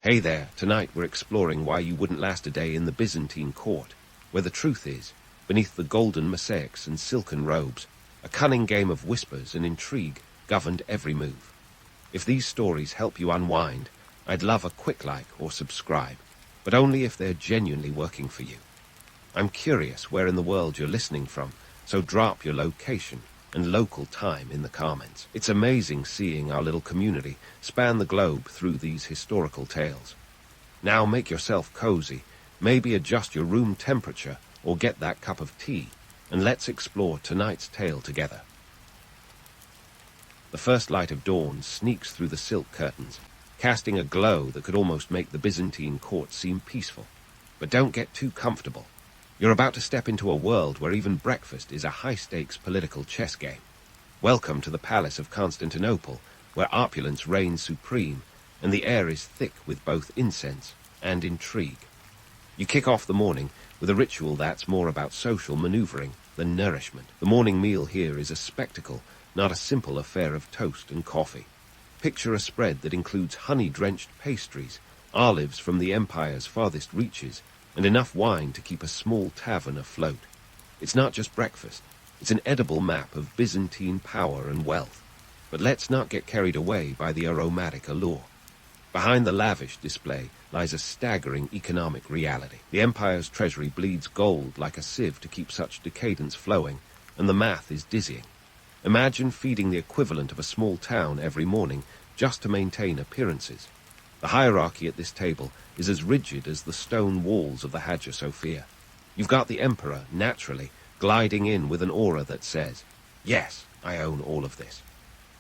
Hey there, tonight we're exploring why you wouldn't last a day in the Byzantine court, where the truth is, beneath the golden mosaics and silken robes, a cunning game of whispers and intrigue governed every move. If these stories help you unwind, I'd love a quick like or subscribe, but only if they're genuinely working for you. I'm curious where in the world you're listening from, so drop your location and local time in the comments. It's amazing seeing our little community span the globe through these historical tales. Now make yourself cozy, maybe adjust your room temperature or get that cup of tea, and let's explore tonight's tale together. The first light of dawn sneaks through the silk curtains, casting a glow that could almost make the Byzantine court seem peaceful. But don't get too comfortable. You're about to step into a world where even breakfast is a high-stakes political chess game. Welcome to the Palace of Constantinople, where opulence reigns supreme, and the air is thick with both incense and intrigue. You kick off the morning with a ritual that's more about social maneuvering than nourishment. The morning meal here is a spectacle, not a simple affair of toast and coffee. Picture a spread that includes honey-drenched pastries, olives from the empire's farthest reaches, and enough wine to keep a small tavern afloat. It's not just breakfast, it's an edible map of Byzantine power and wealth. But let's not get carried away by the aromatic allure. Behind the lavish display lies a staggering economic reality. The empire's treasury bleeds gold like a sieve to keep such decadence flowing, and the math is dizzying. Imagine feeding the equivalent of a small town every morning just to maintain appearances. The hierarchy at this table is as rigid as the stone walls of the Hagia Sophia. You've got the emperor, naturally, gliding in with an aura that says, "Yes, I own all of this."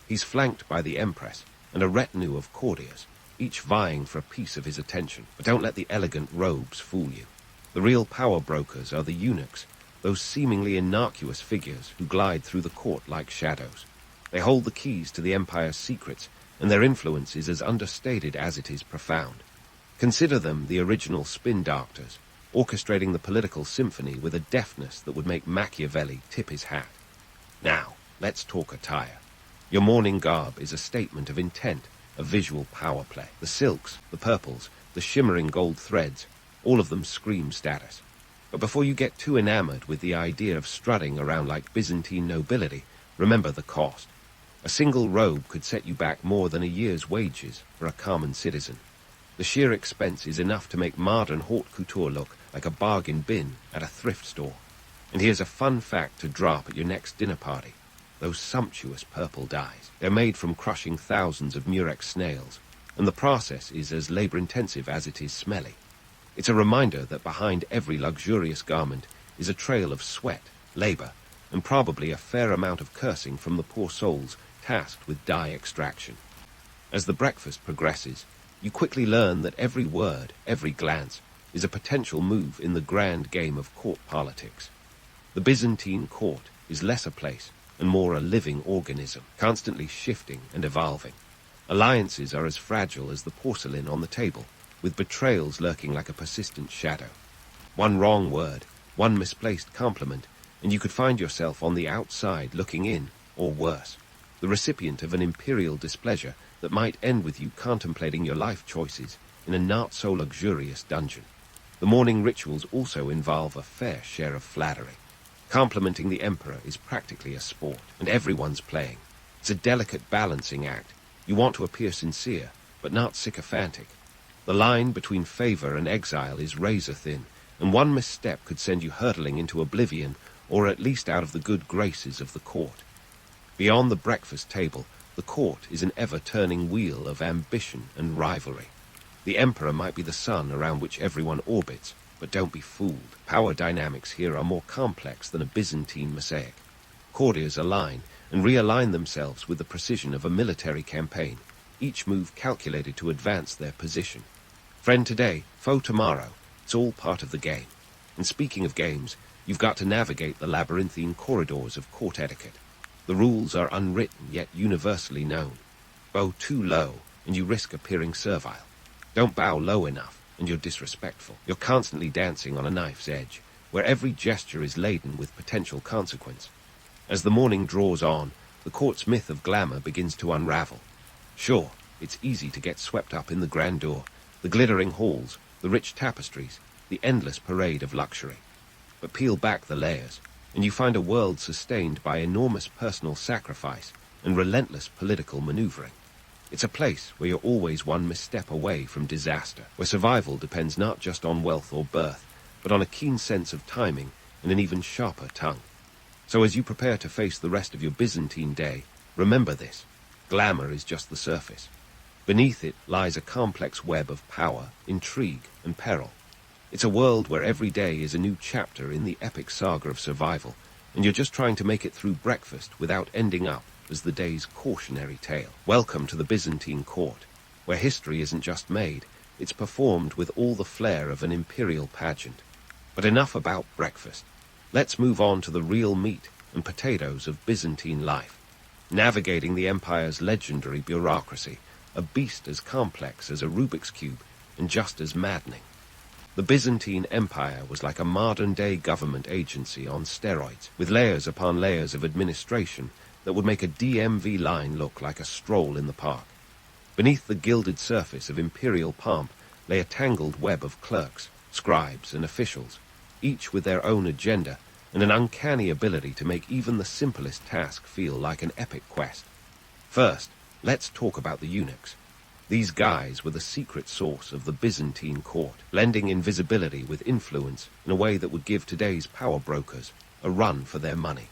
He's flanked by the empress and a retinue of courtiers, each vying for a piece of his attention. But don't let the elegant robes fool you. The real power brokers are the eunuchs, those seemingly innocuous figures who glide through the court like shadows. They hold the keys to the empire's secrets, and their influence is as understated as it is profound. Consider them the original spin doctors, orchestrating the political symphony with a deftness that would make Machiavelli tip his hat. Now, let's talk attire. Your morning garb is a statement of intent, a visual power play. The silks, the purples, the shimmering gold threads, all of them scream status. But before you get too enamored with the idea of strutting around like Byzantine nobility, remember the cost. A single robe could set you back more than a year's wages for a common citizen. The sheer expense is enough to make modern haute couture look like a bargain bin at a thrift store. And here's a fun fact to drop at your next dinner party. Those sumptuous purple dyes. They're made from crushing thousands of murex snails, and the process is as labor-intensive as it is smelly. It's a reminder that behind every luxurious garment is a trail of sweat, labor, and probably a fair amount of cursing from the poor souls tasked with dye extraction. As the breakfast progresses, you quickly learn that every word, every glance, is a potential move in the grand game of court politics. The Byzantine court is less a place and more a living organism, constantly shifting and evolving. Alliances are as fragile as the porcelain on the table, with betrayals lurking like a persistent shadow. One wrong word, one misplaced compliment, and you could find yourself on the outside looking in, or worse, the recipient of an imperial displeasure that might end with you contemplating your life choices in a not-so-luxurious dungeon. The morning rituals also involve a fair share of flattery. Complimenting the emperor is practically a sport, and everyone's playing. It's a delicate balancing act. You want to appear sincere, but not sycophantic. The line between favor and exile is razor-thin, and one misstep could send you hurtling into oblivion, or at least out of the good graces of the court. Beyond the breakfast table, the court is an ever-turning wheel of ambition and rivalry. The emperor might be the sun around which everyone orbits, but don't be fooled. Power dynamics here are more complex than a Byzantine mosaic. Courtiers align and realign themselves with the precision of a military campaign, each move calculated to advance their position. Friend today, foe tomorrow. It's all part of the game. And speaking of games, you've got to navigate the labyrinthine corridors of court etiquette. The rules are unwritten yet universally known. Bow too low, and you risk appearing servile. Don't bow low enough, and you're disrespectful. You're constantly dancing on a knife's edge, where every gesture is laden with potential consequence. As the morning draws on, the court's myth of glamour begins to unravel. Sure, it's easy to get swept up in the grandeur, The glittering halls, the rich tapestries, the endless parade of luxury. But peel back the layers, and you find a world sustained by enormous personal sacrifice and relentless political maneuvering. It's a place where you're always one misstep away from disaster, where survival depends not just on wealth or birth, but on a keen sense of timing and an even sharper tongue. So as you prepare to face the rest of your Byzantine day, remember this: glamour is just the surface. Beneath it lies a complex web of power, intrigue, and peril. It's a world where every day is a new chapter in the epic saga of survival, and you're just trying to make it through breakfast without ending up as the day's cautionary tale. Welcome to the Byzantine court, where history isn't just made, it's performed with all the flair of an imperial pageant. But enough about breakfast. Let's move on to the real meat and potatoes of Byzantine life. Navigating the empire's legendary bureaucracy, a beast as complex as a Rubik's Cube and just as maddening. The Byzantine Empire was like a modern-day government agency on steroids, with layers upon layers of administration that would make a DMV line look like a stroll in the park. Beneath the gilded surface of imperial pomp lay a tangled web of clerks, scribes, and officials, each with their own agenda and an uncanny ability to make even the simplest task feel like an epic quest. First, let's talk about the eunuchs. These guys were the secret source of the Byzantine court, blending invisibility with influence in a way that would give today's power brokers a run for their money.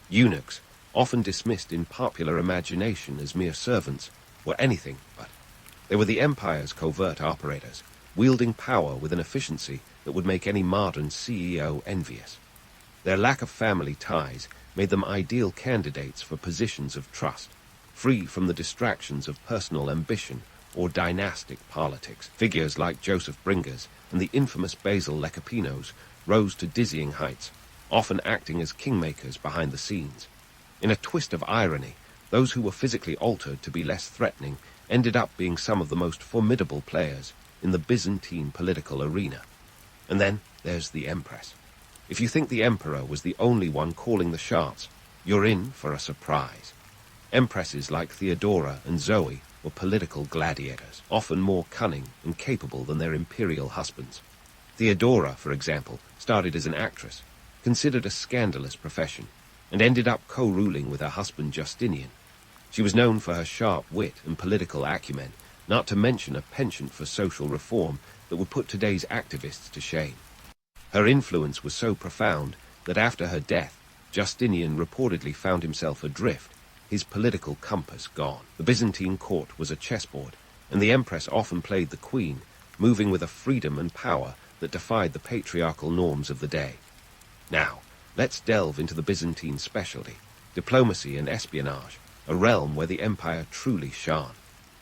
Eunuchs, often dismissed in popular imagination as mere servants, were anything but. They were the empire's covert operators, wielding power with an efficiency that would make any modern CEO envious. Their lack of family ties made them ideal candidates for positions of trust, free from the distractions of personal ambition or dynastic politics. Figures like Joseph Bringers and the infamous Basil Lecapinos rose to dizzying heights, often acting as kingmakers behind the scenes. In a twist of irony, those who were physically altered to be less threatening ended up being some of the most formidable players in the Byzantine political arena. And then there's the Empress. If you think the Emperor was the only one calling the shots, you're in for a surprise. Empresses like Theodora and Zoe were political gladiators, often more cunning and capable than their imperial husbands. Theodora, for example, started as an actress, considered a scandalous profession, and ended up co-ruling with her husband Justinian. She was known for her sharp wit and political acumen, not to mention a penchant for social reform that would put today's activists to shame. Her influence was so profound that after her death, Justinian reportedly found himself adrift, his political compass gone. The Byzantine court was a chessboard, and the empress often played the queen, moving with a freedom and power that defied the patriarchal norms of the day. Now, let's delve into the Byzantine specialty, diplomacy and espionage, a realm where the empire truly shone.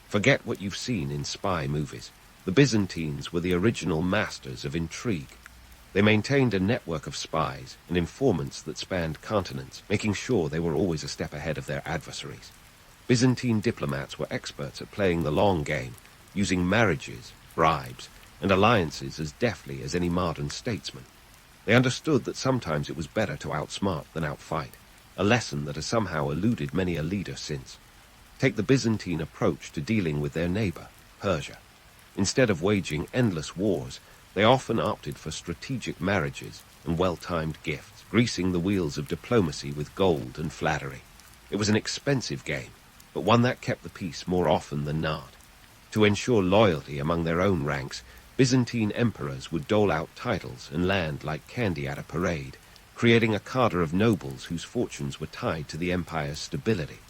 Forget what you've seen in spy movies. The Byzantines were the original masters of intrigue. They maintained a network of spies and informants that spanned continents, making sure they were always a step ahead of their adversaries. Byzantine diplomats were experts at playing the long game, using marriages, bribes, and alliances as deftly as any modern statesman. They understood that sometimes it was better to outsmart than outfight, a lesson that has somehow eluded many a leader since. Take the Byzantine approach to dealing with their neighbor, Persia. Instead of waging endless wars, they often opted for strategic marriages and well-timed gifts, greasing the wheels of diplomacy with gold and flattery. It was an expensive game, but one that kept the peace more often than not. To ensure loyalty among their own ranks, Byzantine emperors would dole out titles and land like candy at a parade, creating a cadre of nobles whose fortunes were tied to the empire's stability.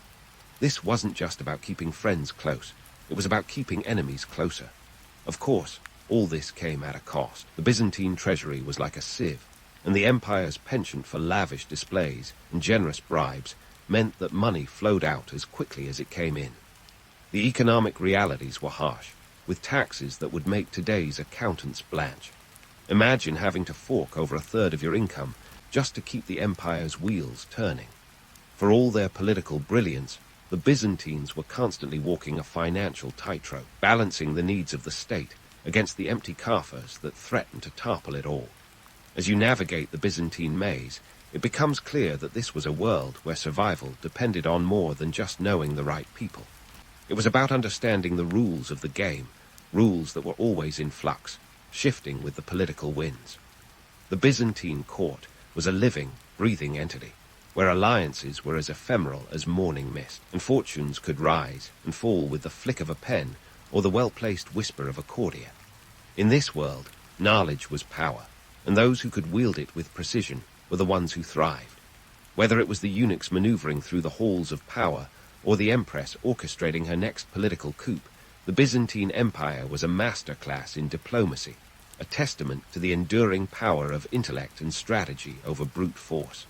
This wasn't just about keeping friends close, it was about keeping enemies closer. Of course, all this came at a cost. The Byzantine treasury was like a sieve, and the empire's penchant for lavish displays and generous bribes meant that money flowed out as quickly as it came in. The economic realities were harsh, with taxes that would make today's accountants blanch. Imagine having to fork over a third of your income just to keep the empire's wheels turning. For all their political brilliance, the Byzantines were constantly walking a financial tightrope, balancing the needs of the state against the empty coffers that threatened to topple it all. As you navigate the Byzantine maze, it becomes clear that this was a world where survival depended on more than just knowing the right people. It was about understanding the rules of the game, rules that were always in flux, shifting with the political winds. The Byzantine court was a living, breathing entity, where alliances were as ephemeral as morning mist, and fortunes could rise and fall with the flick of a pen or the well-placed whisper of a courtier. In this world, knowledge was power, and those who could wield it with precision were the ones who thrived. Whether it was the eunuchs maneuvering through the halls of power or the empress orchestrating her next political coup, the Byzantine Empire was a masterclass in diplomacy, a testament to the enduring power of intellect and strategy over brute force.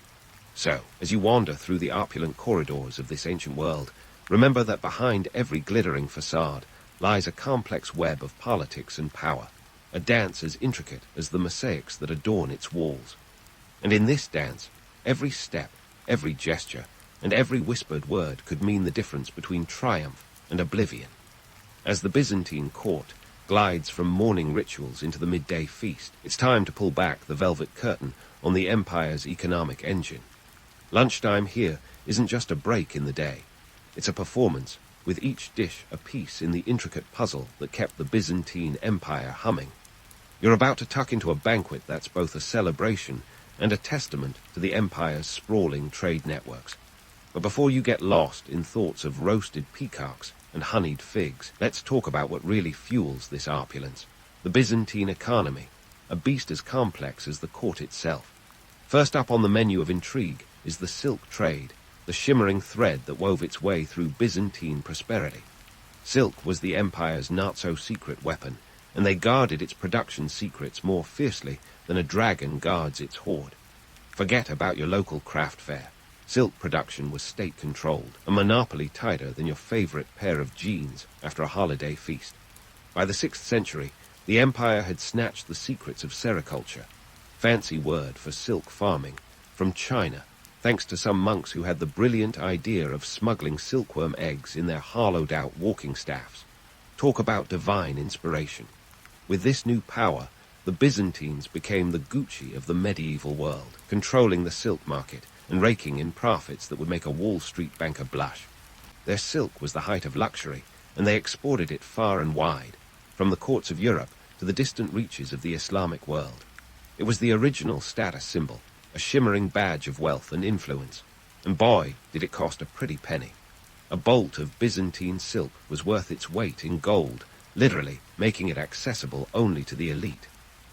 So, as you wander through the opulent corridors of this ancient world, remember that behind every glittering facade lies a complex web of politics and power, a dance as intricate as the mosaics that adorn its walls. And in this dance, every step, every gesture, and every whispered word could mean the difference between triumph and oblivion. As the Byzantine court glides from morning rituals into the midday feast, it's time to pull back the velvet curtain on the empire's economic engine. Lunchtime here isn't just a break in the day. It's a performance, with each dish a piece in the intricate puzzle that kept the Byzantine Empire humming. You're about to tuck into a banquet that's both a celebration and a testament to the empire's sprawling trade networks. But before you get lost in thoughts of roasted peacocks and honeyed figs, let's talk about what really fuels this opulence: the Byzantine economy, a beast as complex as the court itself. First up on the menu of intrigue is the silk trade, the shimmering thread that wove its way through Byzantine prosperity. Silk was the empire's not-so-secret weapon, and they guarded its production secrets more fiercely than a dragon guards its hoard. Forget about your local craft fair. Silk production was state-controlled, a monopoly tighter than your favorite pair of jeans after a holiday feast. By the 6th century, the empire had snatched the secrets of sericulture, fancy word for silk farming, from China, thanks to some monks who had the brilliant idea of smuggling silkworm eggs in their hollowed-out walking staffs. Talk about divine inspiration. With this new power, the Byzantines became the Gucci of the medieval world, controlling the silk market and raking in profits that would make a Wall Street banker blush. Their silk was the height of luxury, and they exported it far and wide, from the courts of Europe to the distant reaches of the Islamic world. It was the original status symbol, a shimmering badge of wealth and influence, and boy, did it cost a pretty penny. A bolt of Byzantine silk was worth its weight in gold, literally making it accessible only to the elite.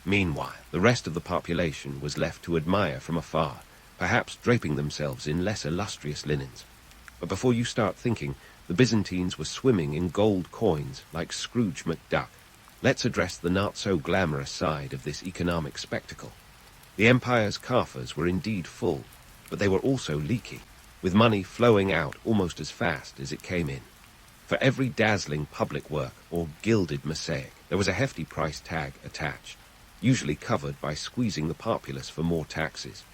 Meanwhile, the rest of the population was left to admire from afar, perhaps draping themselves in less illustrious linens. But before you start thinking, the Byzantines were swimming in gold coins like Scrooge McDuck. Let's address the not-so-glamorous side of this economic spectacle. The empire's coffers were indeed full, but they were also leaky, with money flowing out almost as fast as it came in. For every dazzling public work or gilded mosaic, there was a hefty price tag attached, usually covered by squeezing the populace for more taxes.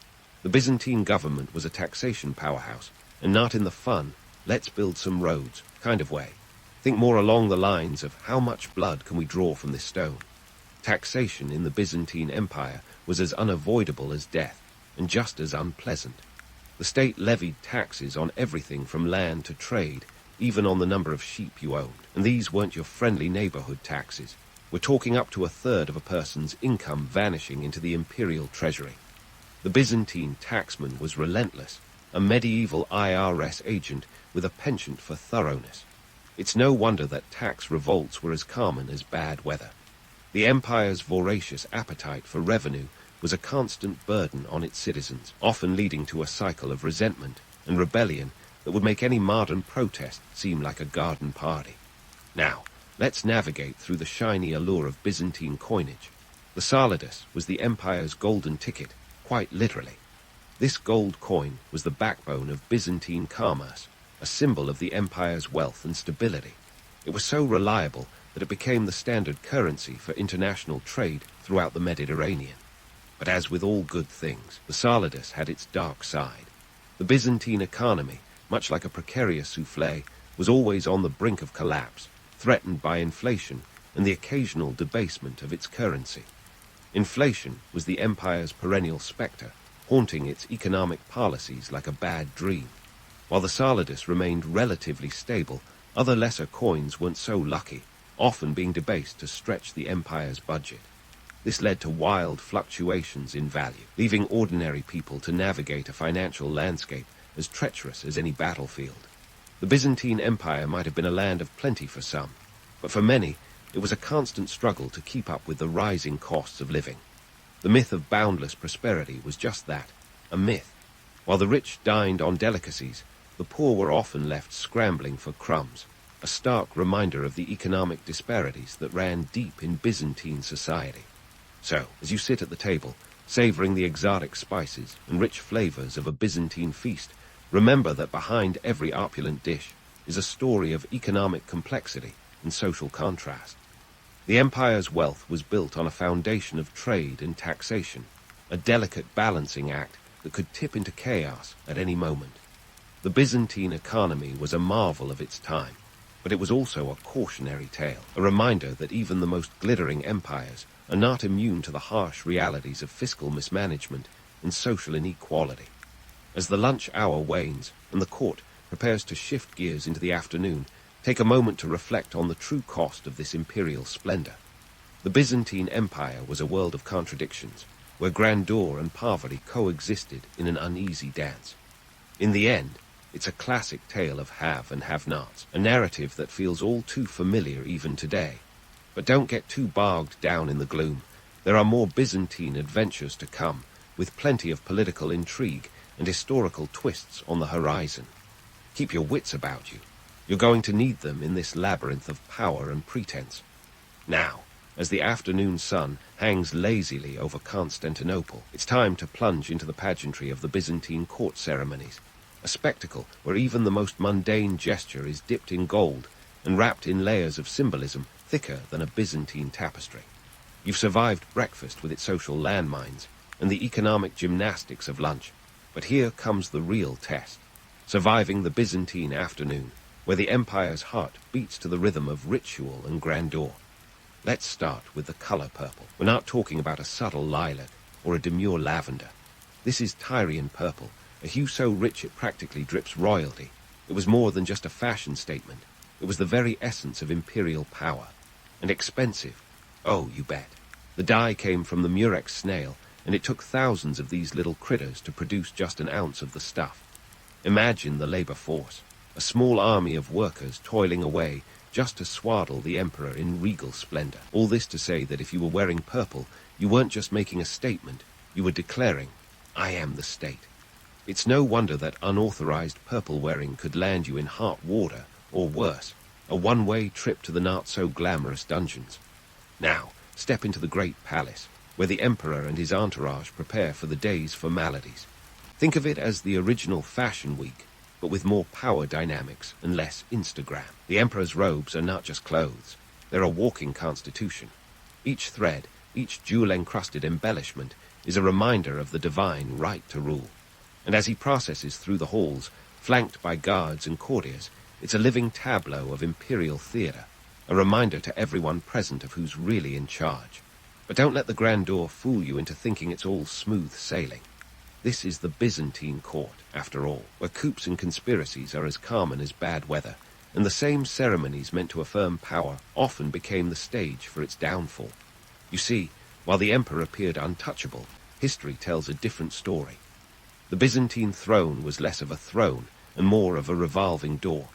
The Byzantine government was a taxation powerhouse, and not in the fun, let's build some roads kind of way. Think more along the lines of how much blood can we draw from this stone. Taxation in the Byzantine Empire was as unavoidable as death, and just as unpleasant. The state levied taxes on everything from land to trade, even on the number of sheep you owned, and these weren't your friendly neighborhood taxes. We're talking up to a third of a person's income vanishing into the imperial treasury. The Byzantine taxman was relentless, a medieval IRS agent with a penchant for thoroughness. It's no wonder that tax revolts were as common as bad weather. The empire's voracious appetite for revenue was a constant burden on its citizens, often leading to a cycle of resentment and rebellion that would make any modern protest seem like a garden party. Now, let's navigate through the shiny allure of Byzantine coinage. The solidus was the empire's golden ticket, quite literally. This gold coin was the backbone of Byzantine commerce, a symbol of the empire's wealth and stability. It was so reliable that it became the standard currency for international trade throughout the Mediterranean. But as with all good things, the solidus had its dark side. The Byzantine economy, much like a precarious souffle, was always on the brink of collapse, threatened by inflation and the occasional debasement of its currency. Inflation was the empire's perennial spectre, haunting its economic policies like a bad dream. While the solidus remained relatively stable, other lesser coins weren't so lucky. often being debased to stretch the empire's budget. This led to wild fluctuations in value, leaving ordinary people to navigate a financial landscape as treacherous as any battlefield. The Byzantine Empire might have been a land of plenty for some, but for many, it was a constant struggle to keep up with the rising costs of living. The myth of boundless prosperity was just that, a myth. While the rich dined on delicacies, the poor were often left scrambling for crumbs, a stark reminder of the economic disparities that ran deep in Byzantine society. So, as you sit at the table, savoring the exotic spices and rich flavors of a Byzantine feast, remember that behind every opulent dish is a story of economic complexity and social contrast. The empire's wealth was built on a foundation of trade and taxation, a delicate balancing act that could tip into chaos at any moment. The Byzantine economy was a marvel of its time, but it was also a cautionary tale, a reminder that even the most glittering empires are not immune to the harsh realities of fiscal mismanagement and social inequality. As the lunch hour wanes and the court prepares to shift gears into the afternoon, take a moment to reflect on the true cost of this imperial splendor. The Byzantine Empire was a world of contradictions, where grandeur and poverty coexisted in an uneasy dance. In the end, it's a classic tale of have and have-nots, a narrative that feels all too familiar even today. But don't get too bogged down in the gloom. There are more Byzantine adventures to come, with plenty of political intrigue and historical twists on the horizon. Keep your wits about you. You're going to need them in this labyrinth of power and pretense. Now, as the afternoon sun hangs lazily over Constantinople, it's time to plunge into the pageantry of the Byzantine court ceremonies, a spectacle where even the most mundane gesture is dipped in gold and wrapped in layers of symbolism thicker than a Byzantine tapestry. You've survived breakfast with its social landmines and the economic gymnastics of lunch, but here comes the real test, surviving the Byzantine afternoon, where the empire's heart beats to the rhythm of ritual and grandeur. Let's start with the color purple. We're not talking about a subtle lilac or a demure lavender. This is Tyrian purple, a hue so rich it practically drips royalty. It was more than just a fashion statement. It was the very essence of imperial power. And expensive. Oh, you bet. The dye came from the murex snail, and it took thousands of these little critters to produce just an ounce of the stuff. Imagine the labor force, a small army of workers toiling away just to swaddle the emperor in regal splendor. All this to say that if you were wearing purple, you weren't just making a statement, you were declaring, I am the state. It's no wonder that unauthorized purple wearing could land you in hot water, or worse, a one-way trip to the not-so-glamorous dungeons. Now, step into the great palace, where the emperor and his entourage prepare for the day's formalities. Think of it as the original Fashion Week, but with more power dynamics and less Instagram. The emperor's robes are not just clothes. They're a walking constitution. Each thread, each jewel-encrusted embellishment is a reminder of the divine right to rule. And as he processes through the halls, flanked by guards and courtiers, it's a living tableau of imperial theater, a reminder to everyone present of who's really in charge. But don't let the grandeur fool you into thinking it's all smooth sailing. This is the Byzantine court, after all, where coups and conspiracies are as common as bad weather, and the same ceremonies meant to affirm power often became the stage for its downfall. You see, while the emperor appeared untouchable, history tells a different story. The Byzantine throne was less of a throne and more of a revolving door.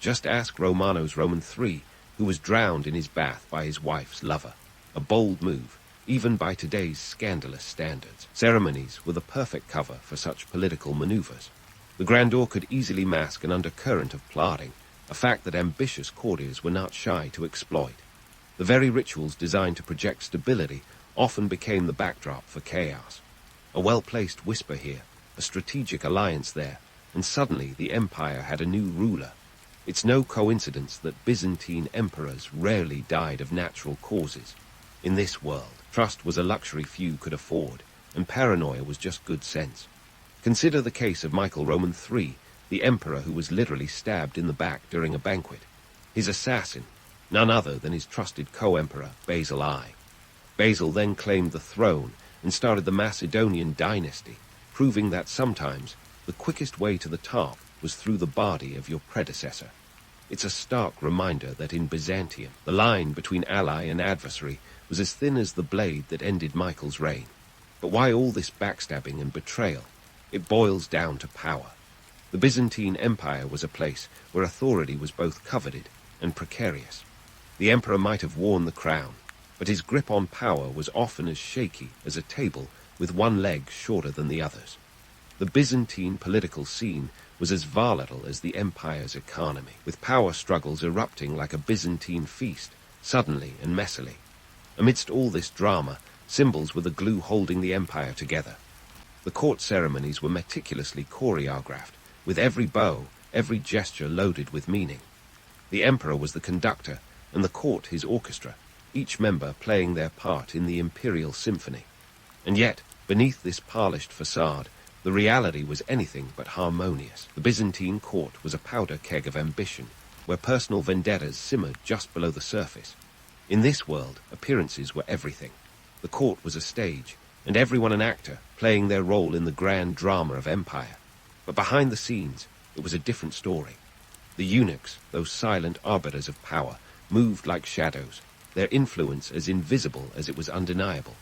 Just ask Romano's Roman III, who was drowned in his bath by his wife's lover. A bold move, even by today's scandalous standards. Ceremonies were the perfect cover for such political maneuvers. The grandeur could easily mask an undercurrent of plotting, a fact that ambitious courtiers were not shy to exploit. The very rituals designed to project stability often became the backdrop for chaos. A well-placed whisper here, a strategic alliance there, and suddenly the empire had a new ruler. It's no coincidence that Byzantine emperors rarely died of natural causes. In this world, trust was a luxury few could afford, and paranoia was just good sense. Consider the case of Michael Roman III, the emperor who was literally stabbed in the back during a banquet. His assassin, none other than his trusted co-emperor, Basil I. Basil then claimed the throne and started the Macedonian dynasty, proving that sometimes the quickest way to the top was through the body of your predecessor. It's a stark reminder that in Byzantium, the line between ally and adversary was as thin as the blade that ended Michael's reign. But why all this backstabbing and betrayal? It boils down to power. The Byzantine Empire was a place where authority was both coveted and precarious. The emperor might have worn the crown, but his grip on power was often as shaky as a table with one leg shorter than the others. The Byzantine political scene was as volatile as the empire's economy, with power struggles erupting like a Byzantine feast, suddenly and messily. Amidst all this drama, symbols were the glue holding the empire together. The court ceremonies were meticulously choreographed, with every bow, every gesture loaded with meaning. The emperor was the conductor, and the court his orchestra, each member playing their part in the imperial symphony. And yet, beneath this polished facade, the reality was anything but harmonious. The Byzantine court was a powder keg of ambition, where personal vendettas simmered just below the surface. In this world, appearances were everything. The court was a stage, and everyone an actor, playing their role in the grand drama of empire. But behind the scenes, it was a different story. The eunuchs, those silent arbiters of power, moved like shadows, their influence as invisible as it was undeniable.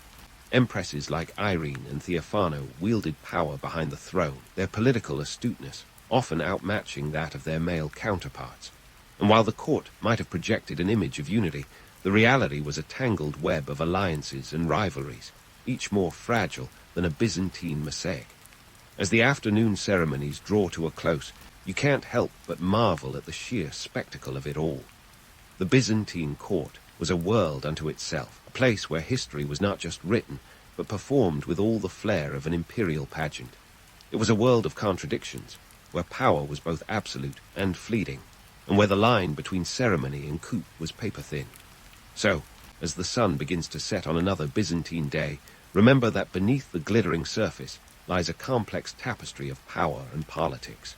Empresses like Irene and Theophano wielded power behind the throne, their political astuteness often outmatching that of their male counterparts. And while the court might have projected an image of unity, the reality was a tangled web of alliances and rivalries, each more fragile than a Byzantine mosaic. As the afternoon ceremonies draw to a close, you can't help but marvel at the sheer spectacle of it all. The Byzantine court was a world unto itself, a place where history was not just written, but performed with all the flair of an imperial pageant. It was a world of contradictions, where power was both absolute and fleeting, and where the line between ceremony and coup was paper-thin. So, as the sun begins to set on another Byzantine day, remember that beneath the glittering surface lies a complex tapestry of power and politics.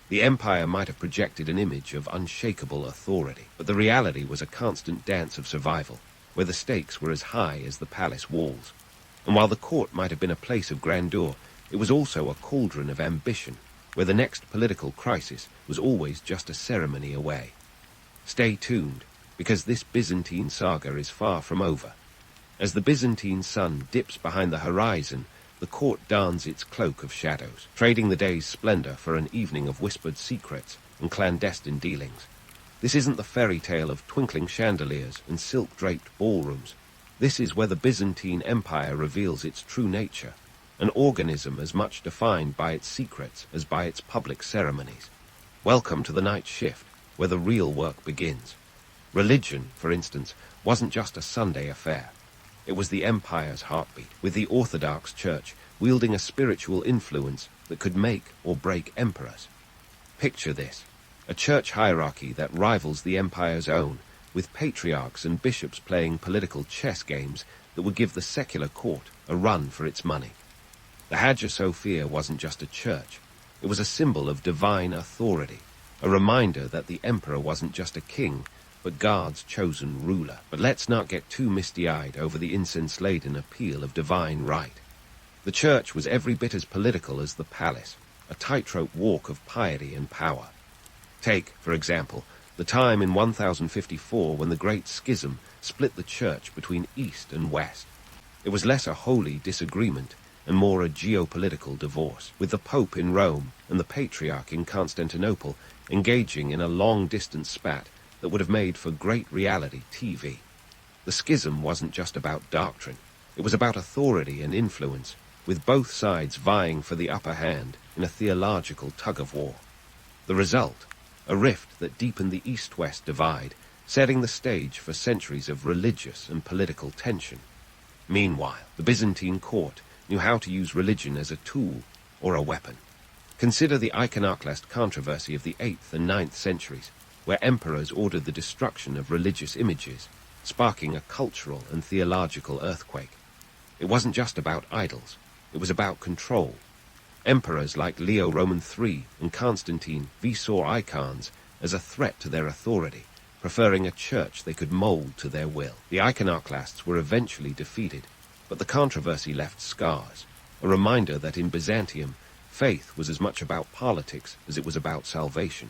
The empire might have projected an image of unshakable authority, but the reality was a constant dance of survival, where the stakes were as high as the palace walls. And while the court might have been a place of grandeur, it was also a cauldron of ambition, where the next political crisis was always just a ceremony away. Stay tuned, because this Byzantine saga is far from over. As the Byzantine sun dips behind the horizon, the court dons its cloak of shadows, trading the day's splendor for an evening of whispered secrets and clandestine dealings. This isn't the fairy tale of twinkling chandeliers and silk-draped ballrooms. This is where the Byzantine Empire reveals its true nature, an organism as much defined by its secrets as by its public ceremonies. Welcome to the night shift, where the real work begins. Religion, for instance, wasn't just a Sunday affair. It was the empire's heartbeat, with the Orthodox Church wielding a spiritual influence that could make or break emperors. Picture this, a church hierarchy that rivals the empire's own, with patriarchs and bishops playing political chess games that would give the secular court a run for its money. The Hagia Sophia wasn't just a church. It was a symbol of divine authority, a reminder that the emperor wasn't just a king, but God's chosen ruler. But let's not get too misty-eyed over the incense-laden appeal of divine right. The church was every bit as political as the palace, a tightrope walk of piety and power. Take, for example, the time in 1054 when the Great Schism split the church between East and West. It was less a holy disagreement and more a geopolitical divorce, with the Pope in Rome and the Patriarch in Constantinople engaging in a long-distance spat that would have made for great reality TV. The schism wasn't just about doctrine. It was about authority and influence, with both sides vying for the upper hand in a theological tug-of-war. The result, a rift that deepened the East-West divide, setting the stage for centuries of religious and political tension. Meanwhile, the Byzantine court knew how to use religion as a tool or a weapon. Consider the iconoclast controversy of the 8th and 9th centuries, where emperors ordered the destruction of religious images, sparking a cultural and theological earthquake. It wasn't just about idols, it was about control. Emperors like Leo Roman III and Constantine saw icons as a threat to their authority, preferring a church they could mold to their will. The iconoclasts were eventually defeated, but the controversy left scars, a reminder that in Byzantium, faith was as much about politics as it was about salvation.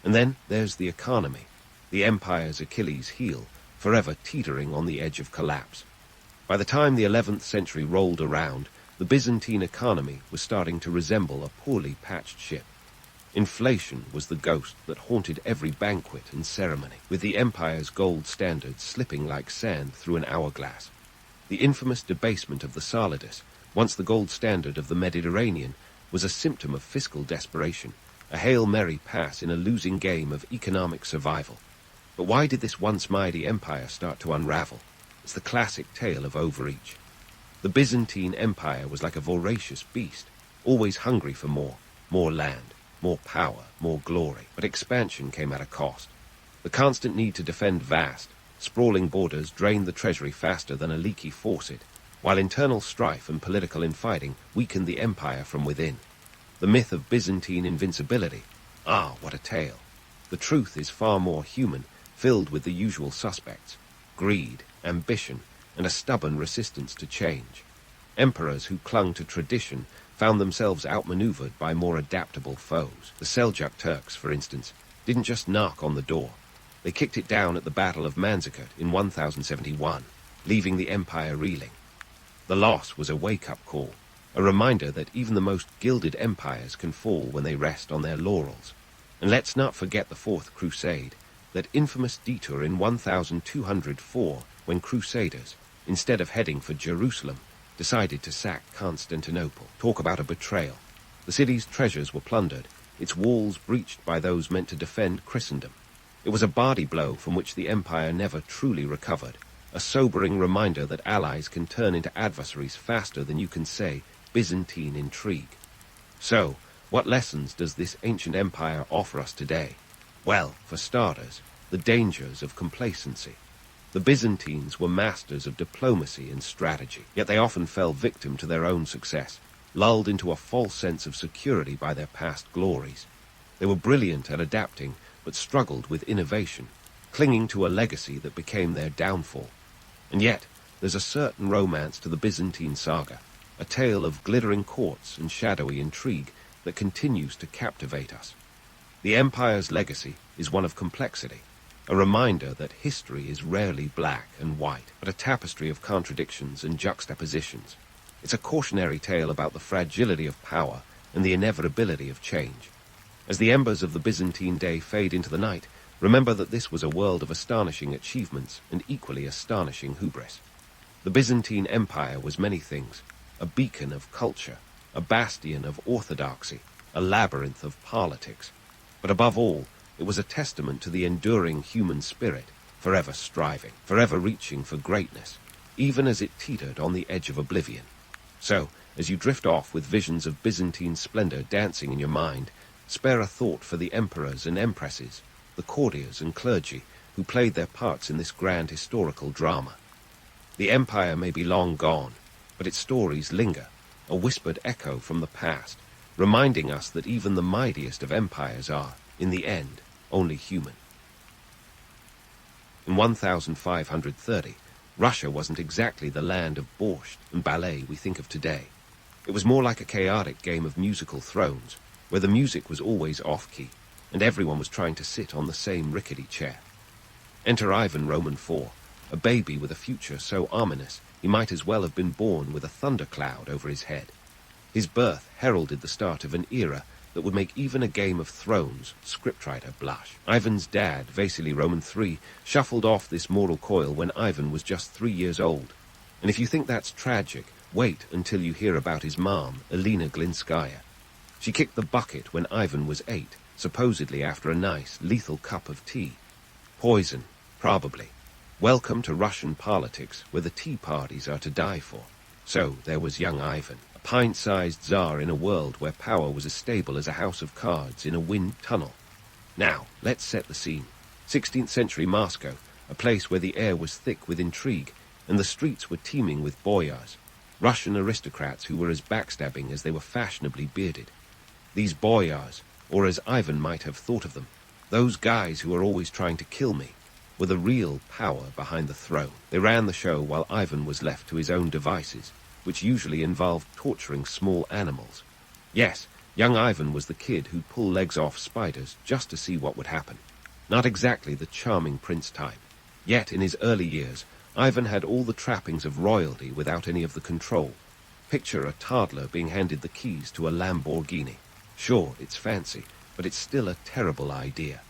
And then there's the economy, the empire's Achilles heel, forever teetering on the edge of collapse. By the time the 11th century rolled around, the Byzantine economy was starting to resemble a poorly patched ship. Inflation was the ghost that haunted every banquet and ceremony, with the empire's gold standard slipping like sand through an hourglass. The infamous debasement of the solidus, once the gold standard of the Mediterranean, was a symptom of fiscal desperation, a Hail Mary pass in a losing game of economic survival. But why did this once mighty empire start to unravel? It's the classic tale of overreach. The Byzantine Empire was like a voracious beast, always hungry for more land, more power, more glory. But expansion came at a cost. The constant need to defend vast, sprawling borders drained the treasury faster than a leaky faucet, while internal strife and political infighting weakened the empire from within. The myth of Byzantine invincibility, what a tale. The truth is far more human, filled with the usual suspects: greed, ambition, and a stubborn resistance to change. Emperors who clung to tradition found themselves outmaneuvered by more adaptable foes. The Seljuk Turks, for instance, didn't just knock on the door. They kicked it down at the Battle of Manzikert in 1071, leaving the empire reeling. The loss was a wake-up call, a reminder that even the most gilded empires can fall when they rest on their laurels. And let's not forget the Fourth Crusade, that infamous detour in 1204 when Crusaders, instead of heading for Jerusalem, decided to sack Constantinople. Talk about a betrayal. The city's treasures were plundered, its walls breached by those meant to defend Christendom. It was a body blow from which the empire never truly recovered, a sobering reminder that allies can turn into adversaries faster than you can say Byzantine intrigue. So, what lessons does this ancient empire offer us today? Well, for starters, the dangers of complacency. The Byzantines were masters of diplomacy and strategy, yet they often fell victim to their own success, lulled into a false sense of security by their past glories. They were brilliant at adapting, but struggled with innovation, clinging to a legacy that became their downfall. And yet, there's a certain romance to the Byzantine saga, a tale of glittering courts and shadowy intrigue that continues to captivate us. The empire's legacy is one of complexity, a reminder that history is rarely black and white, but a tapestry of contradictions and juxtapositions. It's a cautionary tale about the fragility of power and the inevitability of change. As the embers of the Byzantine day fade into the night, remember that this was a world of astonishing achievements and equally astonishing hubris. The Byzantine Empire was many things: a beacon of culture, a bastion of orthodoxy, a labyrinth of politics. But above all, it was a testament to the enduring human spirit, forever striving, forever reaching for greatness, even as it teetered on the edge of oblivion. So, as you drift off with visions of Byzantine splendor dancing in your mind, spare a thought for the emperors and empresses, the courtiers and clergy who played their parts in this grand historical drama. The empire may be long gone, but its stories linger, a whispered echo from the past, reminding us that even the mightiest of empires are, in the end, only human. In 1530, Russia wasn't exactly the land of borscht and ballet we think of today. It was more like a chaotic game of musical thrones, where the music was always off-key, and everyone was trying to sit on the same rickety chair. Enter Ivan Roman IV, a baby with a future so ominous he might as well have been born with a thundercloud over his head. His birth heralded the start of an era that would make even a Game of Thrones scriptwriter blush. Ivan's dad, Vasily Roman III, shuffled off this mortal coil when Ivan was just 3 years old. And if you think that's tragic, wait until you hear about his mom, Elena Glinskaya. She kicked the bucket when Ivan was 8, supposedly after a nice, lethal cup of tea. Poison, probably. Welcome to Russian politics, where the tea parties are to die for. So there was young Ivan, a pint-sized czar in a world where power was as stable as a house of cards in a wind tunnel. Now, let's set the scene. 16th century Moscow, a place where the air was thick with intrigue, and the streets were teeming with boyars, Russian aristocrats who were as backstabbing as they were fashionably bearded. These boyars, or as Ivan might have thought of them, those guys who were always trying to kill me, were the real power behind the throne. They ran the show while Ivan was left to his own devices, which usually involved torturing small animals. Yes, Young Ivan was the kid who'd pull legs off spiders just to see what would happen. Not exactly the charming prince type. Yet, in his early years, Ivan had all the trappings of royalty without any of the control. Picture a toddler being handed the keys to a Lamborghini. Sure, it's fancy, but it's still a terrible idea.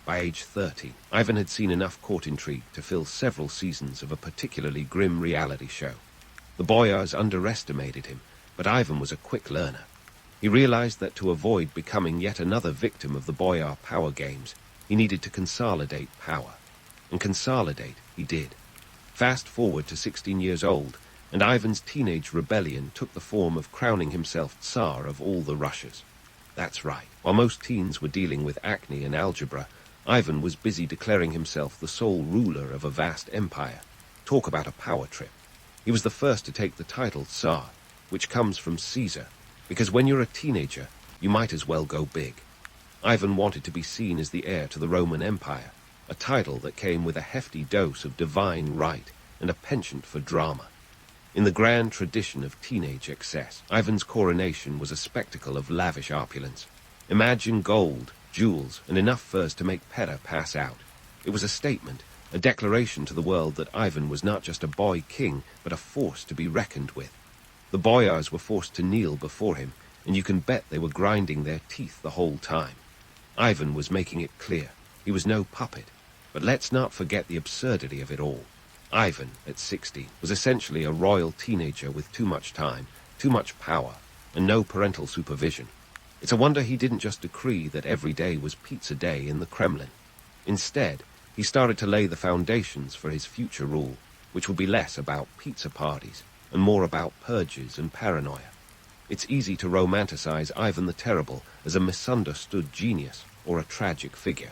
By age 13, Ivan had seen enough court intrigue to fill several seasons of a particularly grim reality show. The boyars underestimated him, but Ivan was a quick learner. He realized that to avoid becoming yet another victim of the boyar power games, he needed to consolidate power. And consolidate he did. Fast forward to 16 years old, and Ivan's teenage rebellion took the form of crowning himself Tsar of all the Russias. That's right. While most teens were dealing with acne and algebra, Ivan was busy declaring himself the sole ruler of a vast empire. Talk about a power trip. He was the first to take the title Tsar, which comes from Caesar, because when you're a teenager, you might as well go big. Ivan wanted to be seen as the heir to the Roman Empire, a title that came with a hefty dose of divine right and a penchant for drama. In the grand tradition of teenage excess, Ivan's coronation was a spectacle of lavish opulence. Imagine gold, jewels, and enough furs to make Pera pass out. It was a statement, a declaration to the world that Ivan was not just a boy king, but a force to be reckoned with. The boyars were forced to kneel before him, and you can bet they were grinding their teeth the whole time. Ivan was making it clear. He was no puppet. But let's not forget the absurdity of it all. Ivan, at 16, was essentially a royal teenager with too much time, too much power, and no parental supervision. It's a wonder he didn't just decree that every day was pizza day in the Kremlin. Instead, he started to lay the foundations for his future rule, which would be less about pizza parties and more about purges and paranoia. It's easy to romanticize Ivan the Terrible as a misunderstood genius or a tragic figure.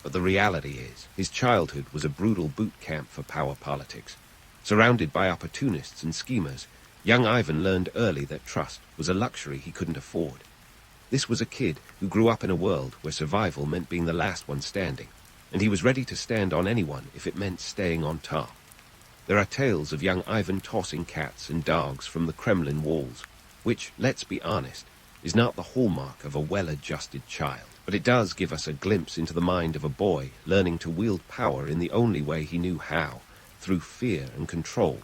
But the reality is, his childhood was a brutal boot camp for power politics. Surrounded by opportunists and schemers, young Ivan learned early that trust was a luxury he couldn't afford. This was a kid who grew up in a world where survival meant being the last one standing, and he was ready to stand on anyone if it meant staying on top. There are tales of young Ivan tossing cats and dogs from the Kremlin walls, which, let's be honest, is not the hallmark of a well-adjusted child. But it does give us a glimpse into the mind of a boy learning to wield power in the only way he knew how, through fear and control.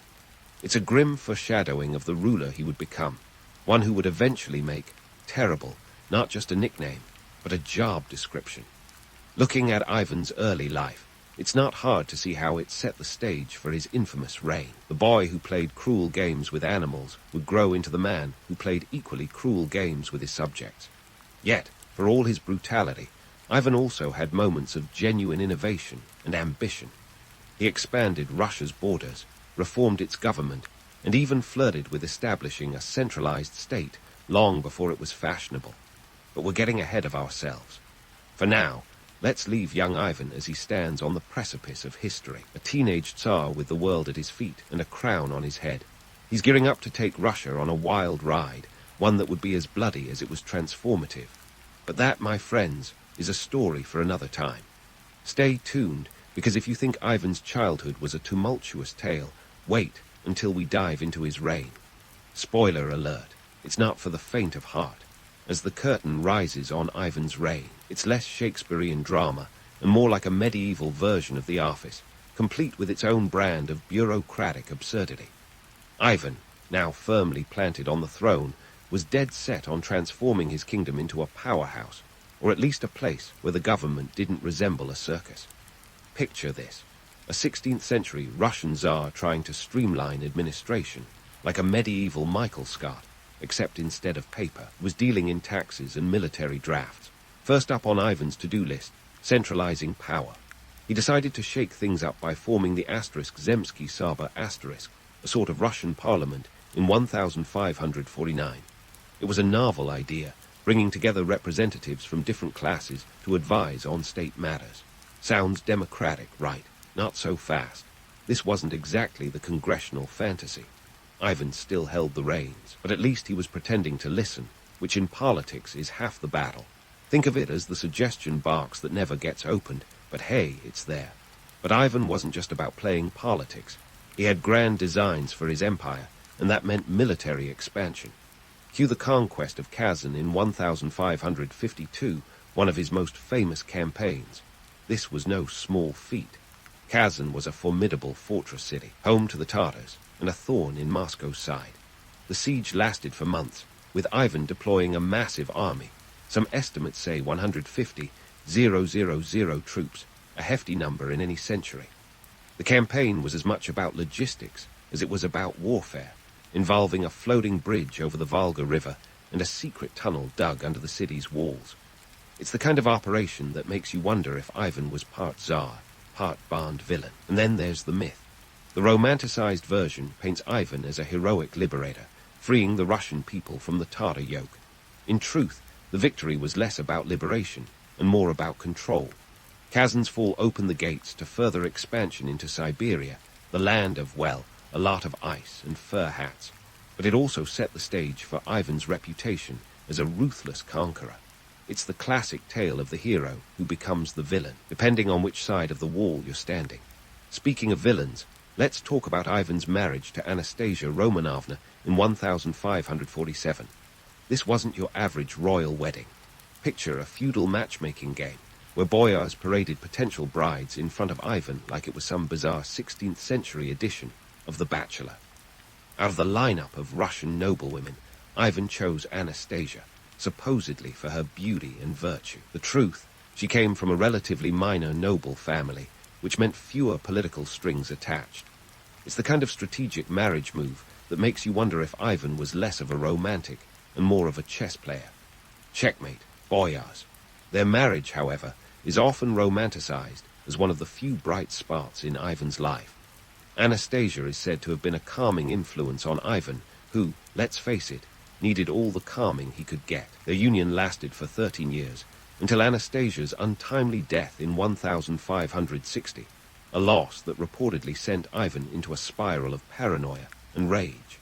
It's a grim foreshadowing of the ruler he would become, one who would eventually make terrible not just a nickname, but a job description. Looking at Ivan's early life, it's not hard to see how it set the stage for his infamous reign. The boy who played cruel games with animals would grow into the man who played equally cruel games with his subjects. Yet, for all his brutality, Ivan also had moments of genuine innovation and ambition. He expanded Russia's borders, reformed its government, and even flirted with establishing a centralized state long before it was fashionable. But we're getting ahead of ourselves. For now, let's leave young Ivan as he stands on the precipice of history, a teenage Tsar with the world at his feet and a crown on his head. He's gearing up to take Russia on a wild ride, one that would be as bloody as it was transformative. But that, my friends, is a story for another time. Stay tuned, because if you think Ivan's childhood was a tumultuous tale, wait until we dive into his reign. Spoiler alert, it's not for the faint of heart. As the curtain rises on Ivan's reign, it's less Shakespearean drama and more like a medieval version of The Office, complete with its own brand of bureaucratic absurdity. Ivan, now firmly planted on the throne, was dead set on transforming his kingdom into a powerhouse, or at least a place where the government didn't resemble a circus. Picture this, a 16th century Russian Tsar trying to streamline administration, like a medieval Michael Scott, except instead of paper, was dealing in taxes and military drafts. First up on Ivan's to-do list, centralizing power. He decided to shake things up by forming the Zemsky Saba asterisk, a sort of Russian parliament, in 1549. It was a novel idea, bringing together representatives from different classes to advise on state matters. Sounds democratic, right? Not so fast. This wasn't exactly the congressional fantasy. Ivan still held the reins, but at least he was pretending to listen, which in politics is half the battle. Think of it as the suggestion box that never gets opened, but hey, it's there. But Ivan wasn't just about playing politics. He had grand designs for his empire, and that meant military expansion. Cue the conquest of Kazan in 1552, one of his most famous campaigns. This was no small feat. Kazan was a formidable fortress city, home to the Tartars, and a thorn in Moscow's side. The siege lasted for months, with Ivan deploying a massive army. Some estimates say 150,000 troops, a hefty number in any century. The campaign was as much about logistics as it was about warfare, involving a floating bridge over the Volga River and a secret tunnel dug under the city's walls. It's the kind of operation that makes you wonder if Ivan was part Tsar, part Bond villain. And then there's the myth. The romanticized version paints Ivan as a heroic liberator, freeing the Russian people from the Tartar yoke. In truth, the victory was less about liberation and more about control. Kazan's fall opened the gates to further expansion into Siberia, the land of, well, a lot of ice and fur hats. But it also set the stage for Ivan's reputation as a ruthless conqueror. It's the classic tale of the hero who becomes the villain, depending on which side of the wall you're standing. Speaking of villains, let's talk about Ivan's marriage to Anastasia Romanovna in 1547. This wasn't your average royal wedding. Picture a feudal matchmaking game, where boyars paraded potential brides in front of Ivan like it was some bizarre 16th century edition of The Bachelor. Out of the lineup of Russian noblewomen, Ivan chose Anastasia, supposedly for her beauty and virtue. The truth, she came from a relatively minor noble family, which meant fewer political strings attached. It's the kind of strategic marriage move that makes you wonder if Ivan was less of a romantic and more of a chess player. Checkmate, boyars. Their marriage, however, is often romanticized as one of the few bright spots in Ivan's life. Anastasia is said to have been a calming influence on Ivan, who, let's face it, needed all the calming he could get. Their union lasted for 13 years, until Anastasia's untimely death in 1560, a loss that reportedly sent Ivan into a spiral of paranoia and rage.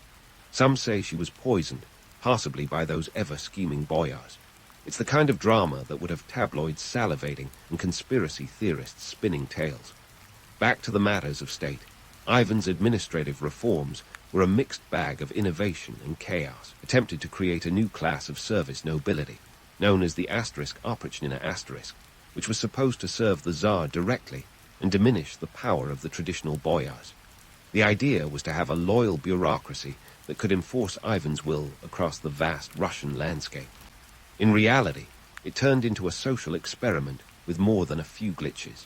Some say she was poisoned, possibly by those ever-scheming boyars. It's the kind of drama that would have tabloids salivating and conspiracy theorists spinning tales. Back to the matters of state, Ivan's administrative reforms were a mixed bag of innovation and chaos, attempted to create a new class of service nobility, known as the ***, which was supposed to serve the Tsar directly and diminish the power of the traditional boyars. The idea was to have a loyal bureaucracy that could enforce Ivan's will across the vast Russian landscape. In reality, it turned into a social experiment with more than a few glitches.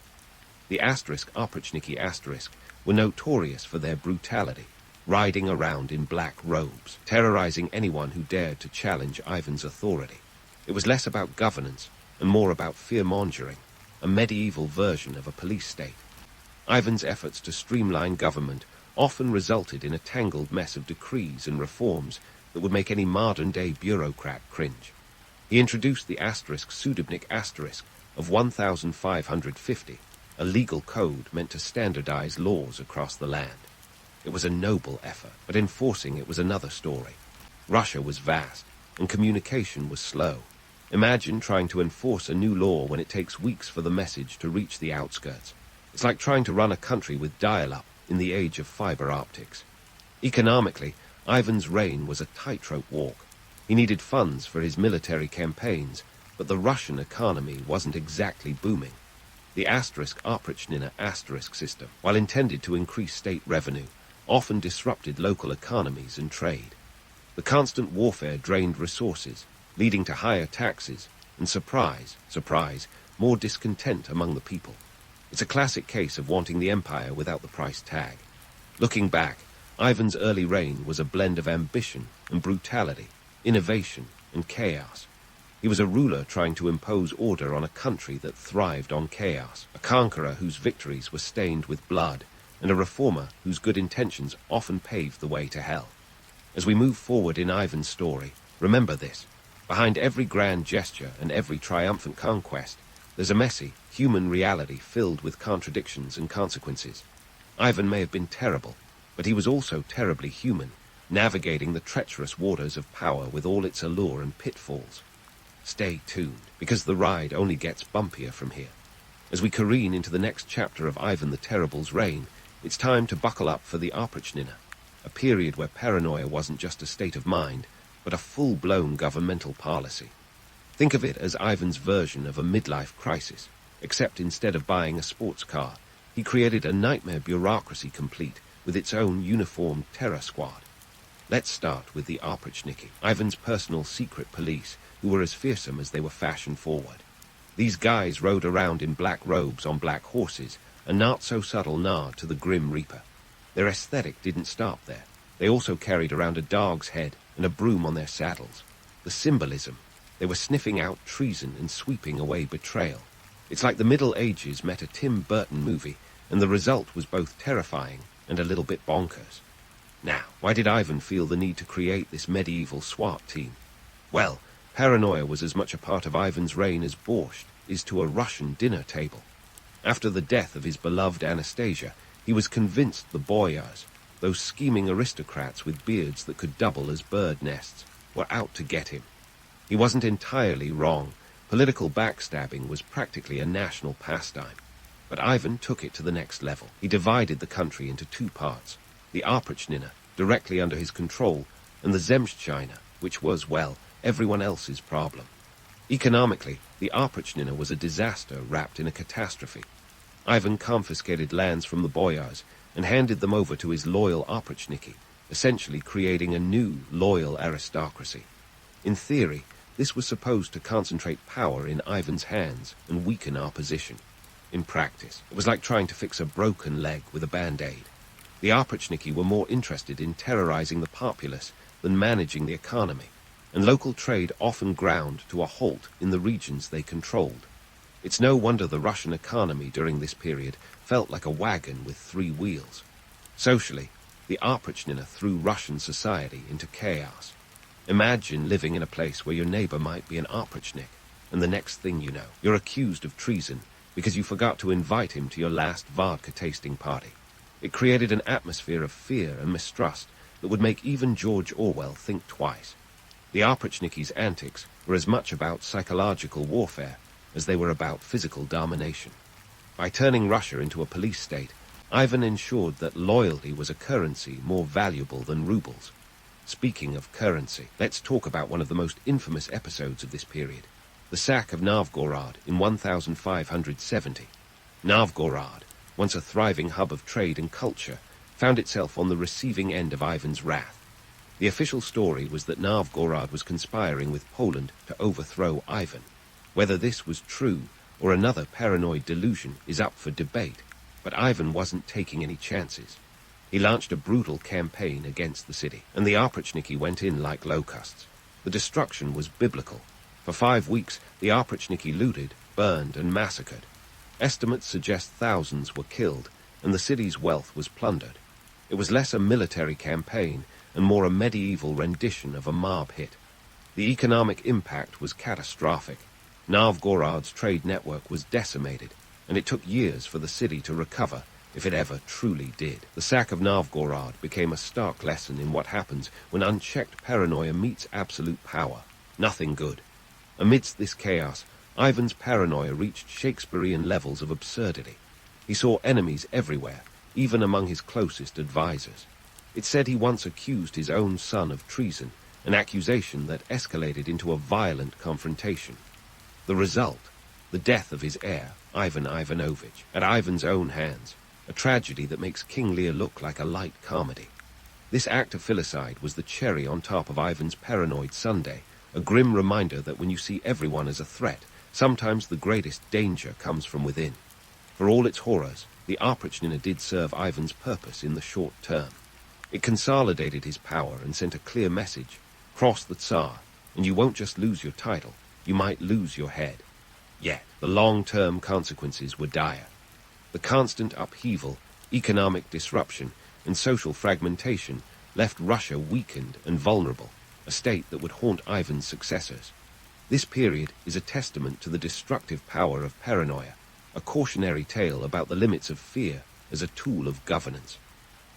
The **** were notorious for their brutality, riding around in black robes, terrorizing anyone who dared to challenge Ivan's authority. It was less about governance and more about fear-mongering, a medieval version of a police state. Ivan's efforts to streamline government often resulted in a tangled mess of decrees and reforms that would make any modern-day bureaucrat cringe. He introduced the ***Sudebnik** of 1550, a legal code meant to standardize laws across the land. It was a noble effort, but enforcing it was another story. Russia was vast, and communication was slow. Imagine trying to enforce a new law when it takes weeks for the message to reach the outskirts. It's like trying to run a country with dial-up in the age of fiber optics. Economically, Ivan's reign was a tightrope walk. He needed funds for his military campaigns, but the Russian economy wasn't exactly booming. The **** system, while intended to increase state revenue, often disrupted local economies and trade. The constant warfare drained resources, leading to higher taxes and, surprise, more discontent among the people. It's a classic case of wanting the empire without the price tag. Looking back, Ivan's early reign was a blend of ambition and brutality, innovation and chaos. He was a ruler trying to impose order on a country that thrived on chaos, a conqueror whose victories were stained with blood, and a reformer whose good intentions often paved the way to hell. As we move forward in Ivan's story, remember this. Behind every grand gesture and every triumphant conquest, there's a messy, human reality filled with contradictions and consequences. Ivan may have been terrible, but he was also terribly human, navigating the treacherous waters of power with all its allure and pitfalls. Stay tuned, because the ride only gets bumpier from here. As we careen into the next chapter of Ivan the Terrible's reign, it's time to buckle up for the ***, a period where paranoia wasn't just a state of mind, but a full-blown governmental policy. Think of it as Ivan's version of a midlife crisis, except instead of buying a sports car, he created a nightmare bureaucracy complete with its own uniformed terror squad. Let's start with the Oprichniki, Ivan's personal secret police, who were as fearsome as they were fashion-forward. These guys rode around in black robes on black horses, a not-so-subtle nod to the Grim Reaper. Their aesthetic didn't stop there. They also carried around a dog's head and a broom on their saddles. The symbolism. They were sniffing out treason and sweeping away betrayal. It's like the Middle Ages met a Tim Burton movie, and the result was both terrifying and a little bit bonkers. Now, why did Ivan feel the need to create this medieval SWAT team? Well, paranoia was as much a part of Ivan's reign as borscht is to a Russian dinner table. After the death of his beloved Anastasia, he was convinced the boyars, those scheming aristocrats with beards that could double as bird nests, were out to get him. He wasn't entirely wrong. Political backstabbing was practically a national pastime. But Ivan took it to the next level. He divided the country into two parts, the Oprichnina, directly under his control, and the Zemshchina, which was, well, everyone else's problem. Economically, the Oprichnina was a disaster wrapped in a catastrophe. Ivan confiscated lands from the boyars and handed them over to his loyal Oprichniki, essentially creating a new, loyal aristocracy. In theory, this was supposed to concentrate power in Ivan's hands and weaken opposition. In practice, it was like trying to fix a broken leg with a band-aid. The Oprichniki were more interested in terrorizing the populace than managing the economy, and local trade often ground to a halt in the regions they controlled. It's no wonder the Russian economy during this period felt like a wagon with three wheels. Socially, the Oprichnina threw Russian society into chaos. Imagine living in a place where your neighbor might be an Oprichnik, and the next thing you know, you're accused of treason because you forgot to invite him to your last vodka tasting party. It created an atmosphere of fear and mistrust that would make even George Orwell think twice. The Oprichniki's antics were as much about psychological warfare as they were about physical domination. By turning Russia into a police state, Ivan ensured that loyalty was a currency more valuable than rubles. Speaking of currency, let's talk about one of the most infamous episodes of this period, the sack of Novgorod in 1570. Novgorod, once a thriving hub of trade and culture, found itself on the receiving end of Ivan's wrath. The official story was that Novgorod was conspiring with Poland to overthrow Ivan. Whether this was true or another paranoid delusion is up for debate, but Ivan wasn't taking any chances. He launched a brutal campaign against the city, and the Oprichniki went in like locusts. The destruction was biblical. For 5 weeks, the Oprichniki looted, burned, and massacred. Estimates suggest thousands were killed, and the city's wealth was plundered. It was less a military campaign and more a medieval rendition of a mob hit. The economic impact was catastrophic. Novgorod's trade network was decimated, and it took years for the city to recover, if it ever truly did. The sack of Novgorod became a stark lesson in what happens when unchecked paranoia meets absolute power. Nothing good. Amidst this chaos, Ivan's paranoia reached Shakespearean levels of absurdity. He saw enemies everywhere, even among his closest advisors. It said he once accused his own son of treason, an accusation that escalated into a violent confrontation. The result, the death of his heir, Ivan Ivanovich, at Ivan's own hands, a tragedy that makes King Lear look like a light comedy. This act of filicide was the cherry on top of Ivan's paranoid Sunday, a grim reminder that when you see everyone as a threat, sometimes the greatest danger comes from within. For all its horrors, the Oprichnina did serve Ivan's purpose in the short term. It consolidated his power and sent a clear message: cross the Tsar, and you won't just lose your title, you might lose your head. Yet, the long-term consequences were dire. The constant upheaval, economic disruption, and social fragmentation left Russia weakened and vulnerable, a state that would haunt Ivan's successors. This period is a testament to the destructive power of paranoia, a cautionary tale about the limits of fear as a tool of governance.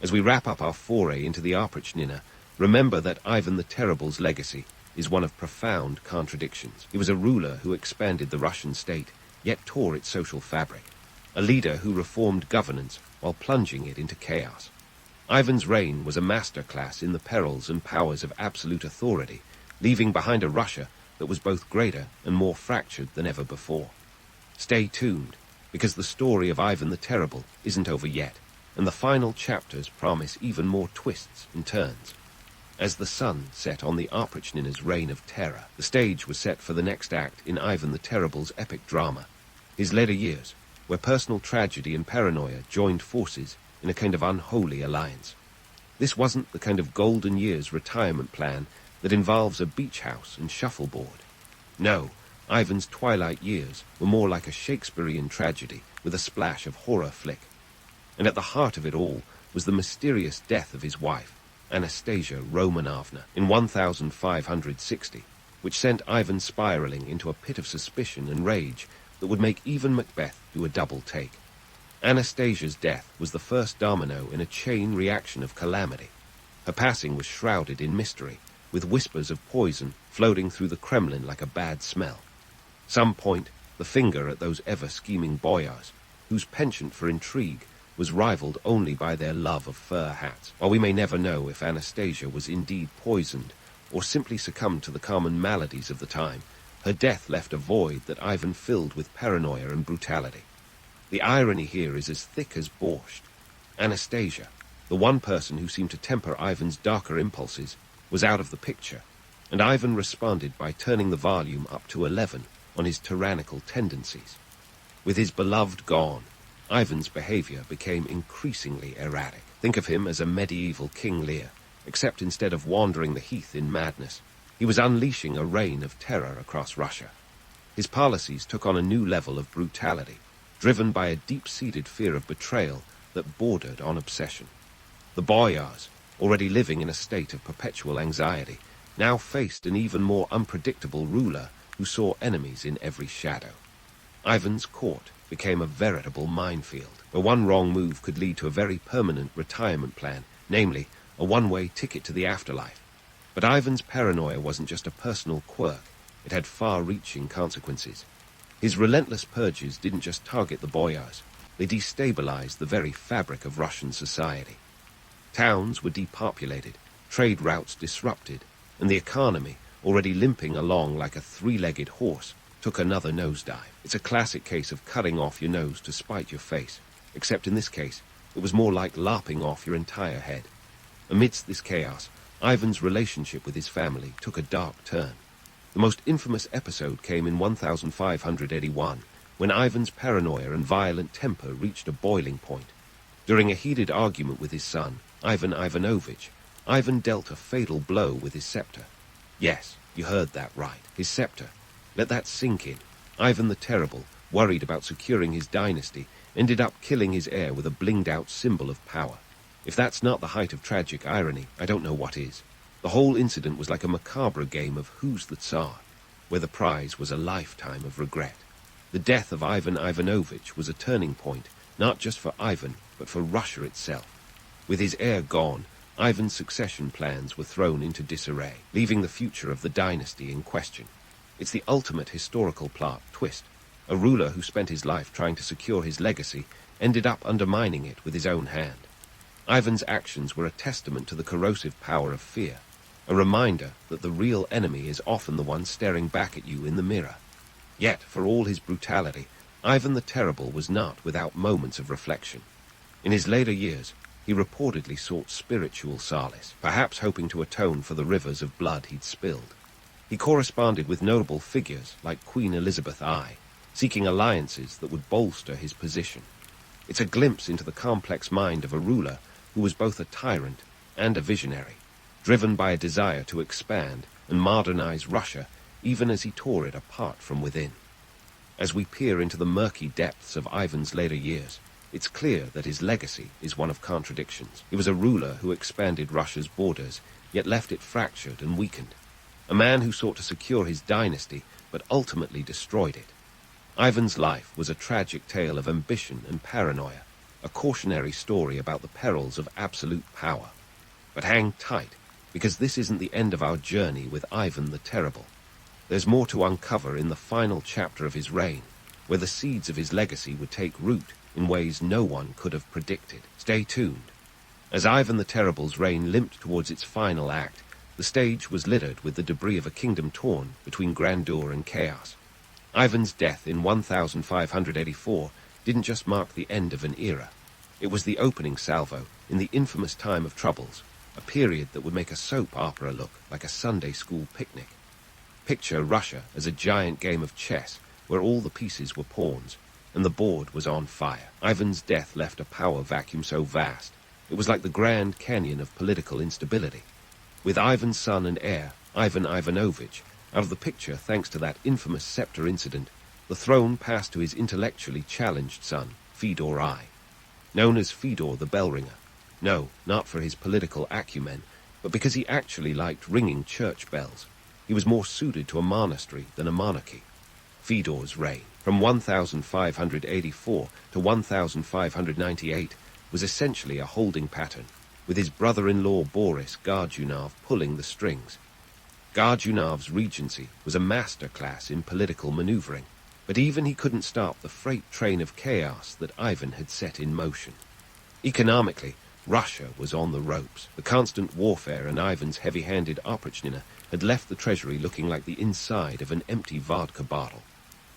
As we wrap up our foray into the Oprichnina, remember that Ivan the Terrible's legacy is one of profound contradictions. He was a ruler who expanded the Russian state, yet tore its social fabric. A leader who reformed governance while plunging it into chaos. Ivan's reign was a masterclass in the perils and powers of absolute authority, leaving behind a Russia that was both greater and more fractured than ever before. Stay tuned, because the story of Ivan the Terrible isn't over yet, and the final chapters promise even more twists and turns. As the sun set on the Oprichnina's reign of terror, the stage was set for the next act in Ivan the Terrible's epic drama, his later years, where personal tragedy and paranoia joined forces in a kind of unholy alliance. This wasn't the kind of golden years retirement plan that involves a beach house and shuffleboard. No, Ivan's twilight years were more like a Shakespearean tragedy with a splash of horror flick. And at the heart of it all was the mysterious death of his wife, Anastasia Romanovna, in 1560, which sent Ivan spiraling into a pit of suspicion and rage that would make even Macbeth do a double take. Anastasia's death was the first domino in a chain reaction of calamity. Her passing was shrouded in mystery, with whispers of poison floating through the Kremlin like a bad smell. Some point the finger at those ever-scheming boyars, whose penchant for intrigue was rivaled only by their love of fur hats. While we may never know if Anastasia was indeed poisoned or simply succumbed to the common maladies of the time, her death left a void that Ivan filled with paranoia and brutality. The irony here is as thick as borscht. Anastasia, the one person who seemed to temper Ivan's darker impulses, was out of the picture, and Ivan responded by turning the volume up to 11 on his tyrannical tendencies. With his beloved gone, Ivan's behavior became increasingly erratic. Think of him as a medieval King Lear, except instead of wandering the heath in madness, he was unleashing a reign of terror across Russia. His policies took on a new level of brutality, driven by a deep-seated fear of betrayal that bordered on obsession. The boyars, already living in a state of perpetual anxiety, now faced an even more unpredictable ruler who saw enemies in every shadow. Ivan's court became a veritable minefield, where one wrong move could lead to a very permanent retirement plan, namely, a one-way ticket to the afterlife. But Ivan's paranoia wasn't just a personal quirk, it had far-reaching consequences. His relentless purges didn't just target the boyars, they destabilized the very fabric of Russian society. Towns were depopulated, trade routes disrupted, and the economy, already limping along like a three-legged horse, took another nosedive. It's a classic case of cutting off your nose to spite your face, except in this case, it was more like lopping off your entire head. Amidst this chaos, Ivan's relationship with his family took a dark turn. The most infamous episode came in 1581, when Ivan's paranoia and violent temper reached a boiling point. During a heated argument with his son, Ivan Ivanovich, Ivan dealt a fatal blow with his scepter. Yes, you heard that right, his scepter. Let that sink in. Ivan the Terrible, worried about securing his dynasty, ended up killing his heir with a blinged-out symbol of power. If that's not the height of tragic irony, I don't know what is. The whole incident was like a macabre game of Who's the Tsar, where the prize was a lifetime of regret. The death of Ivan Ivanovich was a turning point, not just for Ivan, but for Russia itself. With his heir gone, Ivan's succession plans were thrown into disarray, leaving the future of the dynasty in question. It's the ultimate historical plot twist. A ruler who spent his life trying to secure his legacy ended up undermining it with his own hand. Ivan's actions were a testament to the corrosive power of fear, a reminder that the real enemy is often the one staring back at you in the mirror. Yet, for all his brutality, Ivan the Terrible was not without moments of reflection. In his later years, he reportedly sought spiritual solace, perhaps hoping to atone for the rivers of blood he'd spilled. He corresponded with notable figures like Queen Elizabeth I, seeking alliances that would bolster his position. It's a glimpse into the complex mind of a ruler who was both a tyrant and a visionary, driven by a desire to expand and modernize Russia even as he tore it apart from within. As we peer into the murky depths of Ivan's later years, it's clear that his legacy is one of contradictions. He was a ruler who expanded Russia's borders, yet left it fractured and weakened. A man who sought to secure his dynasty, but ultimately destroyed it. Ivan's life was a tragic tale of ambition and paranoia, a cautionary story about the perils of absolute power. But hang tight, because this isn't the end of our journey with Ivan the Terrible. There's more to uncover in the final chapter of his reign, where the seeds of his legacy would take root in ways no one could have predicted. Stay tuned. As Ivan the Terrible's reign limped towards its final act, the stage was littered with the debris of a kingdom torn between grandeur and chaos. Ivan's death in 1584 didn't just mark the end of an era. It was the opening salvo in the infamous time of troubles, a period that would make a soap opera look like a Sunday school picnic. Picture Russia as a giant game of chess where all the pieces were pawns, and the board was on fire. Ivan's death left a power vacuum so vast, it was like the Grand Canyon of political instability. With Ivan's son and heir, Ivan Ivanovich, out of the picture thanks to that infamous scepter incident, the throne passed to his intellectually challenged son, Fedor I, known as Fedor the Bellringer. No, not for his political acumen, but because he actually liked ringing church bells. He was more suited to a monastery than a monarchy. Fedor's reign, from 1584 to 1598, was essentially a holding pattern, with his brother-in-law Boris Godunov pulling the strings. Godunov's regency was a masterclass in political maneuvering, but even he couldn't stop the freight train of chaos that Ivan had set in motion. Economically, Russia was on the ropes. The constant warfare and Ivan's heavy-handed oprichnina had left the treasury looking like the inside of an empty vodka bottle.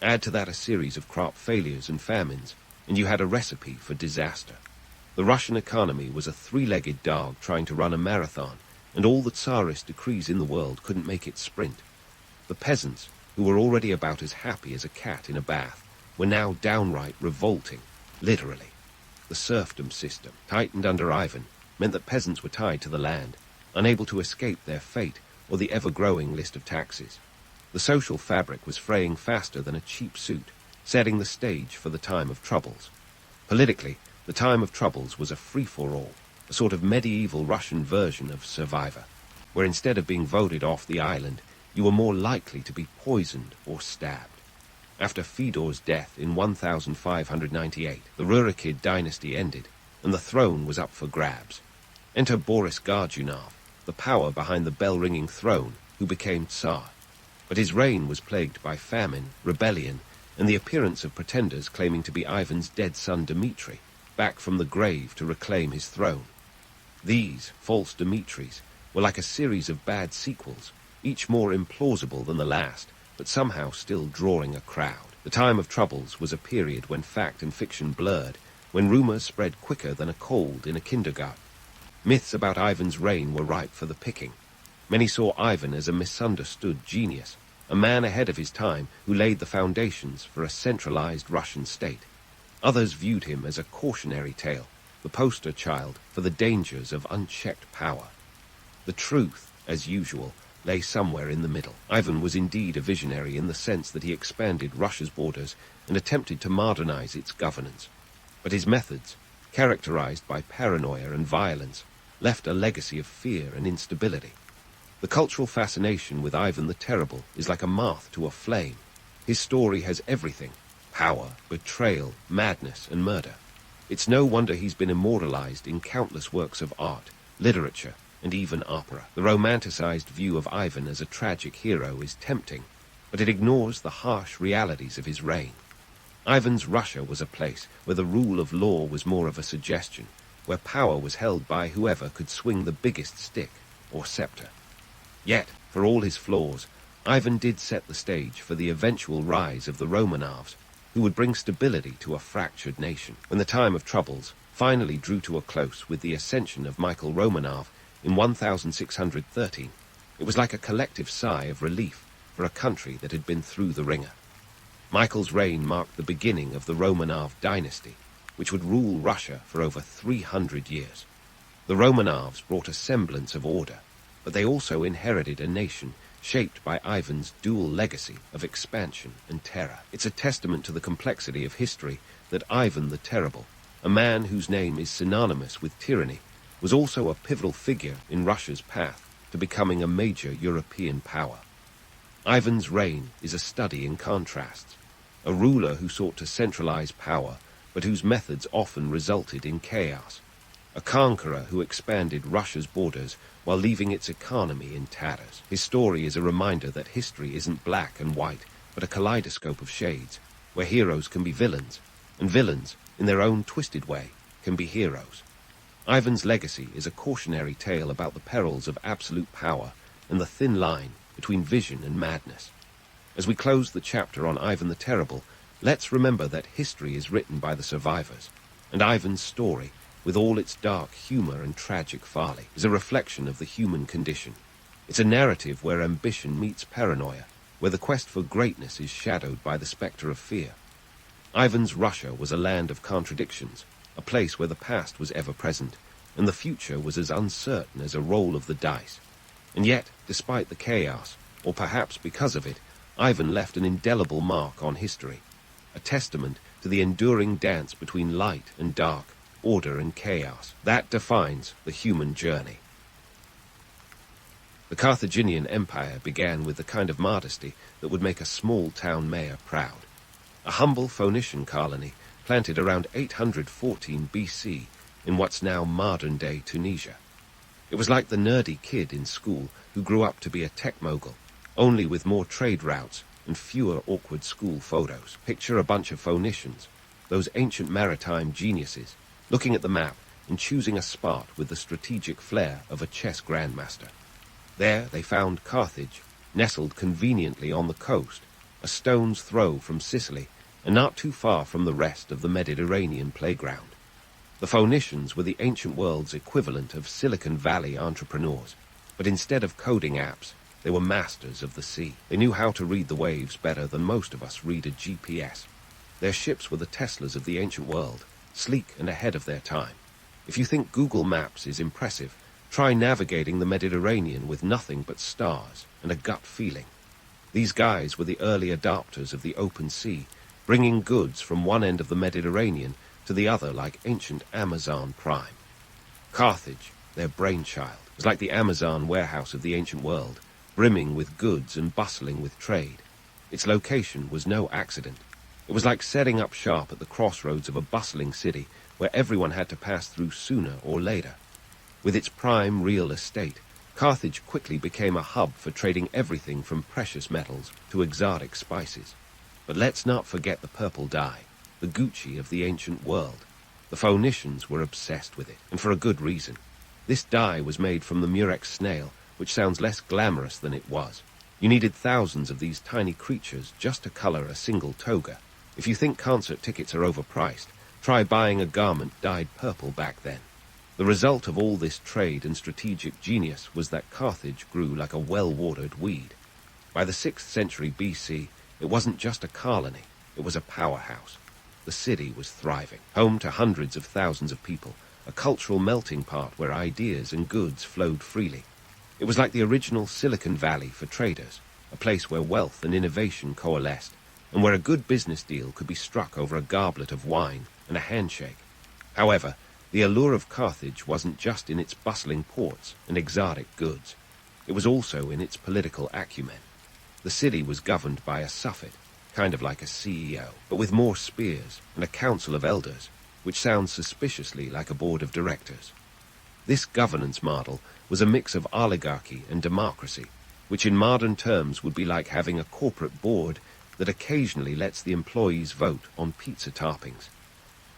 Add to that a series of crop failures and famines, and you had a recipe for disaster. The Russian economy was a three-legged dog trying to run a marathon, and all the Tsarist decrees in the world couldn't make it sprint. The peasants, who were already about as happy as a cat in a bath, were now downright revolting, literally. The serfdom system, tightened under Ivan, meant that peasants were tied to the land, unable to escape their fate or the ever-growing list of taxes. The social fabric was fraying faster than a cheap suit, setting the stage for the time of troubles. Politically, the time of troubles was a free-for-all, a sort of medieval Russian version of Survivor, where instead of being voted off the island, you were more likely to be poisoned or stabbed. After Fedor's death in 1598, the Rurikid dynasty ended, and the throne was up for grabs. Enter Boris Godunov, the power behind the bell-ringing throne, who became Tsar. But his reign was plagued by famine, rebellion, and the appearance of pretenders claiming to be Ivan's dead son Dmitri, back from the grave to reclaim his throne. These false Dmitris were like a series of bad sequels, each more implausible than the last, but somehow still drawing a crowd. The time of troubles was a period when fact and fiction blurred, when rumors spread quicker than a cold in a kindergarten. Myths about Ivan's reign were ripe for the picking. Many saw Ivan as a misunderstood genius, a man ahead of his time who laid the foundations for a centralized Russian state. Others viewed him as a cautionary tale, the poster child for the dangers of unchecked power. The truth, as usual, lay somewhere in the middle. Ivan was indeed a visionary in the sense that he expanded Russia's borders and attempted to modernize its governance. But his methods, characterized by paranoia and violence, left a legacy of fear and instability. The cultural fascination with Ivan the Terrible is like a moth to a flame. His story has everything: power, betrayal, madness, and murder. It's no wonder he's been immortalized in countless works of art, literature, and even opera. The romanticized view of Ivan as a tragic hero is tempting, but it ignores the harsh realities of his reign. Ivan's Russia was a place where the rule of law was more of a suggestion, where power was held by whoever could swing the biggest stick or scepter. Yet, for all his flaws, Ivan did set the stage for the eventual rise of the Romanovs, who would bring stability to a fractured nation. When the time of troubles finally drew to a close with the ascension of Michael Romanov in 1613, it was like a collective sigh of relief for a country that had been through the ringer. Michael's reign marked the beginning of the Romanov dynasty, which would rule Russia for over 300 years. The Romanovs brought a semblance of order, but they also inherited a nation shaped by Ivan's dual legacy of expansion and terror. It's a testament to the complexity of history that Ivan the Terrible, a man whose name is synonymous with tyranny, was also a pivotal figure in Russia's path to becoming a major European power. Ivan's reign is a study in contrasts, a ruler who sought to centralize power, but whose methods often resulted in chaos, a conqueror who expanded Russia's borders while leaving its economy in tatters. His story is a reminder that history isn't black and white, but a kaleidoscope of shades, where heroes can be villains, and villains, in their own twisted way, can be heroes. Ivan's legacy is a cautionary tale about the perils of absolute power and the thin line between vision and madness. As we close the chapter on Ivan the Terrible, let's remember that history is written by the survivors, and Ivan's story, with all its dark humor and tragic folly, is a reflection of the human condition. It's a narrative where ambition meets paranoia, where the quest for greatness is shadowed by the specter of fear. Ivan's Russia was a land of contradictions, a place where the past was ever present, and the future was as uncertain as a roll of the dice. And yet, despite the chaos, or perhaps because of it, Ivan left an indelible mark on history, a testament to the enduring dance between light and dark, order and chaos. That defines the human journey. The Carthaginian Empire began with the kind of modesty that would make a small-town mayor proud. A humble Phoenician colony planted around 814 BC in what's now modern-day Tunisia. It was like the nerdy kid in school who grew up to be a tech mogul, only with more trade routes and fewer awkward school photos. Picture a bunch of Phoenicians, those ancient maritime geniuses, looking at the map and choosing a spot with the strategic flair of a chess grandmaster. There they found Carthage, nestled conveniently on the coast, a stone's throw from Sicily, and not too far from the rest of the Mediterranean playground. The Phoenicians were the ancient world's equivalent of Silicon Valley entrepreneurs, but instead of coding apps, they were masters of the sea. They knew how to read the waves better than most of us read a GPS. Their ships were the Teslas of the ancient world, sleek and ahead of their time. If you think Google Maps is impressive, try navigating the Mediterranean with nothing but stars and a gut feeling. These guys were the early adopters of the open sea, bringing goods from one end of the Mediterranean to the other like ancient Amazon prime. Carthage, their brainchild, was like the Amazon warehouse of the ancient world, brimming with goods and bustling with trade. Its location was no accident. It was like setting up shop at the crossroads of a bustling city where everyone had to pass through sooner or later. With its prime real estate, Carthage quickly became a hub for trading everything from precious metals to exotic spices. But let's not forget the purple dye, the Gucci of the ancient world. The Phoenicians were obsessed with it, and for a good reason. This dye was made from the murex snail, which sounds less glamorous than it was. You needed thousands of these tiny creatures just to color a single toga. If you think concert tickets are overpriced, try buying a garment dyed purple back then. The result of all this trade and strategic genius was that Carthage grew like a well-watered weed. By the 6th century BC, it wasn't just a colony, it was a powerhouse. The city was thriving, home to hundreds of thousands of people, a cultural melting pot where ideas and goods flowed freely. It was like the original Silicon Valley for traders, a place where wealth and innovation coalesced, and where a good business deal could be struck over a goblet of wine and a handshake. However, the allure of Carthage wasn't just in its bustling ports and exotic goods. It was also in its political acumen. The city was governed by a suffet, kind of like a CEO, but with more spears and a council of elders, which sounds suspiciously like a board of directors. This governance model was a mix of oligarchy and democracy, which in modern terms would be like having a corporate board that occasionally lets the employees vote on pizza toppings.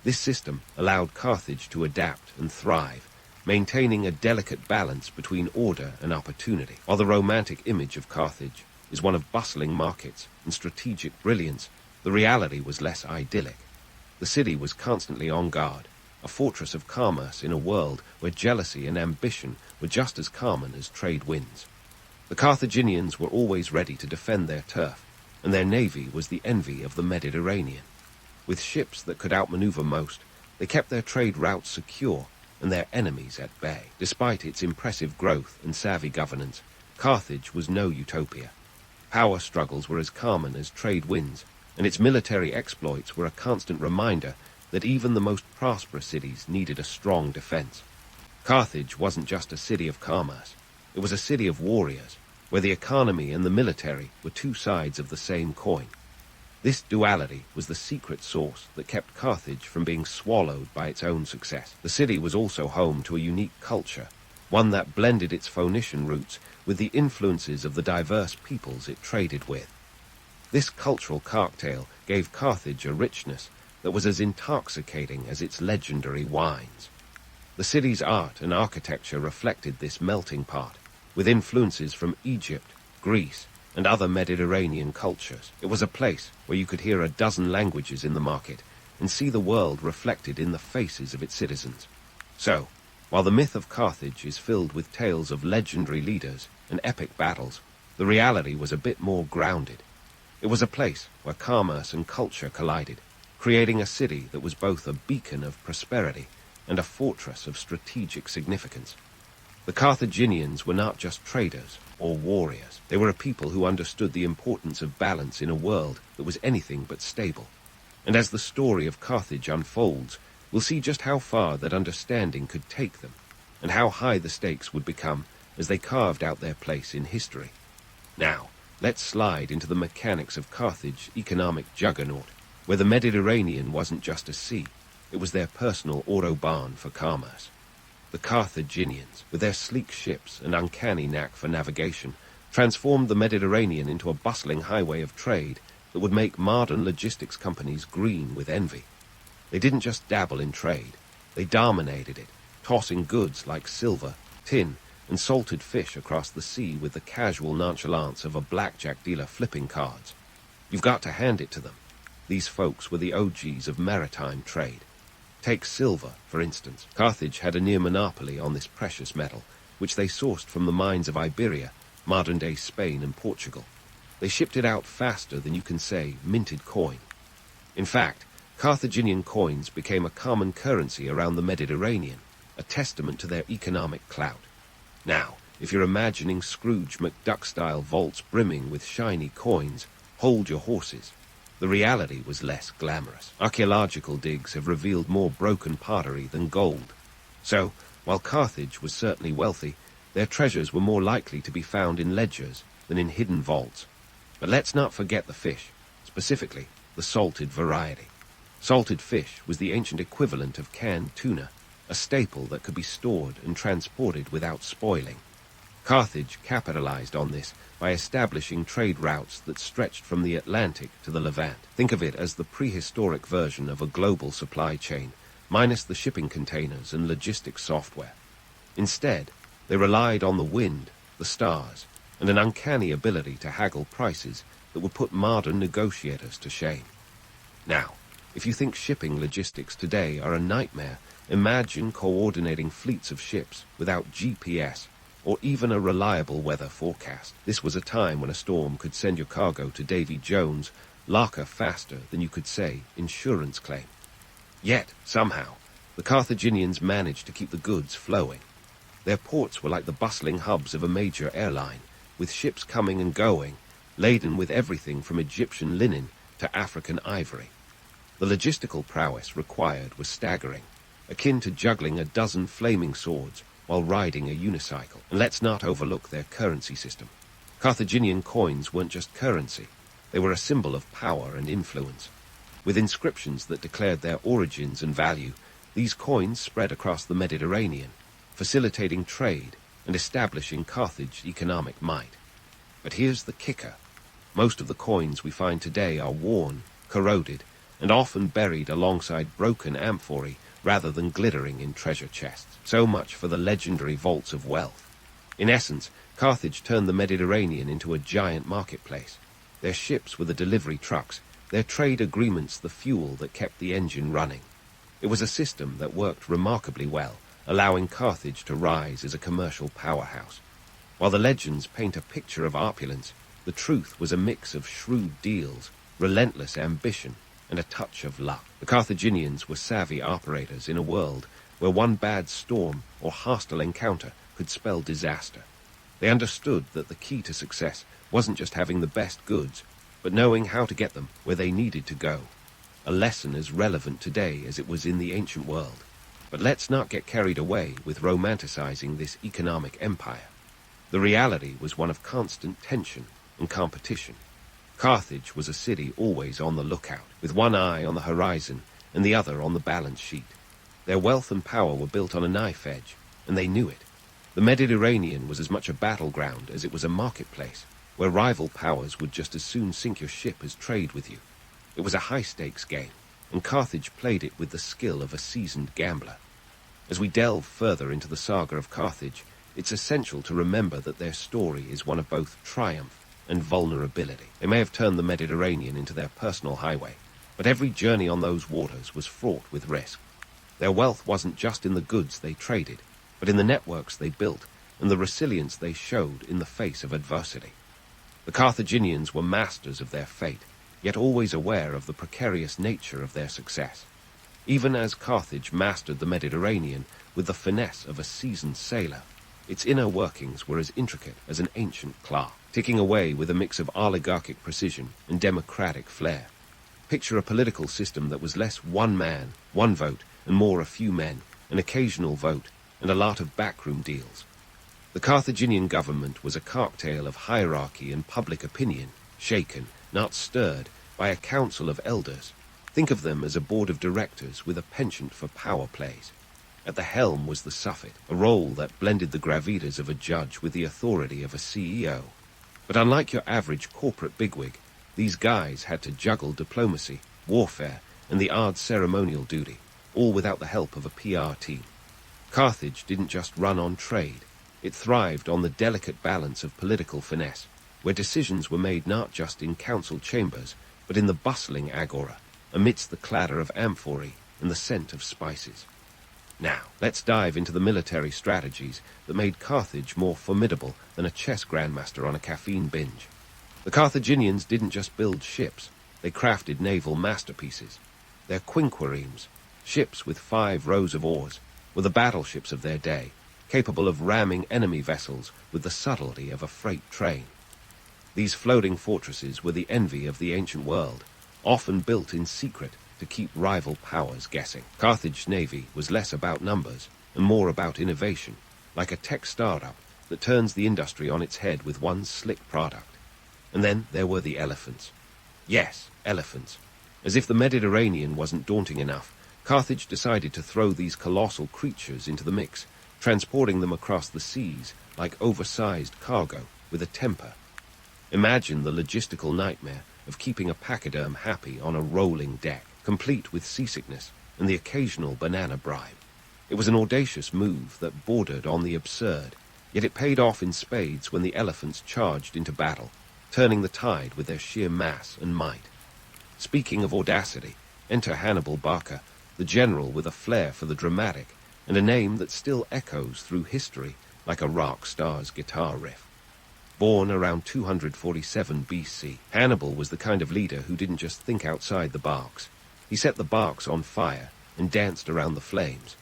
This system allowed Carthage to adapt and thrive, maintaining a delicate balance between order and opportunity. While the romantic image of Carthage is one of bustling markets and strategic brilliance, the reality was less idyllic. The city was constantly on guard, a fortress of commerce in a world where jealousy and ambition were just as common as trade winds. The Carthaginians were always ready to defend their turf, and their navy was the envy of the Mediterranean. With ships that could outmaneuver most, they kept their trade routes secure and their enemies at bay. Despite its impressive growth and savvy governance, Carthage was no utopia. Power struggles were as common as trade winds, and its military exploits were a constant reminder that even the most prosperous cities needed a strong defense. Carthage wasn't just a city of commerce. It was a city of warriors, where the economy and the military were two sides of the same coin. This duality was the secret sauce that kept Carthage from being swallowed by its own success. The city was also home to a unique culture, one that blended its Phoenician roots with the influences of the diverse peoples it traded with. This cultural cocktail gave Carthage a richness that was as intoxicating as its legendary wines. The city's art and architecture reflected this melting pot, with influences from Egypt, Greece, and other Mediterranean cultures. It was a place where you could hear a dozen languages in the market and see the world reflected in the faces of its citizens. So, while the myth of Carthage is filled with tales of legendary leaders and epic battles, the reality was a bit more grounded. It was a place where commerce and culture collided, creating a city that was both a beacon of prosperity and a fortress of strategic significance. The Carthaginians were not just traders or warriors. They were a people who understood the importance of balance in a world that was anything but stable. And as the story of Carthage unfolds, we'll see just how far that understanding could take them, and how high the stakes would become as they carved out their place in history. Now, let's slide into the mechanics of Carthage's economic juggernaut, where the Mediterranean wasn't just a sea, it was their personal autobahn for commerce. The Carthaginians, with their sleek ships and uncanny knack for navigation, transformed the Mediterranean into a bustling highway of trade that would make modern logistics companies green with envy. They didn't just dabble in trade, they dominated it, tossing goods like silver, tin, and salted fish across the sea with the casual nonchalance of a blackjack dealer flipping cards. You've got to hand it to them. These folks were the OGs of maritime trade. Take silver, for instance. Carthage had a near monopoly on this precious metal, which they sourced from the mines of Iberia, modern-day Spain and Portugal. They shipped it out faster than you can say minted coin. In fact, Carthaginian coins became a common currency around the Mediterranean, a testament to their economic clout. Now, if you're imagining Scrooge McDuck-style vaults brimming with shiny coins, hold your horses. The reality was less glamorous. Archaeological digs have revealed more broken pottery than gold. So, while Carthage was certainly wealthy, their treasures were more likely to be found in ledgers than in hidden vaults. But let's not forget the fish, specifically the salted variety. Salted fish was the ancient equivalent of canned tuna, a staple that could be stored and transported without spoiling. Carthage capitalized on this by establishing trade routes that stretched from the Atlantic to the Levant. Think of it as the prehistoric version of a global supply chain, minus the shipping containers and logistics software. Instead, they relied on the wind, the stars, and an uncanny ability to haggle prices that would put modern negotiators to shame. Now, if you think shipping logistics today are a nightmare, imagine coordinating fleets of ships without GPS or even a reliable weather forecast. This was a time when a storm could send your cargo to Davy Jones' locker faster than you could say insurance claim. Yet, somehow, the Carthaginians managed to keep the goods flowing. Their ports were like the bustling hubs of a major airline, with ships coming and going, laden with everything from Egyptian linen to African ivory. The logistical prowess required was staggering, akin to juggling a dozen flaming swords while riding a unicycle. And let's not overlook their currency system. Carthaginian coins weren't just currency, they were a symbol of power and influence. With inscriptions that declared their origins and value, these coins spread across the Mediterranean, facilitating trade and establishing Carthage's economic might. But here's the kicker. Most of the coins we find today are worn, corroded, and often buried alongside broken amphorae rather than glittering in treasure chests. So much for the legendary vaults of wealth. In essence, Carthage turned the Mediterranean into a giant marketplace. Their ships were the delivery trucks, their trade agreements the fuel that kept the engine running. It was a system that worked remarkably well, allowing Carthage to rise as a commercial powerhouse. While the legends paint a picture of opulence, the truth was a mix of shrewd deals, relentless ambition, and a touch of luck. The Carthaginians were savvy operators in a world where one bad storm or hostile encounter could spell disaster. They understood that the key to success wasn't just having the best goods, but knowing how to get them where they needed to go. A lesson as relevant today as it was in the ancient world. But let's not get carried away with romanticizing this economic empire. The reality was one of constant tension and competition. Carthage was a city always on the lookout, with one eye on the horizon and the other on the balance sheet. Their wealth and power were built on a knife edge, and they knew it. The Mediterranean was as much a battleground as it was a marketplace, where rival powers would just as soon sink your ship as trade with you. It was a high-stakes game, and Carthage played it with the skill of a seasoned gambler. As we delve further into the saga of Carthage, it's essential to remember that their story is one of both triumph and vulnerability. They may have turned the Mediterranean into their personal highway, but every journey on those waters was fraught with risk. Their wealth wasn't just in the goods they traded, but in the networks they built and the resilience they showed in the face of adversity. The Carthaginians were masters of their fate, yet always aware of the precarious nature of their success. Even as Carthage mastered the Mediterranean with the finesse of a seasoned sailor, its inner workings were as intricate as an ancient clerk, ticking away with a mix of oligarchic precision and democratic flair. Picture a political system that was less one man, one vote, and more a few men, an occasional vote, and a lot of backroom deals. The Carthaginian government was a cocktail of hierarchy and public opinion, shaken, not stirred, by a council of elders. Think of them as a board of directors with a penchant for power plays. At the helm was the suffet, a role that blended the gravitas of a judge with the authority of a CEO. But unlike your average corporate bigwig, these guys had to juggle diplomacy, warfare, and the odd ceremonial duty, all without the help of a PR team. Carthage didn't just run on trade. It thrived on the delicate balance of political finesse, where decisions were made not just in council chambers, but in the bustling agora, amidst the clatter of amphorae and the scent of spices. Now, let's dive into the military strategies that made Carthage more formidable than a chess grandmaster on a caffeine binge. The Carthaginians didn't just build ships, they crafted naval masterpieces. Their quinquiremes, ships with 5 rows of oars, were the battleships of their day, capable of ramming enemy vessels with the subtlety of a freight train. These floating fortresses were the envy of the ancient world, often built in secret to keep rival powers guessing. Carthage's navy was less about numbers and more about innovation, like a tech startup that turns the industry on its head with one slick product. And then there were the elephants. Yes, elephants. As if the Mediterranean wasn't daunting enough, Carthage decided to throw these colossal creatures into the mix, transporting them across the seas like oversized cargo with a temper. Imagine the logistical nightmare of keeping a pachyderm happy on a rolling deck, complete with seasickness and the occasional banana bribe. It was an audacious move that bordered on the absurd, yet it paid off in spades when the elephants charged into battle, turning the tide with their sheer mass and might. Speaking of audacity, enter Hannibal Barca, the general with a flair for the dramatic, and a name that still echoes through history like a rock star's guitar riff. Born around 247 BC, Hannibal was the kind of leader who didn't just think outside the barks. He set the barks on fire and danced around the flames.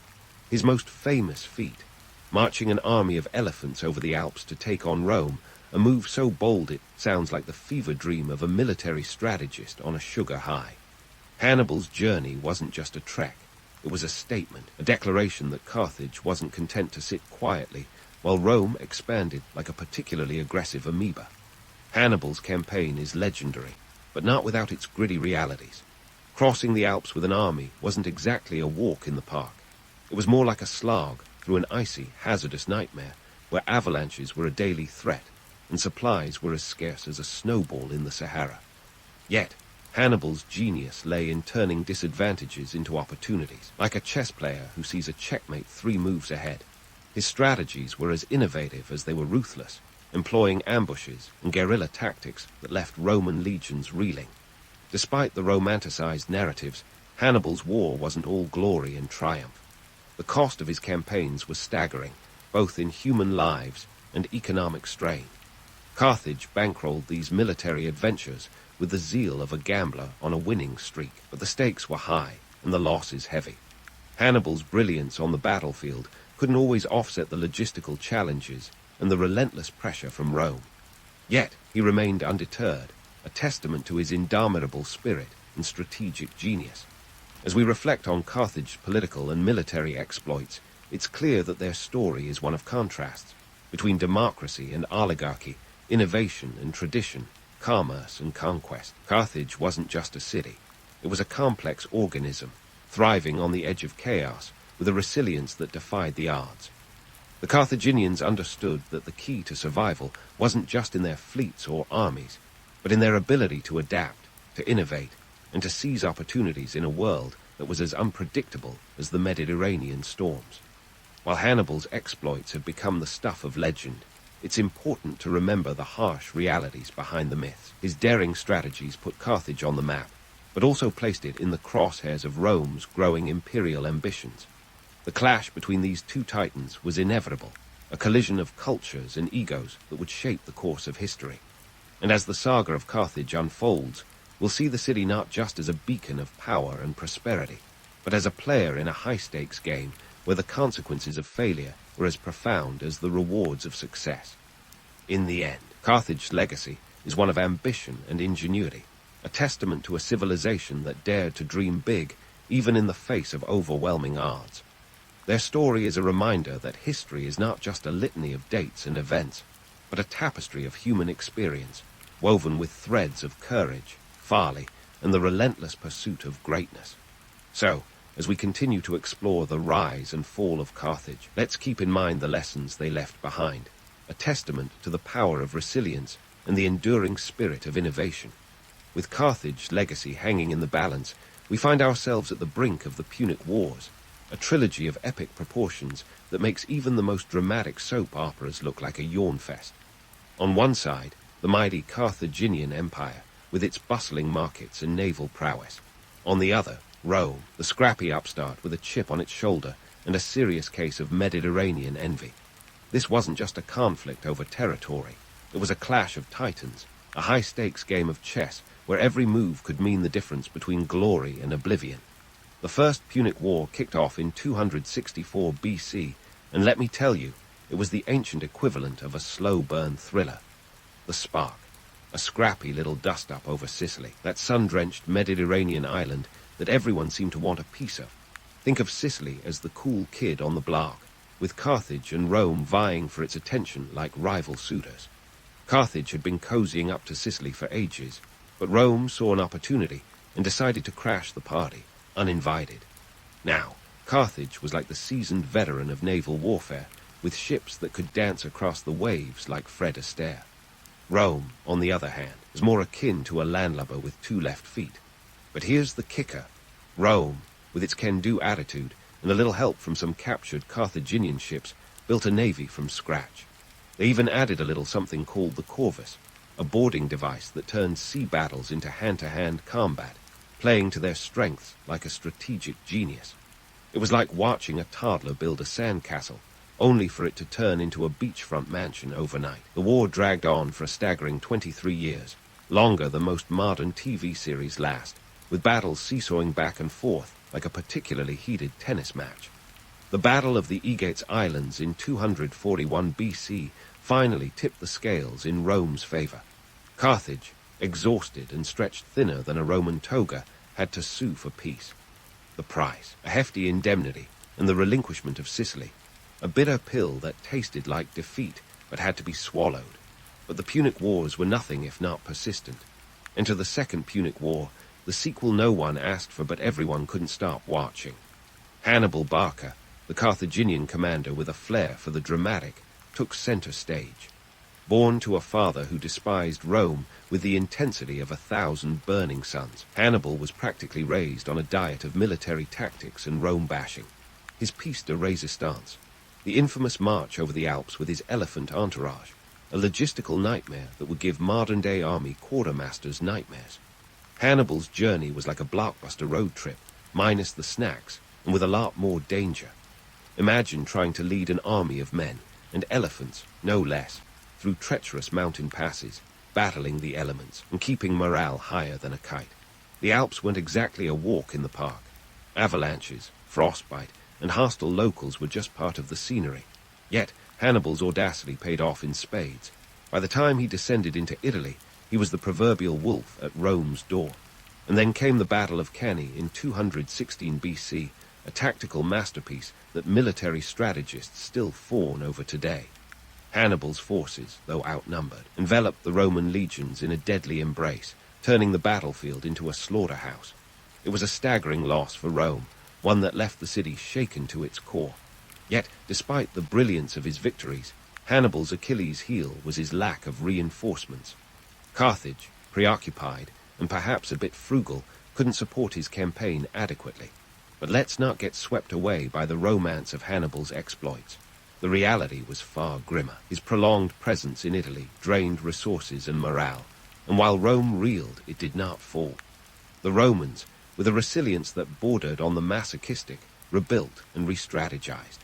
His most famous feat, marching an army of elephants over the Alps to take on Rome, a move so bold it sounds like the fever dream of a military strategist on a sugar high. Hannibal's journey wasn't just a trek. It was a statement, a declaration that Carthage wasn't content to sit quietly while Rome expanded like a particularly aggressive amoeba. Hannibal's campaign is legendary, but not without its gritty realities. Crossing the Alps with an army wasn't exactly a walk in the park. It was more like a slog through an icy, hazardous nightmare where avalanches were a daily threat and supplies were as scarce as a snowball in the Sahara. Yet, Hannibal's genius lay in turning disadvantages into opportunities, like a chess player who sees a checkmate 3 moves ahead. His strategies were as innovative as they were ruthless, employing ambushes and guerrilla tactics that left Roman legions reeling. Despite the romanticized narratives, Hannibal's war wasn't all glory and triumph. The cost of his campaigns was staggering, both in human lives and economic strain. Carthage bankrolled these military adventures with the zeal of a gambler on a winning streak, but the stakes were high and the losses heavy. Hannibal's brilliance on the battlefield couldn't always offset the logistical challenges and the relentless pressure from Rome. Yet he remained undeterred, a testament to his indomitable spirit and strategic genius. As we reflect on Carthage's political and military exploits, it's clear that their story is one of contrasts between democracy and oligarchy, innovation and tradition, commerce and conquest. Carthage wasn't just a city. It was a complex organism, thriving on the edge of chaos, with a resilience that defied the odds. The Carthaginians understood that the key to survival wasn't just in their fleets or armies, but in their ability to adapt, to innovate, and to seize opportunities in a world that was as unpredictable as the Mediterranean storms. While Hannibal's exploits had become the stuff of legend, it's important to remember the harsh realities behind the myths. His daring strategies put Carthage on the map, but also placed it in the crosshairs of Rome's growing imperial ambitions. The clash between these two titans was inevitable, a collision of cultures and egos that would shape the course of history. And as the saga of Carthage unfolds, we'll see the city not just as a beacon of power and prosperity, but as a player in a high-stakes game where the consequences of failure were as profound as the rewards of success. In the end, Carthage's legacy is one of ambition and ingenuity, a testament to a civilization that dared to dream big even in the face of overwhelming odds. Their story is a reminder that history is not just a litany of dates and events, but a tapestry of human experience, woven with threads of courage, folly, and the relentless pursuit of greatness. So, as we continue to explore the rise and fall of Carthage, let's keep in mind the lessons they left behind, a testament to the power of resilience and the enduring spirit of innovation. With Carthage's legacy hanging in the balance, we find ourselves at the brink of the Punic Wars, a trilogy of epic proportions that makes even the most dramatic soap operas look like a yawn fest. On one side, the mighty Carthaginian Empire, with its bustling markets and naval prowess. On the other, Rome, the scrappy upstart with a chip on its shoulder and a serious case of Mediterranean envy. This wasn't just a conflict over territory. It was a clash of titans, a high-stakes game of chess where every move could mean the difference between glory and oblivion. The First Punic War kicked off in 264 BC, and let me tell you, it was the ancient equivalent of a slow-burn thriller. The Spark, a scrappy little dust-up over Sicily, that sun-drenched Mediterranean island that everyone seemed to want a piece of. Think of Sicily as the cool kid on the block, with Carthage and Rome vying for its attention like rival suitors. Carthage had been cozying up to Sicily for ages, but Rome saw an opportunity and decided to crash the party, uninvited. Now, Carthage was like the seasoned veteran of naval warfare, with ships that could dance across the waves like Fred Astaire. Rome, on the other hand, was more akin to a landlubber with two left feet. But here's the kicker. Rome, with its can-do attitude and a little help from some captured Carthaginian ships, built a navy from scratch. They even added a little something called the corvus, a boarding device that turned sea battles into hand-to-hand combat, playing to their strengths like a strategic genius. It was like watching a toddler build a sandcastle, only for it to turn into a beachfront mansion overnight. The war dragged on for a staggering 23 years, longer than most modern TV series last, with battles seesawing back and forth like a particularly heated tennis match. The Battle of the Aegates Islands in 241 BC finally tipped the scales in Rome's favor. Carthage, exhausted and stretched thinner than a Roman toga, had to sue for peace. The price, a hefty indemnity, and the relinquishment of Sicily, a bitter pill that tasted like defeat but had to be swallowed. But the Punic Wars were nothing if not persistent. Enter the Second Punic War, the sequel no one asked for but everyone couldn't stop watching. Hannibal Barca, the Carthaginian commander with a flair for the dramatic, took center stage. Born to a father who despised Rome with the intensity of 1,000 burning suns, Hannibal was practically raised on a diet of military tactics and Rome-bashing. His piece de resistance, the infamous march over the Alps with his elephant entourage, a logistical nightmare that would give modern-day army quartermasters nightmares. Hannibal's journey was like a blockbuster road trip, minus the snacks, and with a lot more danger. Imagine trying to lead an army of men, and elephants, no less, through treacherous mountain passes, battling the elements, and keeping morale higher than a kite. The Alps weren't exactly a walk in the park. Avalanches, frostbite, and hostile locals were just part of the scenery. Yet Hannibal's audacity paid off in spades. By the time he descended into Italy, he was the proverbial wolf at Rome's door. And then came the Battle of Cannae in 216 BC, a tactical masterpiece that military strategists still fawn over today. Hannibal's forces, though outnumbered, enveloped the Roman legions in a deadly embrace, turning the battlefield into a slaughterhouse. It was a staggering loss for Rome, one that left the city shaken to its core. Yet, despite the brilliance of his victories, Hannibal's Achilles' heel was his lack of reinforcements. Carthage, preoccupied, and perhaps a bit frugal, couldn't support his campaign adequately. But let's not get swept away by the romance of Hannibal's exploits. The reality was far grimmer. His prolonged presence in Italy drained resources and morale, and while Rome reeled, it did not fall. The Romans, with a resilience that bordered on the masochistic, rebuilt and re-strategized.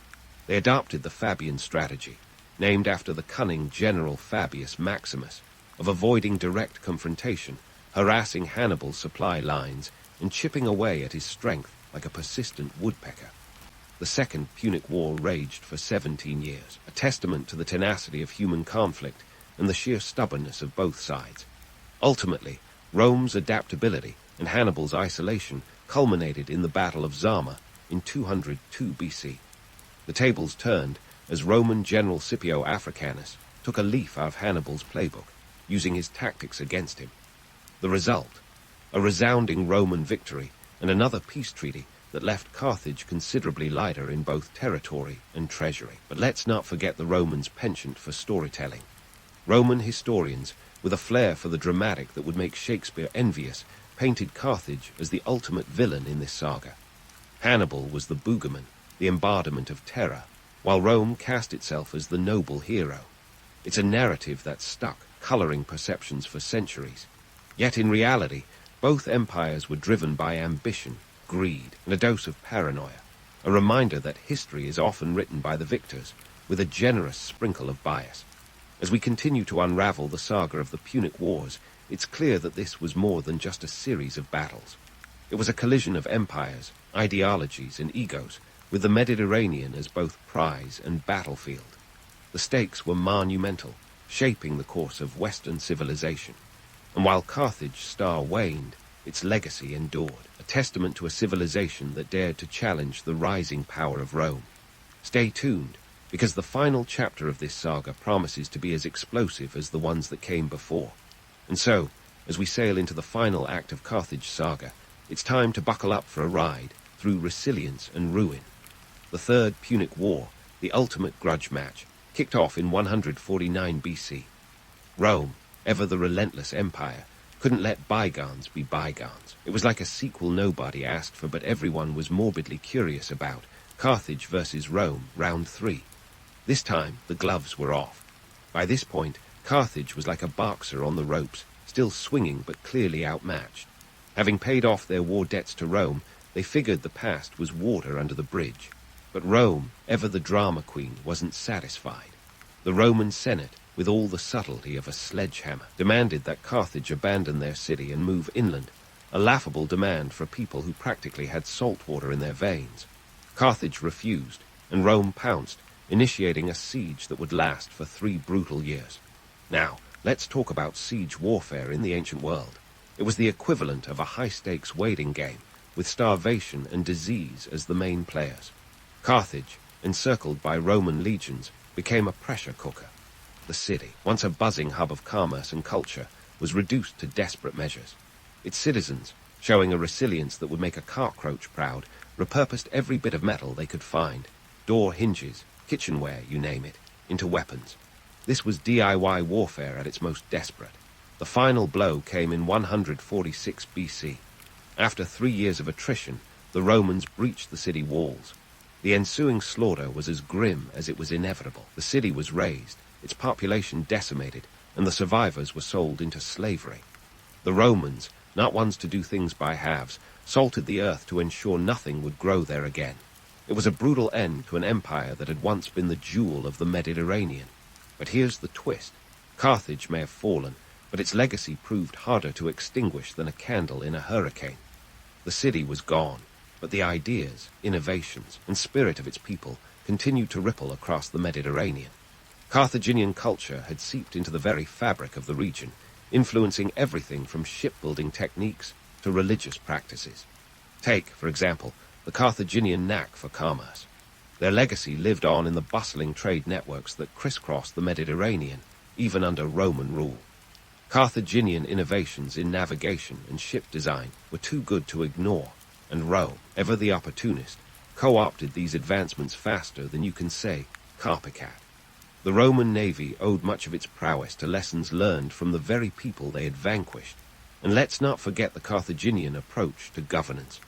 They adopted the Fabian strategy, named after the cunning general Fabius Maximus, of avoiding direct confrontation, harassing Hannibal's supply lines, and chipping away at his strength like a persistent woodpecker. The Second Punic War raged for 17 years, a testament to the tenacity of human conflict and the sheer stubbornness of both sides. Ultimately, Rome's adaptability and Hannibal's isolation culminated in the Battle of Zama in 202 BC. The tables turned as Roman General Scipio Africanus took a leaf out of Hannibal's playbook, using his tactics against him. The result? A resounding Roman victory and another peace treaty that left Carthage considerably lighter in both territory and treasury. But let's not forget the Romans' penchant for storytelling. Roman historians, with a flair for the dramatic that would make Shakespeare envious, painted Carthage as the ultimate villain in this saga. Hannibal was the boogerman, the embodiment of terror, while Rome cast itself as the noble hero. It's a narrative that stuck, coloring perceptions for centuries. Yet in reality, both empires were driven by ambition, greed, and a dose of paranoia, a reminder that history is often written by the victors, with a generous sprinkle of bias. As we continue to unravel the saga of the Punic Wars, it's clear that this was more than just a series of battles. It was a collision of empires, ideologies, and egos, with the Mediterranean as both prize and battlefield. The stakes were monumental, shaping the course of Western civilization. And while Carthage's star waned, its legacy endured, a testament to a civilization that dared to challenge the rising power of Rome. Stay tuned, because the final chapter of this saga promises to be as explosive as the ones that came before. And so, as we sail into the final act of Carthage's saga, it's time to buckle up for a ride through resilience and ruin. The Third Punic War, the ultimate grudge match, kicked off in 149 BC. Rome, ever the relentless empire, couldn't let bygones be bygones. It was like a sequel nobody asked for, but everyone was morbidly curious about. Carthage versus Rome, round 3. This time, the gloves were off. By this point, Carthage was like a boxer on the ropes, still swinging but clearly outmatched. Having paid off their war debts to Rome, they figured the past was water under the bridge. But Rome, ever the drama queen, wasn't satisfied. The Roman Senate, with all the subtlety of a sledgehammer, demanded that Carthage abandon their city and move inland, a laughable demand for people who practically had salt water in their veins. Carthage refused, and Rome pounced, initiating a siege that would last for 3 brutal years. Now, let's talk about siege warfare in the ancient world. It was the equivalent of a high-stakes wading game, with starvation and disease as the main players. Carthage, encircled by Roman legions, became a pressure cooker. The city, once a buzzing hub of commerce and culture, was reduced to desperate measures. Its citizens, showing a resilience that would make a cockroach proud, repurposed every bit of metal they could find, door hinges, kitchenware, you name it, into weapons. This was DIY warfare at its most desperate. The final blow came in 146 BC. After 3 years of attrition, the Romans breached the city walls. The ensuing slaughter was as grim as it was inevitable. The city was razed, its population decimated, and the survivors were sold into slavery. The Romans, not ones to do things by halves, salted the earth to ensure nothing would grow there again. It was a brutal end to an empire that had once been the jewel of the Mediterranean. But here's the twist. Carthage may have fallen, but its legacy proved harder to extinguish than a candle in a hurricane. The city was gone, but the ideas, innovations, and spirit of its people continued to ripple across the Mediterranean. Carthaginian culture had seeped into the very fabric of the region, influencing everything from shipbuilding techniques to religious practices. Take, for example, the Carthaginian knack for commerce. Their legacy lived on in the bustling trade networks that crisscrossed the Mediterranean, even under Roman rule. Carthaginian innovations in navigation and ship design were too good to ignore, and Rome, ever the opportunist, co-opted these advancements faster than you can say copycat. The Roman navy owed much of its prowess to lessons learned from the very people they had vanquished. And let's not forget the Carthaginian approach to governance.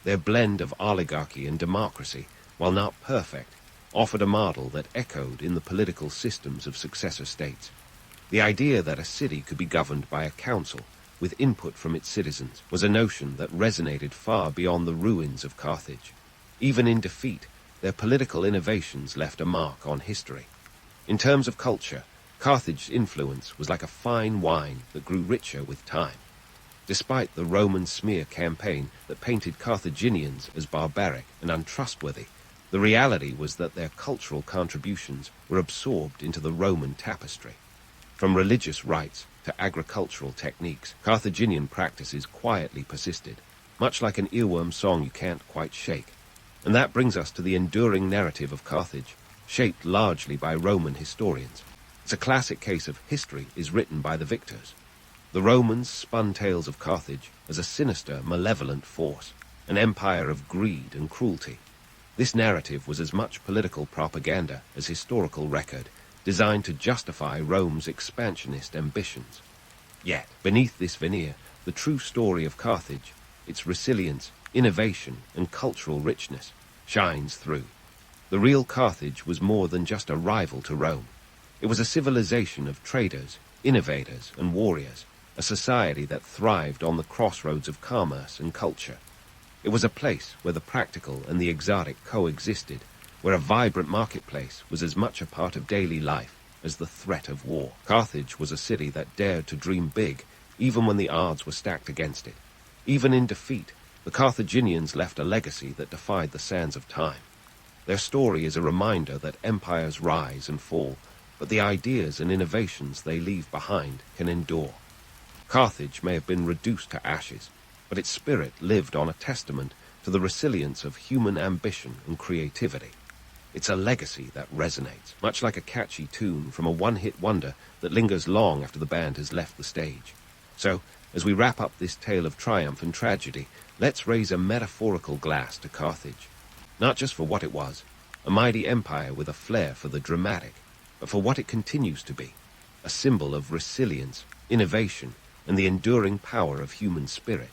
Their blend of oligarchy and democracy, while not perfect, offered a model that echoed in the political systems of successor states. The idea that a city could be governed by a council, with input from its citizens, was a notion that resonated far beyond the ruins of Carthage. Even in defeat, their political innovations left a mark on history. In terms of culture, Carthage's influence was like a fine wine that grew richer with time. Despite the Roman smear campaign that painted Carthaginians as barbaric and untrustworthy, the reality was that their cultural contributions were absorbed into the Roman tapestry. From religious rites to agricultural techniques, Carthaginian practices quietly persisted, much like an earworm song you can't quite shake. And that brings us to the enduring narrative of Carthage, shaped largely by Roman historians. It's a classic case of history is written by the victors. The Romans spun tales of Carthage as a sinister, malevolent force, an empire of greed and cruelty. This narrative was as much political propaganda as historical record, designed to justify Rome's expansionist ambitions. Yet, beneath this veneer, the true story of Carthage, its resilience, innovation, and cultural richness, shines through. The real Carthage was more than just a rival to Rome. It was a civilization of traders, innovators, and warriors, a society that thrived on the crossroads of commerce and culture. It was a place where the practical and the exotic coexisted, where a vibrant marketplace was as much a part of daily life as the threat of war. Carthage was a city that dared to dream big, even when the odds were stacked against it. Even in defeat, the Carthaginians left a legacy that defied the sands of time. Their story is a reminder that empires rise and fall, but the ideas and innovations they leave behind can endure. Carthage may have been reduced to ashes, but its spirit lived on, a testament to the resilience of human ambition and creativity. It's a legacy that resonates, much like a catchy tune from a one-hit wonder that lingers long after the band has left the stage. So, as we wrap up this tale of triumph and tragedy, let's raise a metaphorical glass to Carthage. Not just for what it was, a mighty empire with a flair for the dramatic, but for what it continues to be, a symbol of resilience, innovation, and the enduring power of human spirit.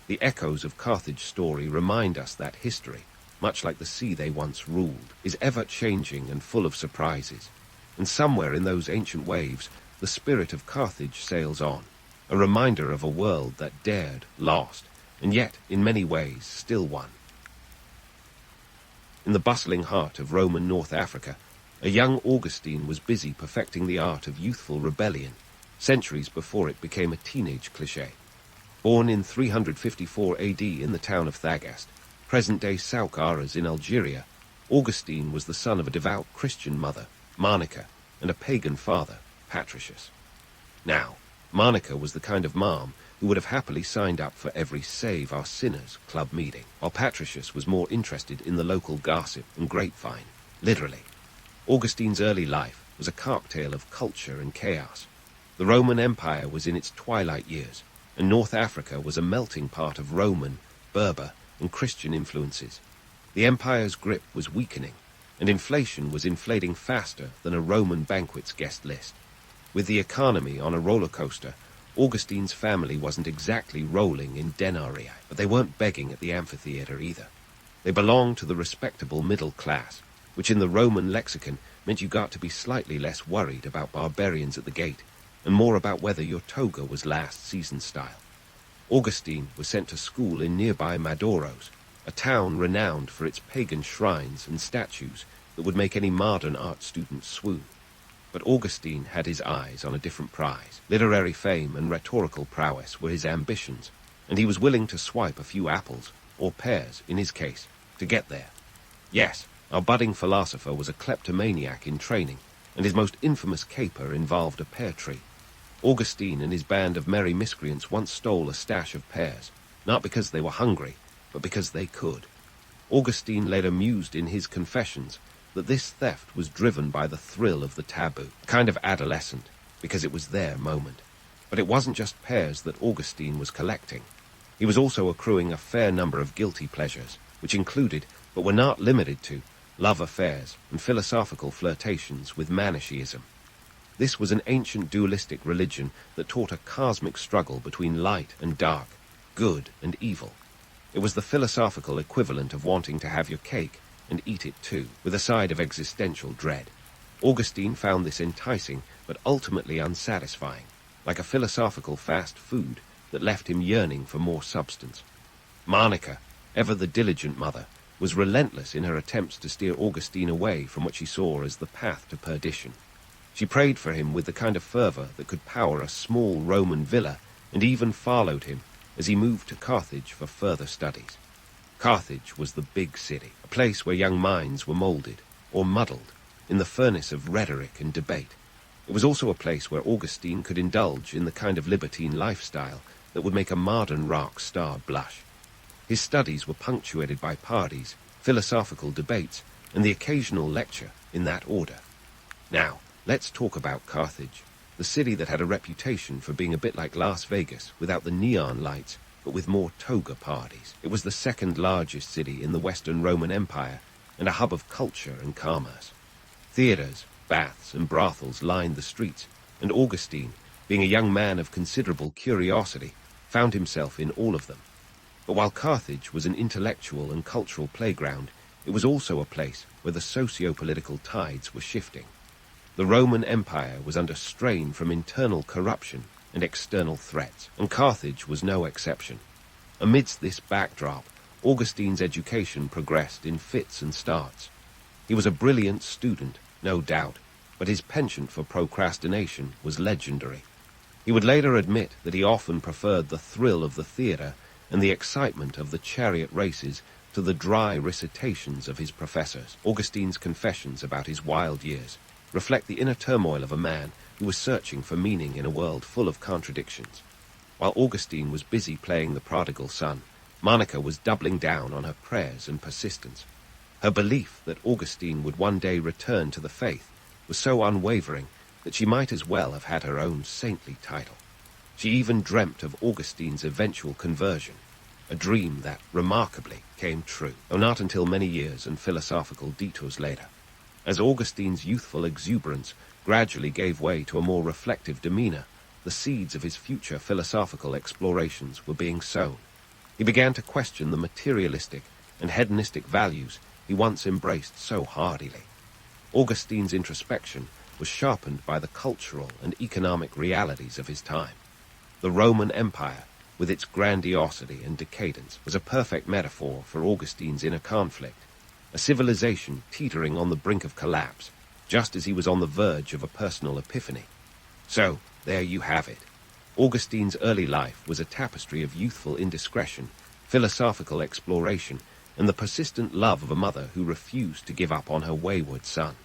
The echoes of Carthage's story remind us that history, much like the sea they once ruled, is ever-changing and full of surprises. And somewhere in those ancient waves, the spirit of Carthage sails on, a reminder of a world that dared, lost, and yet, in many ways, still won. In the bustling heart of Roman North Africa, a young Augustine was busy perfecting the art of youthful rebellion, centuries before it became a teenage cliché. Born in 354 AD in the town of Thagast, present-day Soukaras in Algeria, Augustine was the son of a devout Christian mother, Monica, and a pagan father, Patricius. Now, Monica was the kind of mom who would have happily signed up for every Save Our Sinners club meeting, while Patricius was more interested in the local gossip and grapevine, literally. Augustine's early life was a cocktail of culture and chaos. The Roman Empire was in its twilight years, and North Africa was a melting pot of Roman, Berber, and Christian influences. The empire's grip was weakening, and inflation was inflating faster than a Roman banquet's guest list. With the economy on a roller coaster, Augustine's family wasn't exactly rolling in denarii, but they weren't begging at the amphitheater either. They belonged to the respectable middle class, which in the Roman lexicon meant you got to be slightly less worried about barbarians at the gate, and more about whether your toga was last season style. Augustine was sent to school in nearby Madoros, a town renowned for its pagan shrines and statues that would make any modern art student swoon. But Augustine had his eyes on a different prize. Literary fame and rhetorical prowess were his ambitions, and he was willing to swipe a few apples, or pears in his case, to get there. Yes, our budding philosopher was a kleptomaniac in training, and his most infamous caper involved a pear tree. Augustine and his band of merry miscreants once stole a stash of pears, not because they were hungry, but because they could. Augustine later mused in his Confessions that this theft was driven by the thrill of the taboo, a kind of adolescent, because it was their moment. But it wasn't just pears that Augustine was collecting. He was also accruing a fair number of guilty pleasures, which included, but were not limited to, love affairs and philosophical flirtations with Manichaeism. This was an ancient dualistic religion that taught a cosmic struggle between light and dark, good and evil. It was the philosophical equivalent of wanting to have your cake and eat it too, with a side of existential dread. Augustine found this enticing, but ultimately unsatisfying, like a philosophical fast food that left him yearning for more substance. Monica, ever the diligent mother, was relentless in her attempts to steer Augustine away from what she saw as the path to perdition. She prayed for him with the kind of fervor that could power a small Roman villa, and even followed him as he moved to Carthage for further studies. Carthage was the big city, a place where young minds were molded, or muddled, in the furnace of rhetoric and debate. It was also a place where Augustine could indulge in the kind of libertine lifestyle that would make a modern rock star blush. His studies were punctuated by parties, philosophical debates, and the occasional lecture in that order. Now, let's talk about Carthage, the city that had a reputation for being a bit like Las Vegas without the neon lights, but with more toga parties. It was the second largest city in the Western Roman Empire and a hub of culture and commerce. Theaters, baths, and brothels lined the streets, and Augustine, being a young man of considerable curiosity, found himself in all of them. But while Carthage was an intellectual and cultural playground, it was also a place where the socio-political tides were shifting. The Roman Empire was under strain from internal corruption and external threats, and Carthage was no exception. Amidst this backdrop, Augustine's education progressed in fits and starts. He was a brilliant student, no doubt, but his penchant for procrastination was legendary. He would later admit that he often preferred the thrill of the theatre and the excitement of the chariot races to the dry recitations of his professors. Augustine's confessions about his wild years reflect the inner turmoil of a man who was searching for meaning in a world full of contradictions. While Augustine was busy playing the prodigal son, Monica was doubling down on her prayers and persistence. Her belief that Augustine would one day return to the faith was so unwavering that she might as well have had her own saintly title. She even dreamt of Augustine's eventual conversion, a dream that, remarkably, came true, though not until many years and philosophical detours later. As Augustine's youthful exuberance gradually gave way to a more reflective demeanor, the seeds of his future philosophical explorations were being sown. He began to question the materialistic and hedonistic values he once embraced so hardily. Augustine's introspection was sharpened by the cultural and economic realities of his time. The Roman Empire, with its grandiosity and decadence, was a perfect metaphor for Augustine's inner conflict, a civilization teetering on the brink of collapse, just as he was on the verge of a personal epiphany. So, there you have it. Augustine's early life was a tapestry of youthful indiscretion, philosophical exploration, and the persistent love of a mother who refused to give up on her wayward son.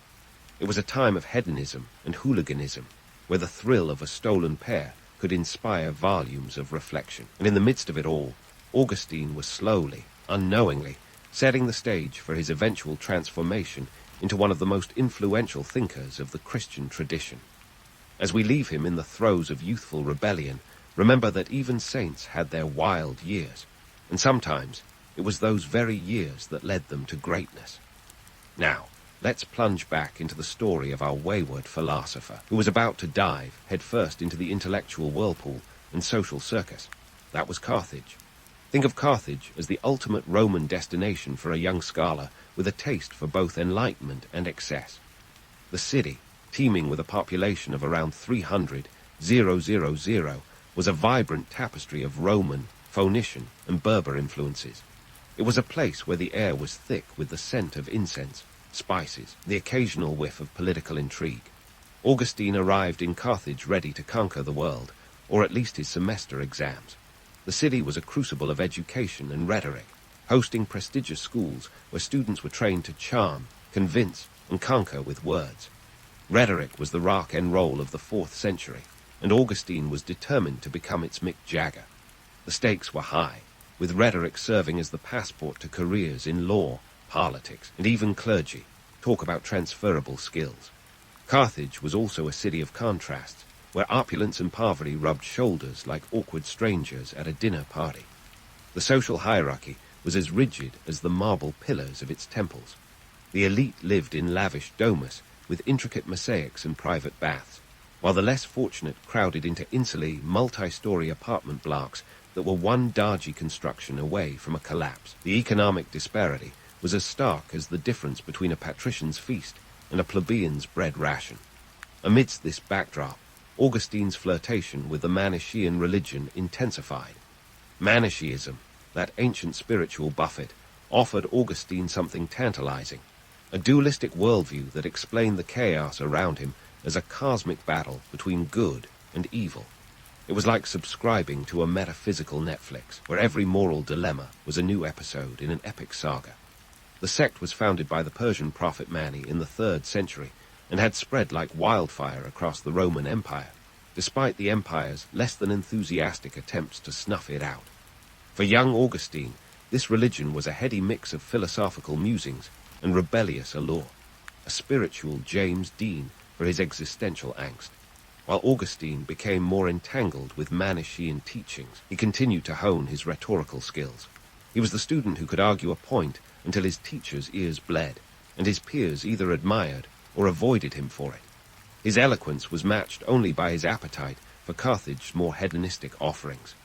It was a time of hedonism and hooliganism, where the thrill of a stolen pair could inspire volumes of reflection. And in the midst of it all, Augustine was slowly, unknowingly, setting the stage for his eventual transformation into one of the most influential thinkers of the Christian tradition. As we leave him in the throes of youthful rebellion, remember that even saints had their wild years, and sometimes it was those very years that led them to greatness. Now, let's plunge back into the story of our wayward philosopher, who was about to dive headfirst into the intellectual whirlpool and social circus. That was Carthage. Think of Carthage as the ultimate Roman destination for a young scholar with a taste for both enlightenment and excess. The city, teeming with a population of around 300,000, was a vibrant tapestry of Roman, Phoenician, and Berber influences. It was a place where the air was thick with the scent of incense, spices, the occasional whiff of political intrigue. Augustine arrived in Carthage ready to conquer the world, or at least his semester exams. The city was a crucible of education and rhetoric, hosting prestigious schools where students were trained to charm, convince, and conquer with words. Rhetoric was the rock and roll of the 4th century, and Augustine was determined to become its Mick Jagger. The stakes were high, with rhetoric serving as the passport to careers in law, politics, and even clergy. Talk about transferable skills. Carthage was also a city of contrasts, where opulence and poverty rubbed shoulders like awkward strangers at a dinner party. The social hierarchy was as rigid as the marble pillars of its temples. The elite lived in lavish domus with intricate mosaics and private baths, while the less fortunate crowded into insular, multi-story apartment blocks that were one dodgy construction away from a collapse. The economic disparity was as stark as the difference between a patrician's feast and a plebeian's bread ration. Amidst this backdrop, Augustine's flirtation with the Manichaean religion intensified. Manichaeism, that ancient spiritual buffet, offered Augustine something tantalizing, a dualistic worldview that explained the chaos around him as a cosmic battle between good and evil. It was like subscribing to a metaphysical Netflix, where every moral dilemma was a new episode in an epic saga. The sect was founded by the Persian prophet Mani in the 3rd century and had spread like wildfire across the Roman Empire, despite the empire's less than enthusiastic attempts to snuff it out. For young Augustine, this religion was a heady mix of philosophical musings and rebellious allure, a spiritual James Dean for his existential angst. While Augustine became more entangled with Manichaean teachings, he continued to hone his rhetorical skills. He was the student who could argue a point until his teacher's ears bled, and his peers either admired or avoided him for it. His eloquence was matched only by his appetite for Carthage's more hedonistic offerings.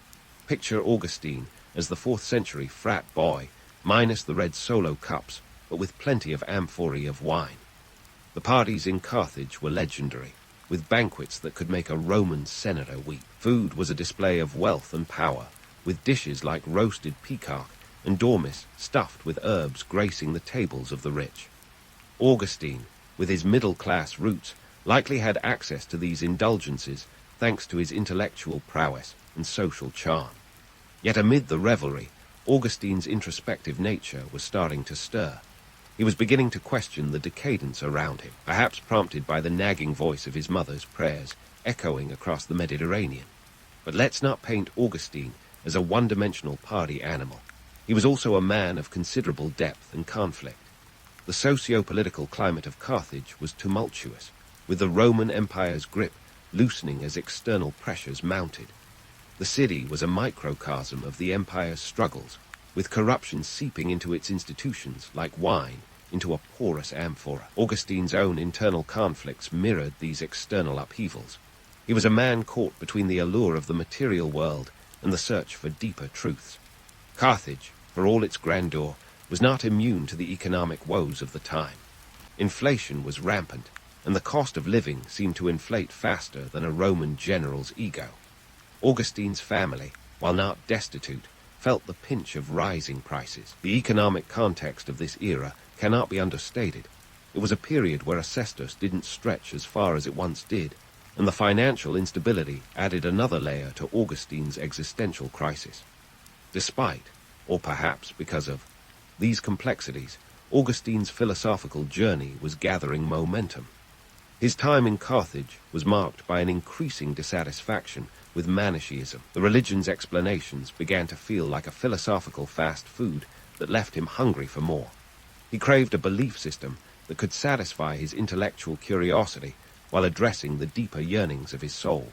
Picture Augustine as the 4th century frat boy, minus the red solo cups, but with plenty of amphorae of wine. The parties in Carthage were legendary, with banquets that could make a Roman senator weep. Food was a display of wealth and power, with dishes like roasted peacock and dormice stuffed with herbs gracing the tables of the rich. Augustine, with his middle-class roots, likely had access to these indulgences thanks to his intellectual prowess and social charm. Yet amid the revelry, Augustine's introspective nature was starting to stir. He was beginning to question the decadence around him, perhaps prompted by the nagging voice of his mother's prayers echoing across the Mediterranean. But let's not paint Augustine as a one-dimensional party animal. He was also a man of considerable depth and conflict. The socio-political climate of Carthage was tumultuous, with the Roman Empire's grip loosening as external pressures mounted. The city was a microcosm of the empire's struggles, with corruption seeping into its institutions like wine into a porous amphora. Augustine's own internal conflicts mirrored these external upheavals. He was a man caught between the allure of the material world and the search for deeper truths. Carthage, for all its grandeur, was not immune to the economic woes of the time. Inflation was rampant, and the cost of living seemed to inflate faster than a Roman general's ego. Augustine's family, while not destitute, felt the pinch of rising prices. The economic context of this era cannot be understated. It was a period where cestus didn't stretch as far as it once did, and the financial instability added another layer to Augustine's existential crisis. Despite, or perhaps because of, these complexities, Augustine's philosophical journey was gathering momentum. His time in Carthage was marked by an increasing dissatisfaction with Manichaeism. The religion's explanations began to feel like a philosophical fast food that left him hungry for more. He craved a belief system that could satisfy his intellectual curiosity while addressing the deeper yearnings of his soul.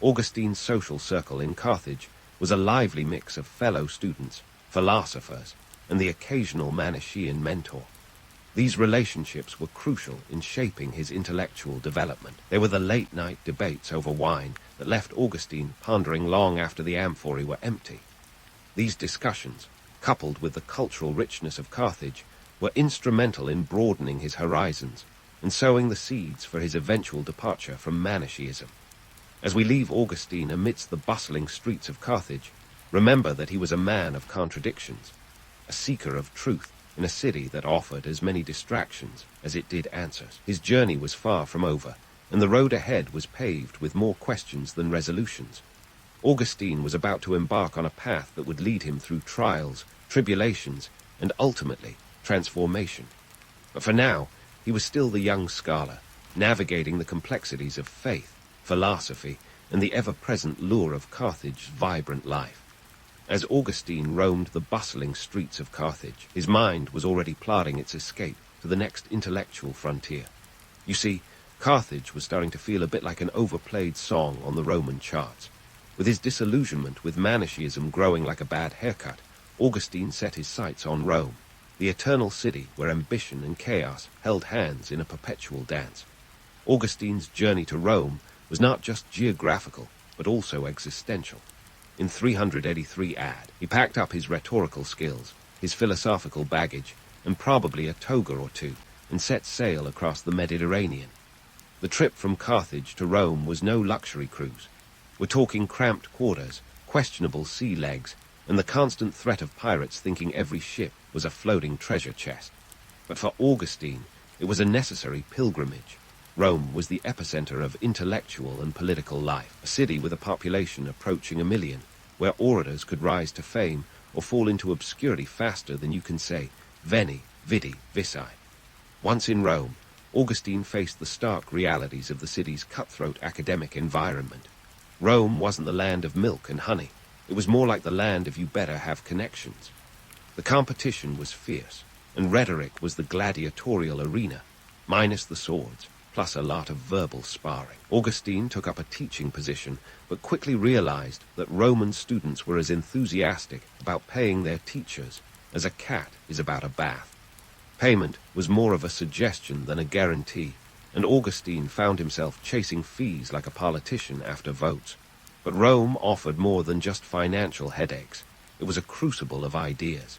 Augustine's social circle in Carthage was a lively mix of fellow students, philosophers, and the occasional Manichaean mentor. These relationships were crucial in shaping his intellectual development. They were the late-night debates over wine that left Augustine pondering long after the amphorae were empty. These discussions, coupled with the cultural richness of Carthage, were instrumental in broadening his horizons and sowing the seeds for his eventual departure from Manichaeism. As we leave Augustine amidst the bustling streets of Carthage, remember that he was a man of contradictions, a seeker of truth in a city that offered as many distractions as it did answers. His journey was far from over, and the road ahead was paved with more questions than resolutions. Augustine was about to embark on a path that would lead him through trials, tribulations, and ultimately transformation. But for now, he was still the young scholar, navigating the complexities of faith, philosophy, and the ever-present lure of Carthage's vibrant life. As Augustine roamed the bustling streets of Carthage, his mind was already plotting its escape to the next intellectual frontier. You see, Carthage was starting to feel a bit like an overplayed song on the Roman charts. With his disillusionment with Manichaeism growing like a bad haircut, Augustine set his sights on Rome, the eternal city where ambition and chaos held hands in a perpetual dance. Augustine's journey to Rome was not just geographical, but also existential. in 383 AD, he packed up his rhetorical skills, his philosophical baggage, and probably a toga or two, and set sail across the Mediterranean. The trip from Carthage to Rome was no luxury cruise. We're talking cramped quarters, questionable sea legs, and the constant threat of pirates thinking every ship was a floating treasure chest. But for Augustine, it was a necessary pilgrimage. Rome was the epicenter of intellectual and political life, a city with a population approaching 1 million, where orators could rise to fame or fall into obscurity faster than you can say, veni, vidi, vici. Once in Rome, Augustine faced the stark realities of the city's cutthroat academic environment. Rome wasn't the land of milk and honey. It was more like the land of you better have connections. The competition was fierce, and rhetoric was the gladiatorial arena, minus the swords, plus a lot of verbal sparring. Augustine took up a teaching position, but quickly realized that Roman students were as enthusiastic about paying their teachers as a cat is about a bath. Payment was more of a suggestion than a guarantee, and Augustine found himself chasing fees like a politician after votes. But Rome offered more than just financial headaches. It was a crucible of ideas.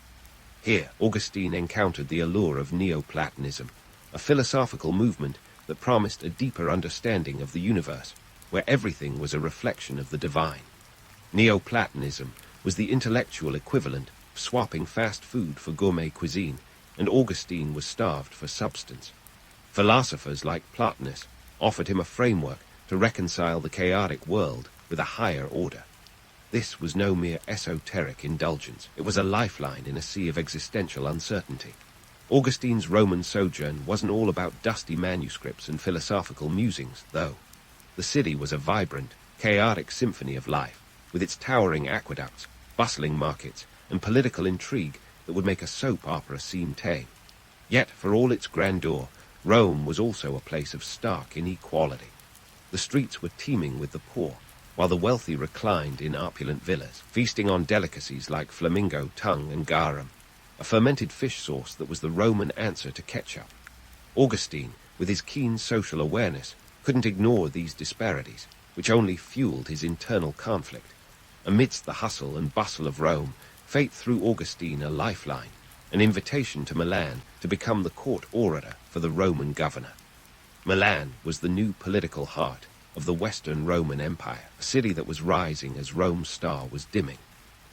Here, Augustine encountered the allure of Neoplatonism, a philosophical movement that promised a deeper understanding of the universe, where everything was a reflection of the divine. Neoplatonism was the intellectual equivalent of swapping fast food for gourmet cuisine, and Augustine was starved for substance. Philosophers like Plotinus offered him a framework to reconcile the chaotic world with a higher order. This was no mere esoteric indulgence. It was a lifeline in a sea of existential uncertainty. Augustine's Roman sojourn wasn't all about dusty manuscripts and philosophical musings, though. The city was a vibrant, chaotic symphony of life, with its towering aqueducts, bustling markets, and political intrigue that would make a soap opera seem tame. Yet, for all its grandeur, Rome was also a place of stark inequality. The streets were teeming with the poor, while the wealthy reclined in opulent villas, feasting on delicacies like flamingo tongue and garum, a fermented fish sauce that was the Roman answer to ketchup. Augustine, with his keen social awareness, couldn't ignore these disparities, which only fueled his internal conflict. Amidst the hustle and bustle of Rome, fate threw Augustine a lifeline, an invitation to Milan to become the court orator for the Roman governor. Milan was the new political heart of the Western Roman Empire, a city that was rising as Rome's star was dimming.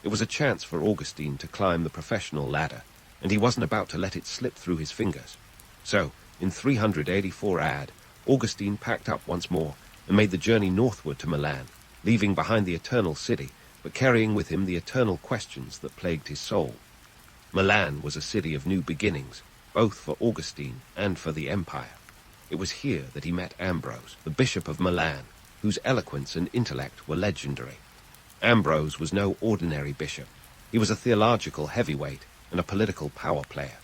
It was a chance for Augustine to climb the professional ladder, and he wasn't about to let it slip through his fingers. So, in 384 AD, Augustine packed up once more and made the journey northward to Milan, leaving behind the eternal city, but carrying with him the eternal questions that plagued his soul. Milan was a city of new beginnings, both for Augustine and for the empire. It was here that he met Ambrose, the bishop of Milan, whose eloquence and intellect were legendary. Ambrose was no ordinary bishop. He was a theological heavyweight and a political power player.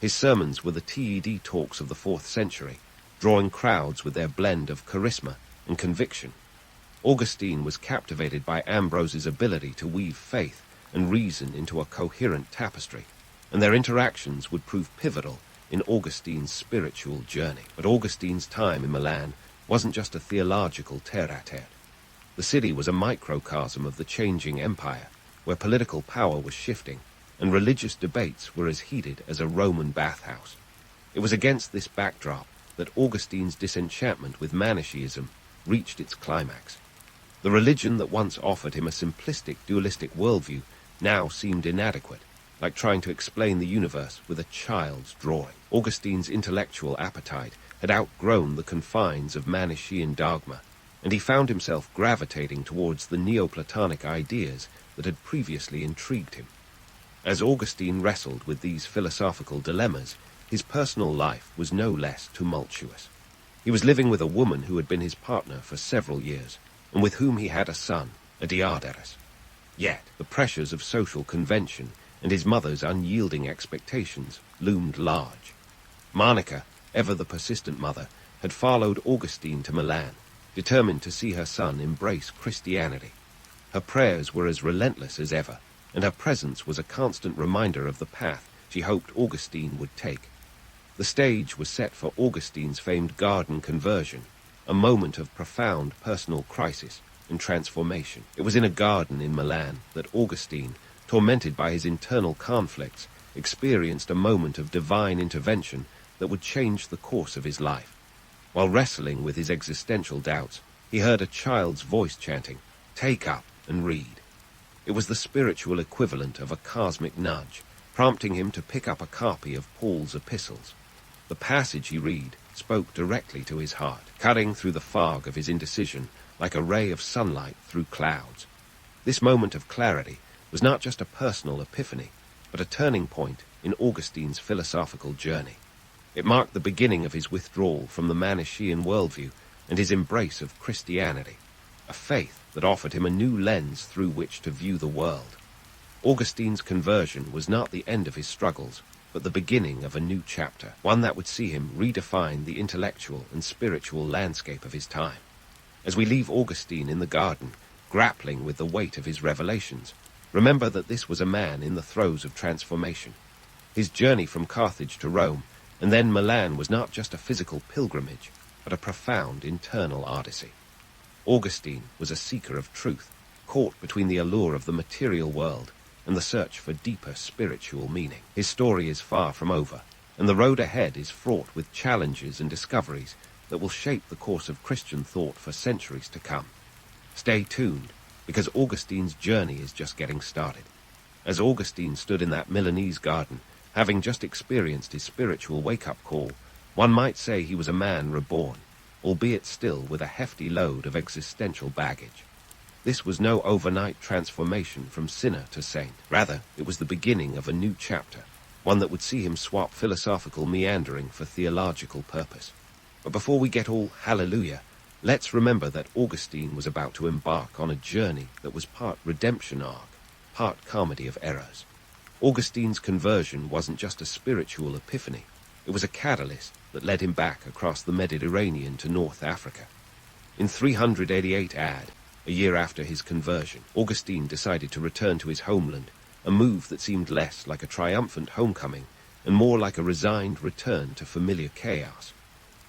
His sermons were the TED talks of the 4th century, drawing crowds with their blend of charisma and conviction. Augustine was captivated by Ambrose's ability to weave faith and reason into a coherent tapestry, and their interactions would prove pivotal in Augustine's spiritual journey. But Augustine's time in Milan wasn't just a theological terre-à-terre. The city was a microcosm of the changing empire, where political power was shifting, and religious debates were as heated as a Roman bathhouse. It was against this backdrop that Augustine's disenchantment with Manichaeism reached its climax. The religion that once offered him a simplistic, dualistic worldview now seemed inadequate, like trying to explain the universe with a child's drawing. Augustine's intellectual appetite had outgrown the confines of Manichaean dogma, and he found himself gravitating towards the Neoplatonic ideas that had previously intrigued him. As Augustine wrestled with these philosophical dilemmas, his personal life was no less tumultuous. He was living with a woman who had been his partner for several years, and with whom he had a son, a Diaderas. Yet the pressures of social convention and his mother's unyielding expectations loomed large. Monica, ever the persistent mother, had followed Augustine to Milan, determined to see her son embrace Christianity. Her prayers were as relentless as ever, and her presence was a constant reminder of the path she hoped Augustine would take. The stage was set for Augustine's famed garden conversion, a moment of profound personal crisis and transformation. It was in a garden in Milan that Augustine, tormented by his internal conflicts, experienced a moment of divine intervention that would change the course of his life. While wrestling with his existential doubts, he heard a child's voice chanting, "Take up and read." It was the spiritual equivalent of a cosmic nudge, prompting him to pick up a copy of Paul's epistles. The passage he read spoke directly to his heart, cutting through the fog of his indecision like a ray of sunlight through clouds. This moment of clarity was not just a personal epiphany, but a turning point in Augustine's philosophical journey. It marked the beginning of his withdrawal from the Manichaean worldview and his embrace of Christianity, a faith that offered him a new lens through which to view the world. Augustine's conversion was not the end of his struggles, but the beginning of a new chapter, one that would see him redefine the intellectual and spiritual landscape of his time. As we leave Augustine in the garden, grappling with the weight of his revelations, remember that this was a man in the throes of transformation. His journey from Carthage to Rome and then Milan was not just a physical pilgrimage, but a profound internal odyssey. Augustine was a seeker of truth, caught between the allure of the material world and the search for deeper spiritual meaning. His story is far from over, and the road ahead is fraught with challenges and discoveries that will shape the course of Christian thought for centuries to come. Stay tuned, because Augustine's journey is just getting started. As Augustine stood in that Milanese garden, having just experienced his spiritual wake-up call, one might say he was a man reborn, albeit still with a hefty load of existential baggage. This was no overnight transformation from sinner to saint. Rather, it was the beginning of a new chapter, one that would see him swap philosophical meandering for theological purpose. But before we get all hallelujah, let's remember that Augustine was about to embark on a journey that was part redemption arc, part comedy of errors. Augustine's conversion wasn't just a spiritual epiphany, it was a catalyst that led him back across the Mediterranean to North Africa. In 388 AD, a year after his conversion, Augustine decided to return to his homeland, a move that seemed less like a triumphant homecoming and more like a resigned return to familiar chaos.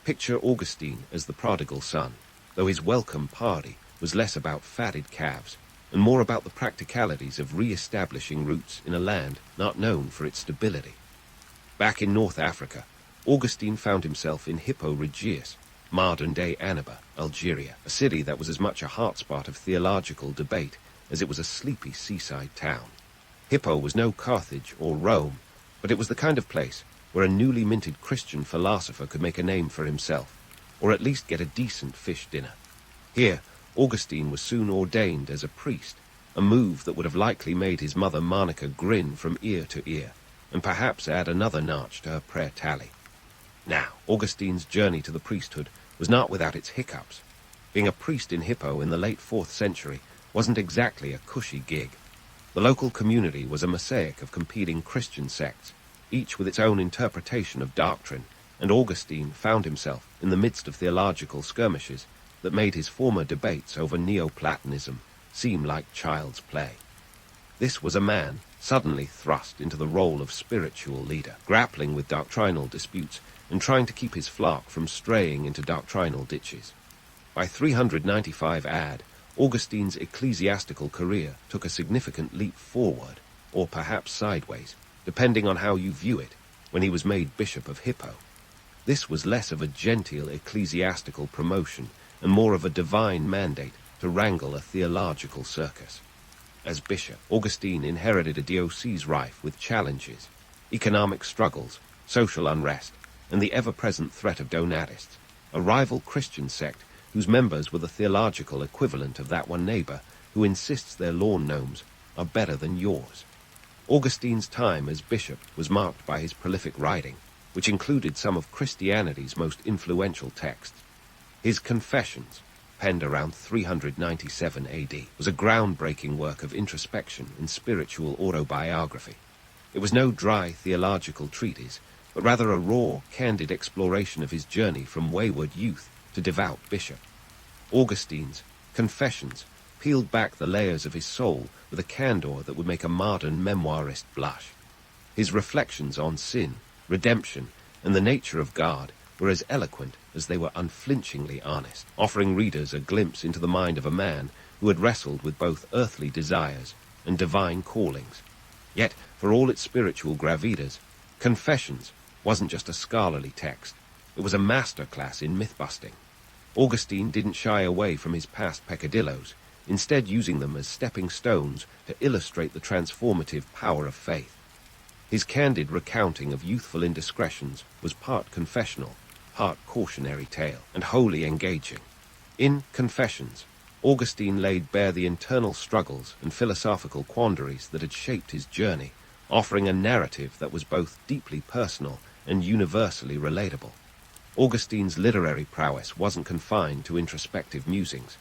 Picture Augustine as the prodigal son, though his welcome party was less about fatted calves and more about the practicalities of re-establishing roots in a land not known for its stability. Back in North Africa, Augustine found himself in Hippo Regius, modern-day Annaba, Algeria, a city that was as much a hotspot of theological debate as it was a sleepy seaside town. Hippo was no Carthage or Rome, but it was the kind of place where a newly minted Christian philosopher could make a name for himself, or at least get a decent fish dinner. Here, Augustine was soon ordained as a priest, a move that would have likely made his mother Monica grin from ear to ear, and perhaps add another notch to her prayer tally. Now, Augustine's journey to the priesthood was not without its hiccups. Being a priest in Hippo in the late 4th century wasn't exactly a cushy gig. The local community was a mosaic of competing Christian sects, each with its own interpretation of doctrine, and Augustine found himself in the midst of theological skirmishes that made his former debates over Neoplatonism seem like child's play. This was a man suddenly thrust into the role of spiritual leader, grappling with doctrinal disputes and trying to keep his flock from straying into doctrinal ditches. By 395 AD, Augustine's ecclesiastical career took a significant leap forward, or perhaps sideways, depending on how you view it, when he was made Bishop of Hippo. This was less of a genteel ecclesiastical promotion and more of a divine mandate to wrangle a theological circus. As bishop, Augustine inherited a diocese rife with challenges, economic struggles, social unrest, and the ever-present threat of Donatists, a rival Christian sect whose members were the theological equivalent of that one neighbor who insists their lawn gnomes are better than yours. Augustine's time as bishop was marked by his prolific writing, which included some of Christianity's most influential texts. His Confessions, penned around 397 AD, was a groundbreaking work of introspection and spiritual autobiography. It was no dry theological treatise, but rather a raw, candid exploration of his journey from wayward youth to devout bishop. Augustine's Confessions peeled back the layers of his soul with a candor that would make a modern memoirist blush. His reflections on sin, redemption, and the nature of God were as eloquent as they were unflinchingly honest, offering readers a glimpse into the mind of a man who had wrestled with both earthly desires and divine callings. Yet, for all its spiritual gravitas, Confessions wasn't just a scholarly text. It was a masterclass in myth-busting. Augustine didn't shy away from his past peccadillos, instead using them as stepping stones to illustrate the transformative power of faith. His candid recounting of youthful indiscretions was part confessional, part cautionary tale, and wholly engaging. In Confessions, Augustine laid bare the internal struggles and philosophical quandaries that had shaped his journey, offering a narrative that was both deeply personal and universally relatable. Augustine's literary prowess wasn't confined to introspective musings.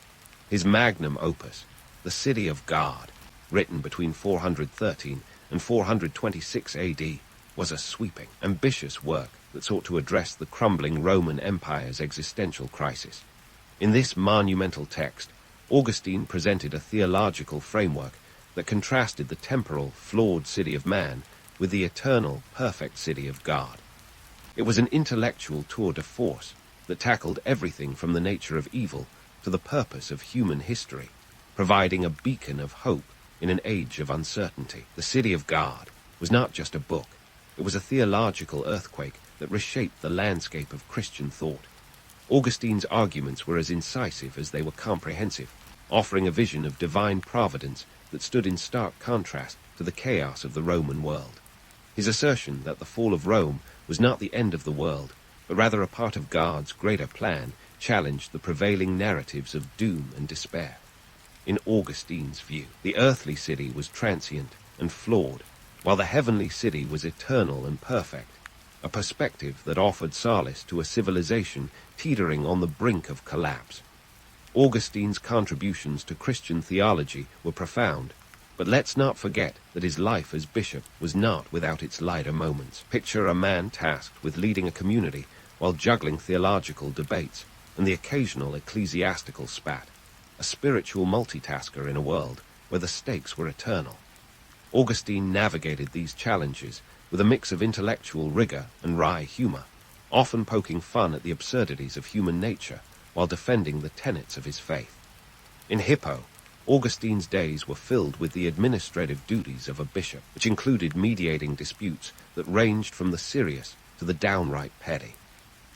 His magnum opus, The City of God, written between 413 and 426 AD, was a sweeping, ambitious work that sought to address the crumbling Roman Empire's existential crisis. In this monumental text, Augustine presented a theological framework that contrasted the temporal, flawed city of man with the eternal, perfect city of God. It was an intellectual tour de force that tackled everything from the nature of evil to the purpose of human history, providing a beacon of hope in an age of uncertainty. The City of God was not just a book. It was a theological earthquake that reshaped the landscape of Christian thought. Augustine's arguments were as incisive as they were comprehensive, offering a vision of divine providence that stood in stark contrast to the chaos of the Roman world. His assertion that the fall of Rome was not the end of the world, but rather a part of God's greater plan, challenged the prevailing narratives of doom and despair. In Augustine's view, the earthly city was transient and flawed, while the heavenly city was eternal and perfect, a perspective that offered solace to a civilization teetering on the brink of collapse. Augustine's contributions to Christian theology were profound, but let's not forget that his life as bishop was not without its lighter moments. Picture a man tasked with leading a community while juggling theological debates and the occasional ecclesiastical spat, a spiritual multitasker in a world where the stakes were eternal. Augustine navigated these challenges with a mix of intellectual rigor and wry humor, often poking fun at the absurdities of human nature while defending the tenets of his faith. In Hippo, Augustine's days were filled with the administrative duties of a bishop, which included mediating disputes that ranged from the serious to the downright petty.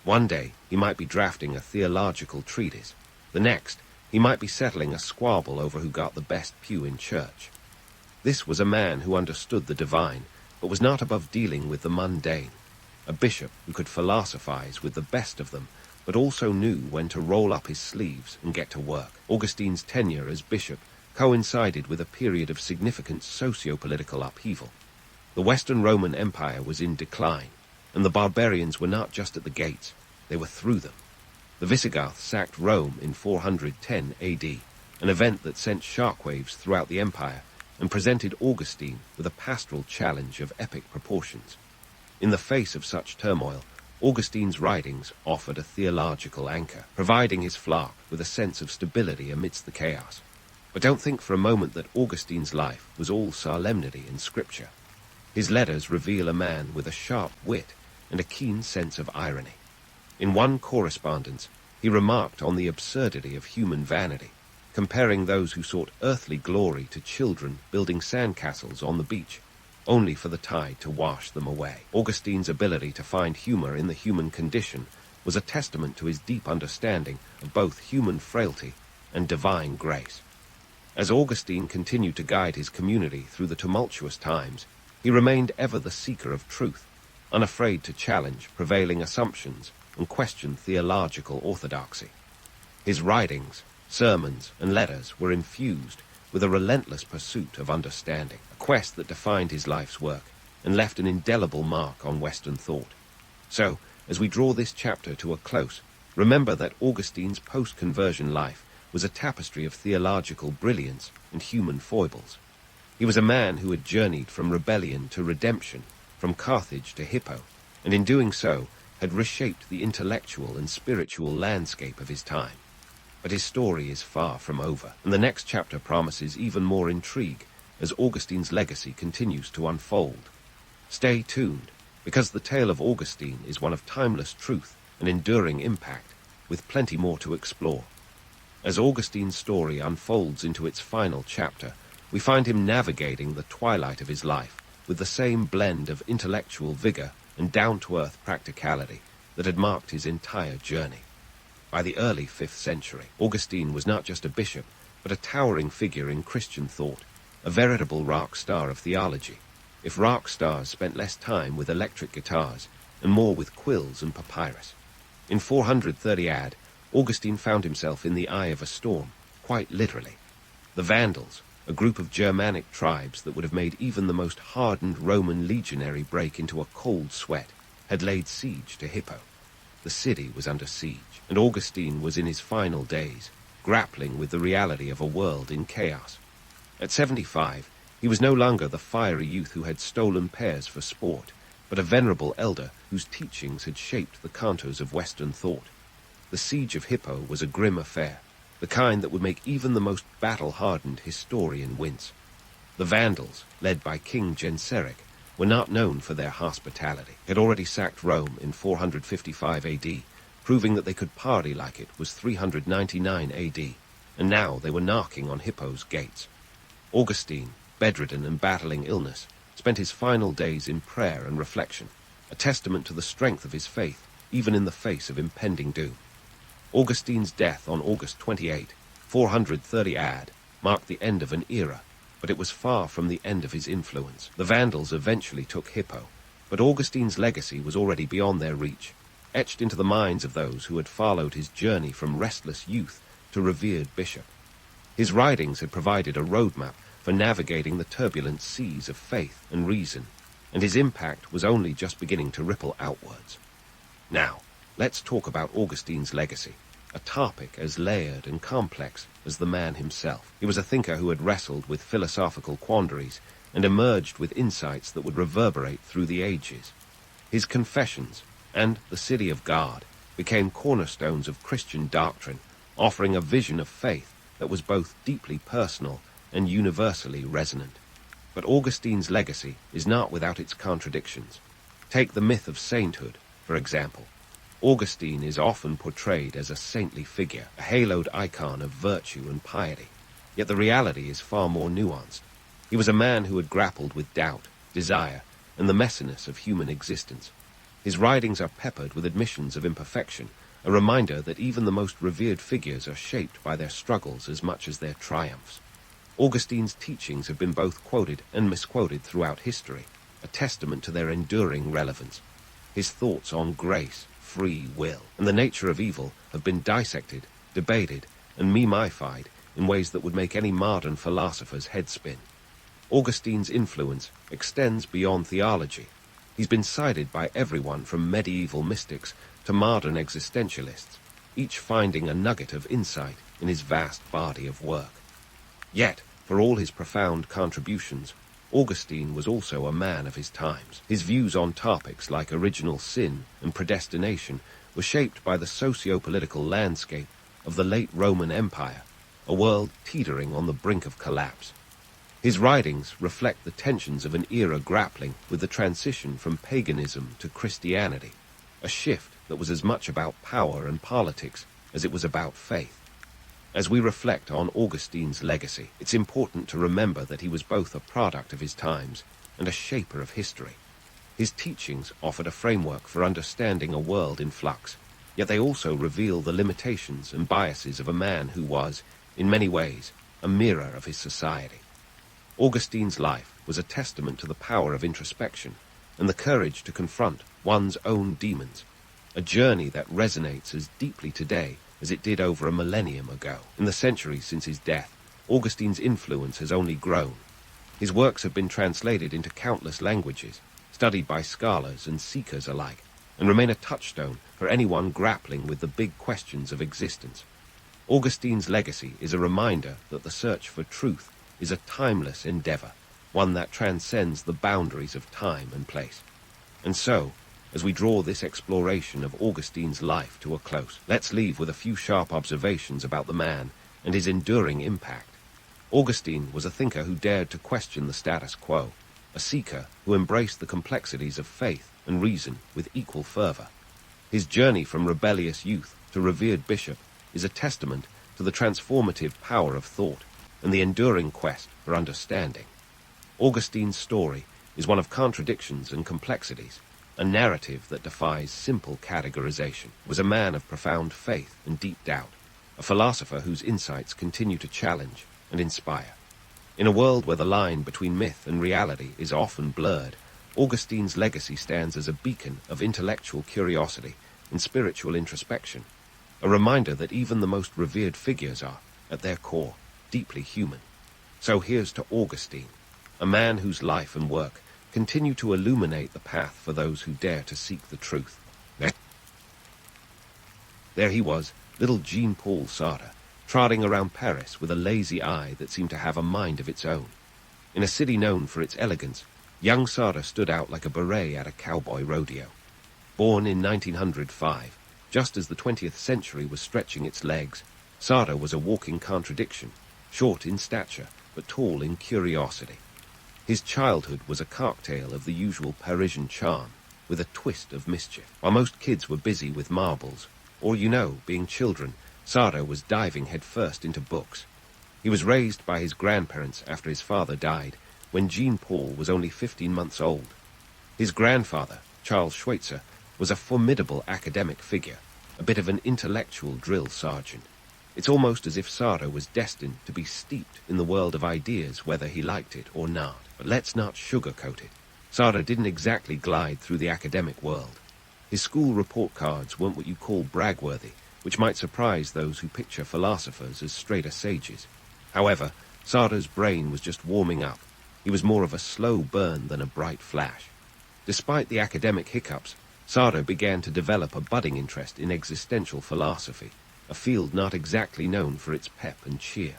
One day, he might be drafting a theological treatise. The next, he might be settling a squabble over who got the best pew in church. This was a man who understood the divine, but was not above dealing with the mundane, a bishop who could philosophize with the best of them, but also knew when to roll up his sleeves and get to work. Augustine's tenure as bishop coincided with a period of significant socio-political upheaval. The Western Roman Empire was in decline, and the barbarians were not just at the gates, they were through them. The Visigoths sacked Rome in 410 AD, an event that sent shockwaves throughout the empire and presented Augustine with a pastoral challenge of epic proportions. In the face of such turmoil, Augustine's writings offered a theological anchor, providing his flock with a sense of stability amidst the chaos. But don't think for a moment that Augustine's life was all solemnity and scripture. His letters reveal a man with a sharp wit and a keen sense of irony. In one correspondence, he remarked on the absurdity of human vanity, comparing those who sought earthly glory to children building sandcastles on the beach, only for the tide to wash them away. Augustine's ability to find humor in the human condition was a testament to his deep understanding of both human frailty and divine grace. As Augustine continued to guide his community through the tumultuous times, he remained ever the seeker of truth, unafraid to challenge prevailing assumptions and question theological orthodoxy. His writings, sermons, and letters were infused with a relentless pursuit of understanding, a quest that defined his life's work and left an indelible mark on Western thought. So, as we draw this chapter to a close, remember that Augustine's post-conversion life was a tapestry of theological brilliance and human foibles. He was a man who had journeyed from rebellion to redemption, from Carthage to Hippo, and in doing so had reshaped the intellectual and spiritual landscape of his time. But his story is far from over, and the next chapter promises even more intrigue as Augustine's legacy continues to unfold. Stay tuned, because the tale of Augustine is one of timeless truth and enduring impact, with plenty more to explore. As Augustine's story unfolds into its final chapter, we find him navigating the twilight of his life with the same blend of intellectual vigor and down-to-earth practicality that had marked his entire journey. By the early 5th century, Augustine was not just a bishop, but a towering figure in Christian thought, a veritable rock star of theology. If rock stars spent less time with electric guitars and more with quills and papyrus. In 430 AD, Augustine found himself in the eye of a storm, quite literally. The Vandals, a group of Germanic tribes that would have made even the most hardened Roman legionary break into a cold sweat, had laid siege to Hippo. The city was under siege, and Augustine was in his final days, grappling with the reality of a world in chaos. At 75, he was no longer the fiery youth who had stolen pears for sport, but a venerable elder whose teachings had shaped the contours of Western thought. The siege of Hippo was a grim affair, the kind that would make even the most battle-hardened historian wince. The Vandals, led by King Genseric, were not known for their hospitality. They had already sacked Rome in 455 AD, proving that they could party like it was 399 AD, and now they were knocking on Hippo's gates. Augustine, bedridden and battling illness, spent his final days in prayer and reflection, a testament to the strength of his faith, even in the face of impending doom. Augustine's death on August 28, 430 AD, marked the end of an era, but it was far from the end of his influence. The Vandals eventually took Hippo, but Augustine's legacy was already beyond their reach, etched into the minds of those who had followed his journey from restless youth to revered bishop. His writings had provided a roadmap for navigating the turbulent seas of faith and reason, and his impact was only just beginning to ripple outwards. Now, let's talk about Augustine's legacy, a topic as layered and complex as the man himself. He was a thinker who had wrestled with philosophical quandaries and emerged with insights that would reverberate through the ages. His Confessions and The City of God became cornerstones of Christian doctrine, offering a vision of faith that was both deeply personal and universally resonant. But Augustine's legacy is not without its contradictions. Take the myth of sainthood, for example. Augustine is often portrayed as a saintly figure, a haloed icon of virtue and piety. Yet the reality is far more nuanced. He was a man who had grappled with doubt, desire, and the messiness of human existence. His writings are peppered with admissions of imperfection, a reminder that even the most revered figures are shaped by their struggles as much as their triumphs. Augustine's teachings have been both quoted and misquoted throughout history, a testament to their enduring relevance. His thoughts on grace, free will, and the nature of evil have been dissected, debated, and memified in ways that would make any modern philosopher's head spin. Augustine's influence extends beyond theology. He's been cited by everyone from medieval mystics to modern existentialists, each finding a nugget of insight in his vast body of work. Yet, for all his profound contributions, Augustine was also a man of his times. His views on topics like original sin and predestination were shaped by the socio-political landscape of the late Roman Empire, a world teetering on the brink of collapse. His writings reflect the tensions of an era grappling with the transition from paganism to Christianity, a shift that was as much about power and politics as it was about faith. As we reflect on Augustine's legacy, it's important to remember that he was both a product of his times and a shaper of history. His teachings offered a framework for understanding a world in flux, yet they also reveal the limitations and biases of a man who was, in many ways, a mirror of his society. Augustine's life was a testament to the power of introspection and the courage to confront one's own demons, a journey that resonates as deeply today as it did over a millennium ago. In the centuries since his death, Augustine's influence has only grown. His works have been translated into countless languages, studied by scholars and seekers alike, and remain a touchstone for anyone grappling with the big questions of existence. Augustine's legacy is a reminder that the search for truth is a timeless endeavor, one that transcends the boundaries of time and place. And so, as we draw this exploration of Augustine's life to a close, let's leave with a few sharp observations about the man and his enduring impact. Augustine was a thinker who dared to question the status quo, a seeker who embraced the complexities of faith and reason with equal fervor. His journey from rebellious youth to revered bishop is a testament to the transformative power of thought and the enduring quest for understanding. Augustine's story is one of contradictions and complexities, a narrative that defies simple categorization. He was a man of profound faith and deep doubt, a philosopher whose insights continue to challenge and inspire. In a world where the line between myth and reality is often blurred, Augustine's legacy stands as a beacon of intellectual curiosity and spiritual introspection, a reminder that even the most revered figures are, at their core, deeply human. So here's to Augustine, a man whose life and work continue to illuminate the path for those who dare to seek the truth. There he was, little Jean-Paul Sartre, trotting around Paris with a lazy eye that seemed to have a mind of its own. In a city known for its elegance, young Sartre stood out like a beret at a cowboy rodeo. Born in 1905, just as the 20th century was stretching its legs, Sartre was a walking contradiction, short in stature but tall in curiosity. His childhood was a cocktail of the usual Parisian charm, with a twist of mischief. While most kids were busy with marbles, or, being children, Sartre was diving headfirst into books. He was raised by his grandparents after his father died, when Jean-Paul was only 15 months old. His grandfather, Charles Schweitzer, was a formidable academic figure, a bit of an intellectual drill sergeant. It's almost as if Sartre was destined to be steeped in the world of ideas whether he liked it or not. But let's not sugarcoat it. Sartre didn't exactly glide through the academic world. His school report cards weren't what you call bragworthy, which might surprise those who picture philosophers as straighter sages. However, Sartre's brain was just warming up. He was more of a slow burn than a bright flash. Despite the academic hiccups, Sartre began to develop a budding interest in existential philosophy, a field not exactly known for its pep and cheer.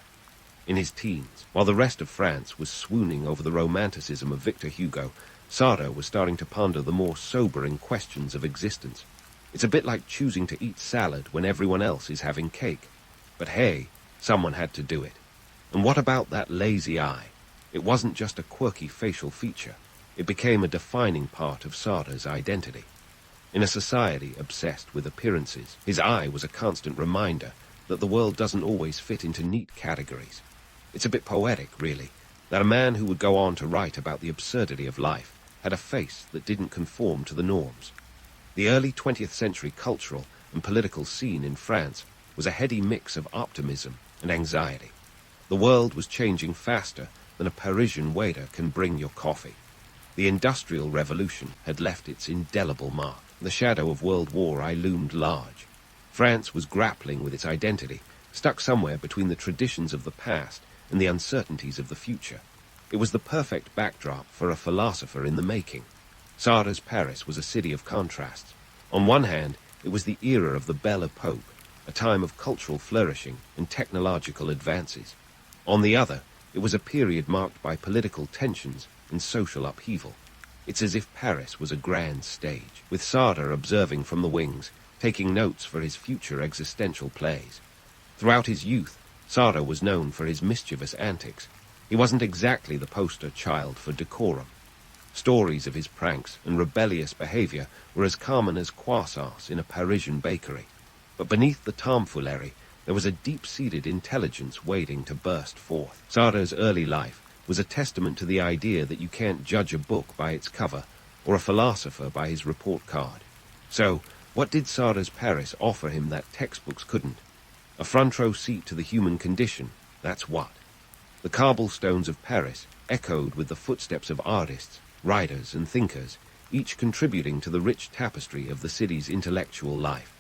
In his teens, while the rest of France was swooning over the romanticism of Victor Hugo, Sartre was starting to ponder the more sobering questions of existence. It's a bit like choosing to eat salad when everyone else is having cake. But hey, someone had to do it. And what about that lazy eye? It wasn't just a quirky facial feature. It became a defining part of Sartre's identity. In a society obsessed with appearances, his eye was a constant reminder that the world doesn't always fit into neat categories. It's a bit poetic, really, that a man who would go on to write about the absurdity of life had a face that didn't conform to the norms. The early 20th century cultural and political scene in France was a heady mix of optimism and anxiety. The world was changing faster than a Parisian waiter can bring your coffee. The Industrial Revolution had left its indelible mark. The shadow of World War I loomed large. France was grappling with its identity, stuck somewhere between the traditions of the past and the uncertainties of the future. It was the perfect backdrop for a philosopher in the making. Sartre's Paris was a city of contrasts. On one hand, it was the era of the Belle Epoque, a time of cultural flourishing and technological advances. On the other, it was a period marked by political tensions and social upheaval. It's as if Paris was a grand stage, with Sartre observing from the wings, taking notes for his future existential plays. Throughout his youth, Sartre was known for his mischievous antics. He wasn't exactly the poster child for decorum. Stories of his pranks and rebellious behavior were as common as croissants in a Parisian bakery. But beneath the tomfoolery, there was a deep-seated intelligence waiting to burst forth. Sartre's early life was a testament to the idea that you can't judge a book by its cover or a philosopher by his report card. So, what did Sartre's Paris offer him that textbooks couldn't? A front-row seat to the human condition, that's what. The cobblestones of Paris echoed with the footsteps of artists, writers, and thinkers, each contributing to the rich tapestry of the city's intellectual life.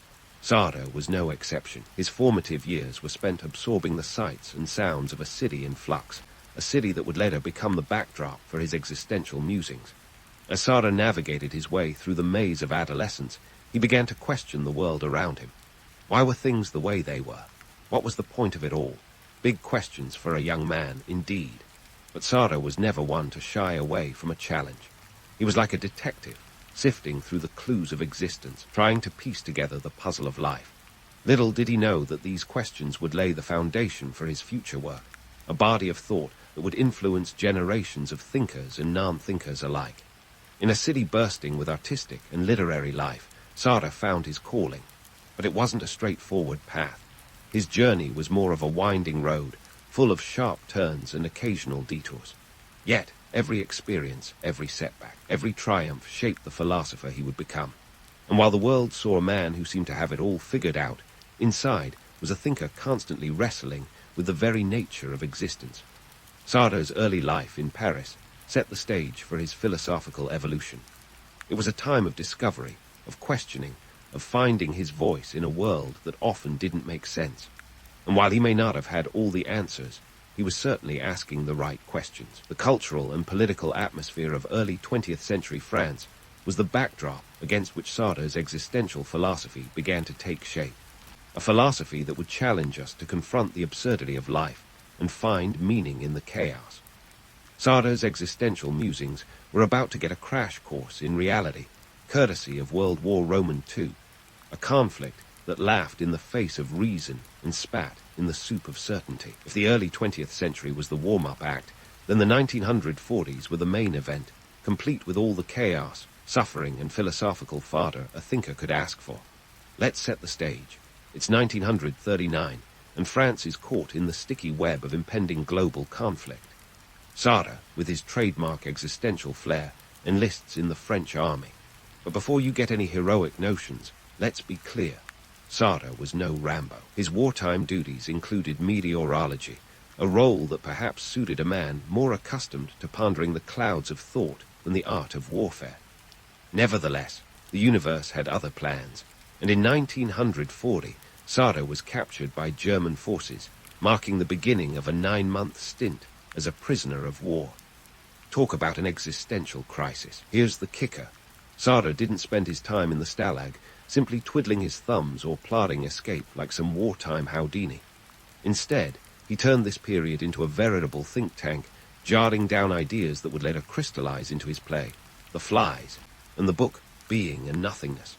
Sartre was no exception. His formative years were spent absorbing the sights and sounds of a city in flux, a city that would later become the backdrop for his existential musings. As Sartre navigated his way through the maze of adolescence, he began to question the world around him. Why were things the way they were? What was the point of it all? Big questions for a young man, indeed. But Sartre was never one to shy away from a challenge. He was like a detective, sifting through the clues of existence, trying to piece together the puzzle of life. Little did he know that these questions would lay the foundation for his future work, a body of thought that would influence generations of thinkers and non-thinkers alike. In a city bursting with artistic and literary life, Sartre found his calling, but it wasn't a straightforward path. His journey was more of a winding road, full of sharp turns and occasional detours. Yet, every experience, every setback, every triumph shaped the philosopher he would become. And while the world saw a man who seemed to have it all figured out, inside was a thinker constantly wrestling with the very nature of existence. Sartre's early life in Paris set the stage for his philosophical evolution. It was a time of discovery, of questioning, of finding his voice in a world that often didn't make sense. And while he may not have had all the answers, he was certainly asking the right questions. The cultural and political atmosphere of early 20th century France was the backdrop against which Sartre's existential philosophy began to take shape. A philosophy that would challenge us to confront the absurdity of life and find meaning in the chaos. Sartre's existential musings were about to get a crash course in reality, courtesy of World War II, a conflict that laughed in the face of reason and spat in the soup of certainty. If the early 20th century was the warm-up act, then the 1940s were the main event, complete with all the chaos, suffering and philosophical fodder a thinker could ask for. Let's set the stage. It's 1939, and France is caught in the sticky web of impending global conflict. Sartre, with his trademark existential flair, enlists in the French army. But before you get any heroic notions, let's be clear. Sartre was no Rambo. His wartime duties included meteorology, a role that perhaps suited a man more accustomed to pondering the clouds of thought than the art of warfare. Nevertheless, the universe had other plans, and in 1940, Sartre was captured by German forces, marking the beginning of a 9-month stint as a prisoner of war. Talk about an existential crisis. Here's the kicker. Sartre didn't spend his time in the Stalag simply twiddling his thumbs or plotting escape like some wartime Houdini. Instead, he turned this period into a veritable think tank, jotting down ideas that would later crystallize into his play, The Flies, and the book Being and Nothingness.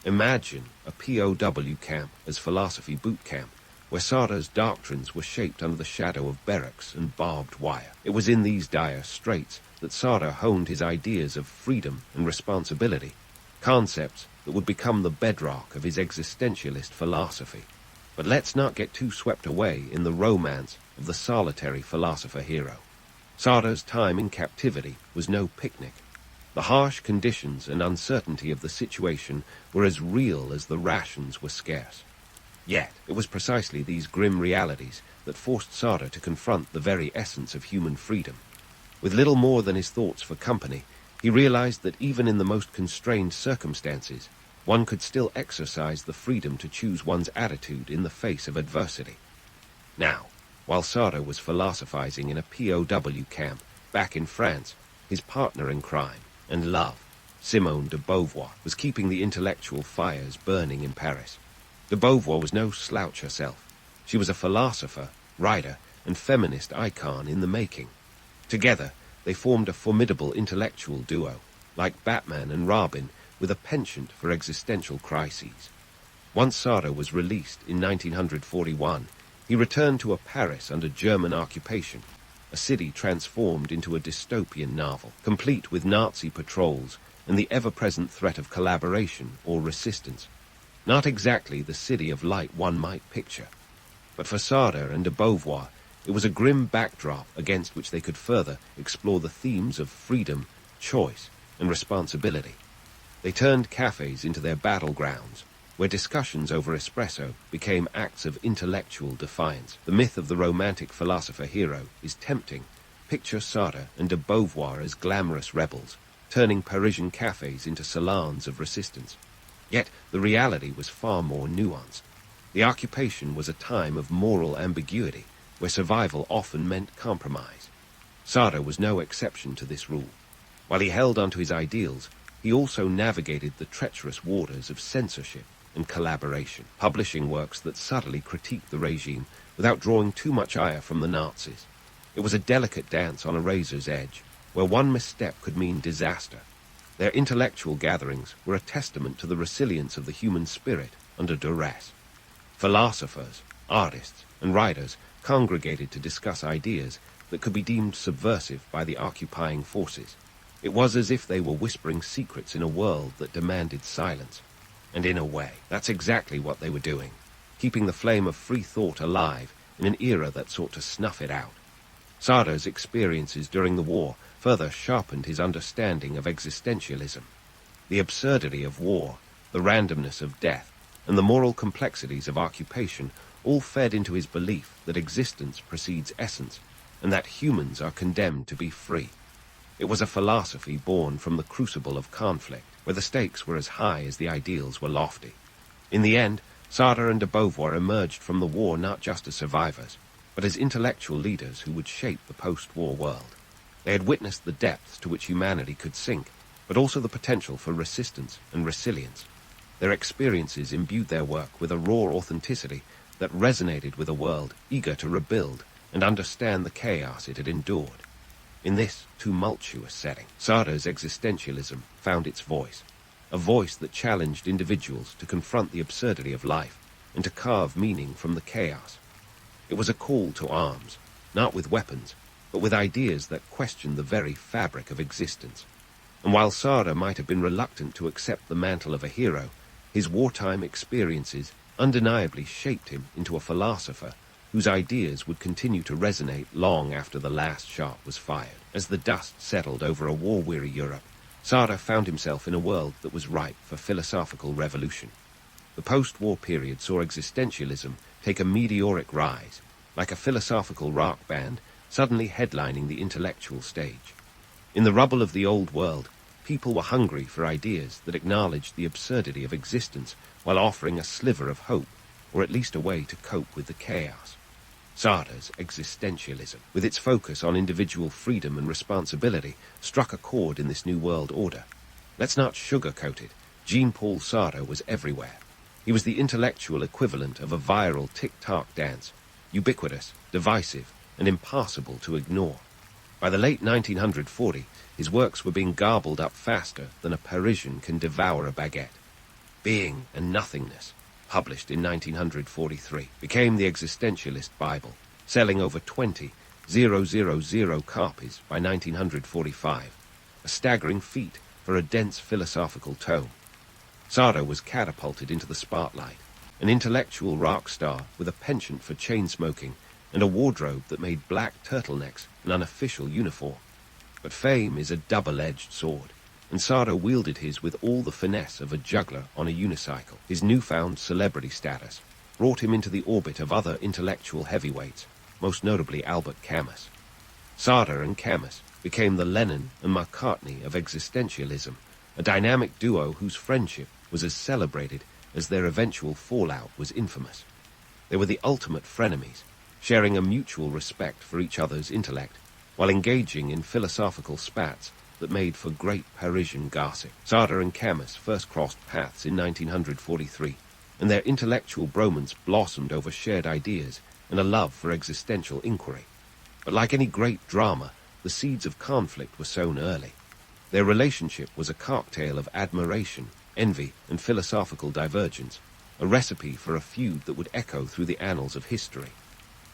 Imagine a POW camp as philosophy boot camp, where Sartre's doctrines were shaped under the shadow of barracks and barbed wire. It was in these dire straits that Sartre honed his ideas of freedom and responsibility, concepts that would become the bedrock of his existentialist philosophy. But let's not get too swept away in the romance of the solitary philosopher hero. Sartre's time in captivity was no picnic. The harsh conditions and uncertainty of the situation were as real as the rations were scarce. Yet, it was precisely these grim realities that forced Sartre to confront the very essence of human freedom. With little more than his thoughts for company, he realized that even in the most constrained circumstances, one could still exercise the freedom to choose one's attitude in the face of adversity. Now, while Sartre was philosophizing in a POW camp back in France, his partner in crime and love, Simone de Beauvoir, was keeping the intellectual fires burning in Paris. De Beauvoir was no slouch herself. She was a philosopher, writer, and feminist icon in the making. Together, they formed a formidable intellectual duo, like Batman and Robin, with a penchant for existential crises. Once Sartre was released in 1941, he returned to a Paris under German occupation, a city transformed into a dystopian novel, complete with Nazi patrols and the ever-present threat of collaboration or resistance. Not exactly the city of light one might picture, but for Sartre and de Beauvoir, it was a grim backdrop against which they could further explore the themes of freedom, choice, and responsibility. They turned cafes into their battlegrounds, where discussions over espresso became acts of intellectual defiance. The myth of the romantic philosopher hero is tempting. Picture Sartre and de Beauvoir as glamorous rebels, turning Parisian cafes into salons of resistance. Yet the reality was far more nuanced. The occupation was a time of moral ambiguity, where survival often meant compromise. Sartre was no exception to this rule. While he held onto his ideals, he also navigated the treacherous waters of censorship and collaboration, publishing works that subtly critiqued the regime without drawing too much ire from the Nazis. It was a delicate dance on a razor's edge, where one misstep could mean disaster. Their intellectual gatherings were a testament to the resilience of the human spirit under duress. Philosophers, artists, and writers congregated to discuss ideas that could be deemed subversive by the occupying forces. It was as if they were whispering secrets in a world that demanded silence. And in a way, that's exactly what they were doing. keeping the flame of free thought alive in an era that sought to snuff it out. Sartre's experiences during the war further sharpened his understanding of existentialism. The absurdity of war, the randomness of death, and the moral complexities of occupation all fed into his belief that existence precedes essence, and that humans are condemned to be free. It was a philosophy born from the crucible of conflict, where the stakes were as high as the ideals were lofty. In the end, Sartre and de Beauvoir emerged from the war not just as survivors, but as intellectual leaders who would shape the post-war world. They had witnessed the depths to which humanity could sink, but also the potential for resistance and resilience. Their experiences imbued their work with a raw authenticity that resonated with a world eager to rebuild and understand the chaos it had endured. In this tumultuous setting, Sartre's existentialism found its voice, a voice that challenged individuals to confront the absurdity of life and to carve meaning from the chaos. It was a call to arms, not with weapons, but with ideas that questioned the very fabric of existence. And while Sartre might have been reluctant to accept the mantle of a hero, his wartime experiences undeniably shaped him into a philosopher whose ideas would continue to resonate long after the last shot was fired. As the dust settled over a war-weary Europe, Sartre found himself in a world that was ripe for philosophical revolution. The post-war period saw existentialism take a meteoric rise, like a philosophical rock band suddenly headlining the intellectual stage. In the rubble of the old world, people were hungry for ideas that acknowledged the absurdity of existence while offering a sliver of hope, or at least a way to cope with the chaos. Sartre's existentialism, with its focus on individual freedom and responsibility, struck a chord in this new world order. Let's not sugarcoat it. Jean-Paul Sartre was everywhere. He was the intellectual equivalent of a viral tick-tock dance, ubiquitous, divisive, and impossible to ignore. By the late 1940, his works were being gobbled up faster than a Parisian can devour a baguette. Being and Nothingness, published in 1943, became the existentialist Bible, selling over 20,000 copies by 1945, a staggering feat for a dense philosophical tome. Sartre was catapulted into the spotlight, an intellectual rock star with a penchant for chain-smoking and a wardrobe that made black turtlenecks an unofficial uniform. But fame is a double-edged sword, and Sartre wielded his with all the finesse of a juggler on a unicycle. His newfound celebrity status brought him into the orbit of other intellectual heavyweights, most notably Albert Camus. Sartre and Camus became the Lennon and McCartney of existentialism, a dynamic duo whose friendship was as celebrated as their eventual fallout was infamous. They were the ultimate frenemies, sharing a mutual respect for each other's intellect, while engaging in philosophical spats that made for great Parisian gossip. Sartre and Camus first crossed paths in 1943, and their intellectual bromance blossomed over shared ideas and a love for existential inquiry. But like any great drama, the seeds of conflict were sown early. Their relationship was a cocktail of admiration, envy, and philosophical divergence, a recipe for a feud that would echo through the annals of history.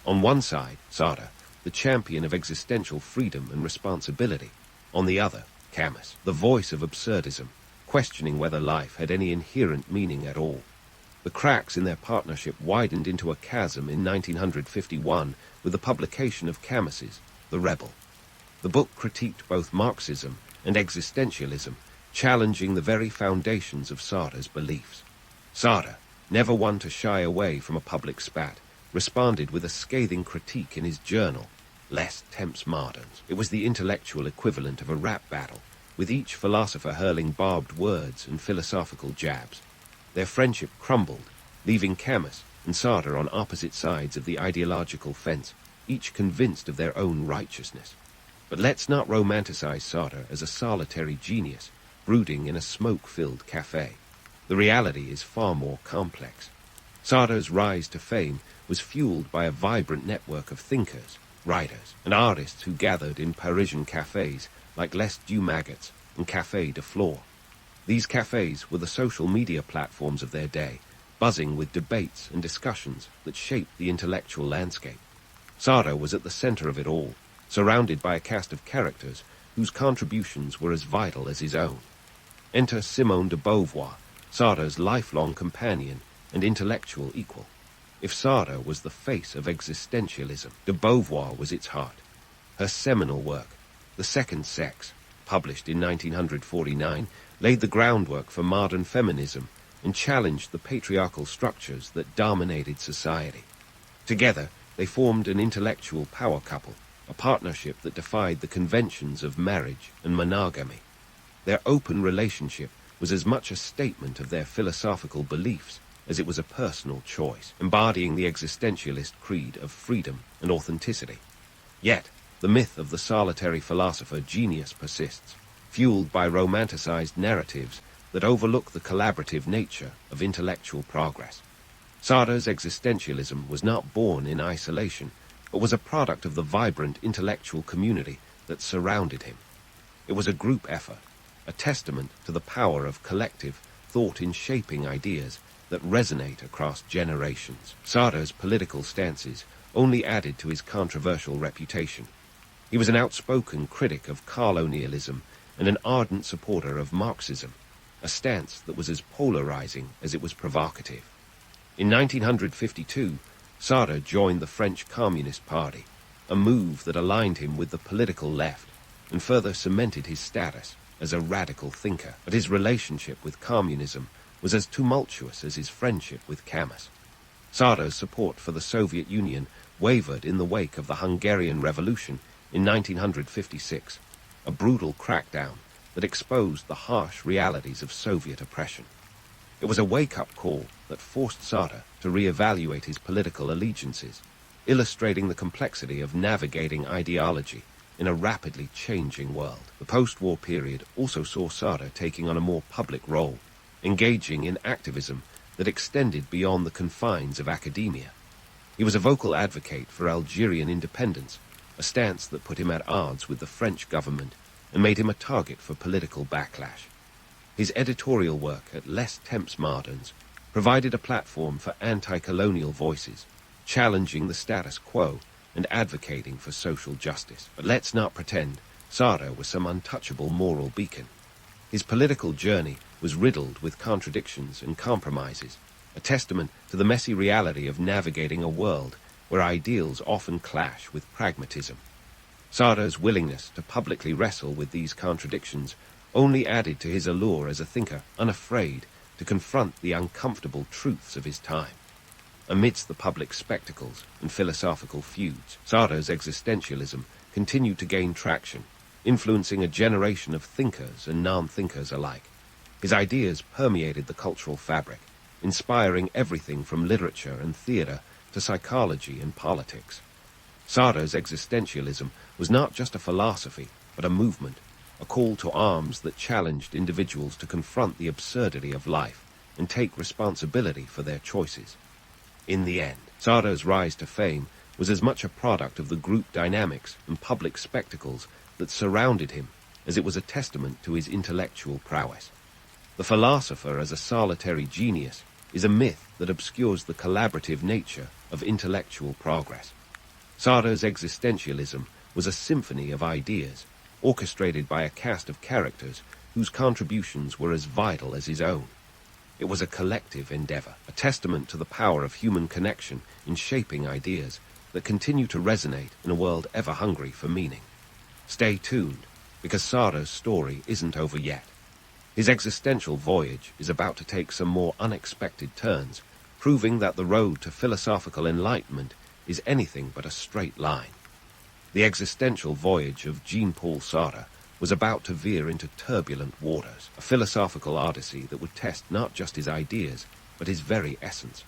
On one side, Sartre, the champion of existential freedom and responsibility. On the other, Camus, the voice of absurdism, questioning whether life had any inherent meaning at all. The cracks in their partnership widened into a chasm in 1951 with the publication of Camus's The Rebel. The book critiqued both Marxism and existentialism, challenging the very foundations of Sartre's beliefs. Sartre, never one to shy away from a public spat, responded with a scathing critique in his journal, Les Temps Moderns. It was the intellectual equivalent of a rap battle, with each philosopher hurling barbed words and philosophical jabs. Their friendship crumbled, leaving Camus and Sartre on opposite sides of the ideological fence, each convinced of their own righteousness. But let's not romanticize Sartre as a solitary genius, brooding in a smoke-filled cafe. The reality is far more complex. Sartre's rise to fame was fueled by a vibrant network of thinkers, writers, and artists who gathered in Parisian cafes like Les Deux Maggots and Café de Flore. These cafes were the social media platforms of their day, buzzing with debates and discussions that shaped the intellectual landscape. Sartre was at the center of it all, surrounded by a cast of characters whose contributions were as vital as his own. Enter Simone de Beauvoir, Sartre's lifelong companion and intellectual equal. If Sartre was the face of existentialism, de Beauvoir was its heart. Her seminal work, The Second Sex, published in 1949, laid the groundwork for modern feminism and challenged the patriarchal structures that dominated society. Together, they formed an intellectual power couple, a partnership that defied the conventions of marriage and monogamy. Their open relationship was as much a statement of their philosophical beliefs as it was a personal choice, embodying the existentialist creed of freedom and authenticity. Yet, the myth of the solitary philosopher genius persists, fueled by romanticized narratives that overlook the collaborative nature of intellectual progress. Sartre's existentialism was not born in isolation, but was a product of the vibrant intellectual community that surrounded him. It was a group effort, a testament to the power of collective thought in shaping ideas that resonate across generations. Sartre's political stances only added to his controversial reputation. He was an outspoken critic of colonialism and an ardent supporter of Marxism, a stance that was as polarizing as it was provocative. In 1952, Sartre joined the French Communist Party, a move that aligned him with the political left and further cemented his status as a radical thinker. But his relationship with communism was as tumultuous as his friendship with Camus. Sartre's support for the Soviet Union wavered in the wake of the Hungarian Revolution in 1956, a brutal crackdown that exposed the harsh realities of Soviet oppression. It was a wake-up call that forced Sartre to re-evaluate his political allegiances, illustrating the complexity of navigating ideology in a rapidly changing world. The post-war period also saw Sartre taking on a more public role, engaging in activism that extended beyond the confines of academia. He was a vocal advocate for Algerian independence, a stance that put him at odds with the French government and made him a target for political backlash. His editorial work at Les Temps Moderns provided a platform for anti-colonial voices, challenging the status quo and advocating for social justice. But let's not pretend Sartre was some untouchable moral beacon. His political journey was riddled with contradictions and compromises, a testament to the messy reality of navigating a world where ideals often clash with pragmatism. Sartre's willingness to publicly wrestle with these contradictions only added to his allure as a thinker unafraid to confront the uncomfortable truths of his time. Amidst the public spectacles and philosophical feuds, Sartre's existentialism continued to gain traction, influencing a generation of thinkers and non-thinkers alike. His ideas permeated the cultural fabric, inspiring everything from literature and theater to psychology and politics. Sartre's existentialism was not just a philosophy, but a movement, a call to arms that challenged individuals to confront the absurdity of life and take responsibility for their choices. In the end, Sartre's rise to fame was as much a product of the group dynamics and public spectacles that surrounded him as it was a testament to his intellectual prowess. The philosopher as a solitary genius is a myth that obscures the collaborative nature of intellectual progress. Sartre's existentialism was a symphony of ideas, orchestrated by a cast of characters whose contributions were as vital as his own. It was a collective endeavor, a testament to the power of human connection in shaping ideas that continue to resonate in a world ever hungry for meaning. Stay tuned, because Sartre's story isn't over yet. His existential voyage is about to take some more unexpected turns, proving that the road to philosophical enlightenment is anything but a straight line. The existential voyage of Jean-Paul Sartre was about to veer into turbulent waters, a philosophical odyssey that would test not just his ideas, but his very essence.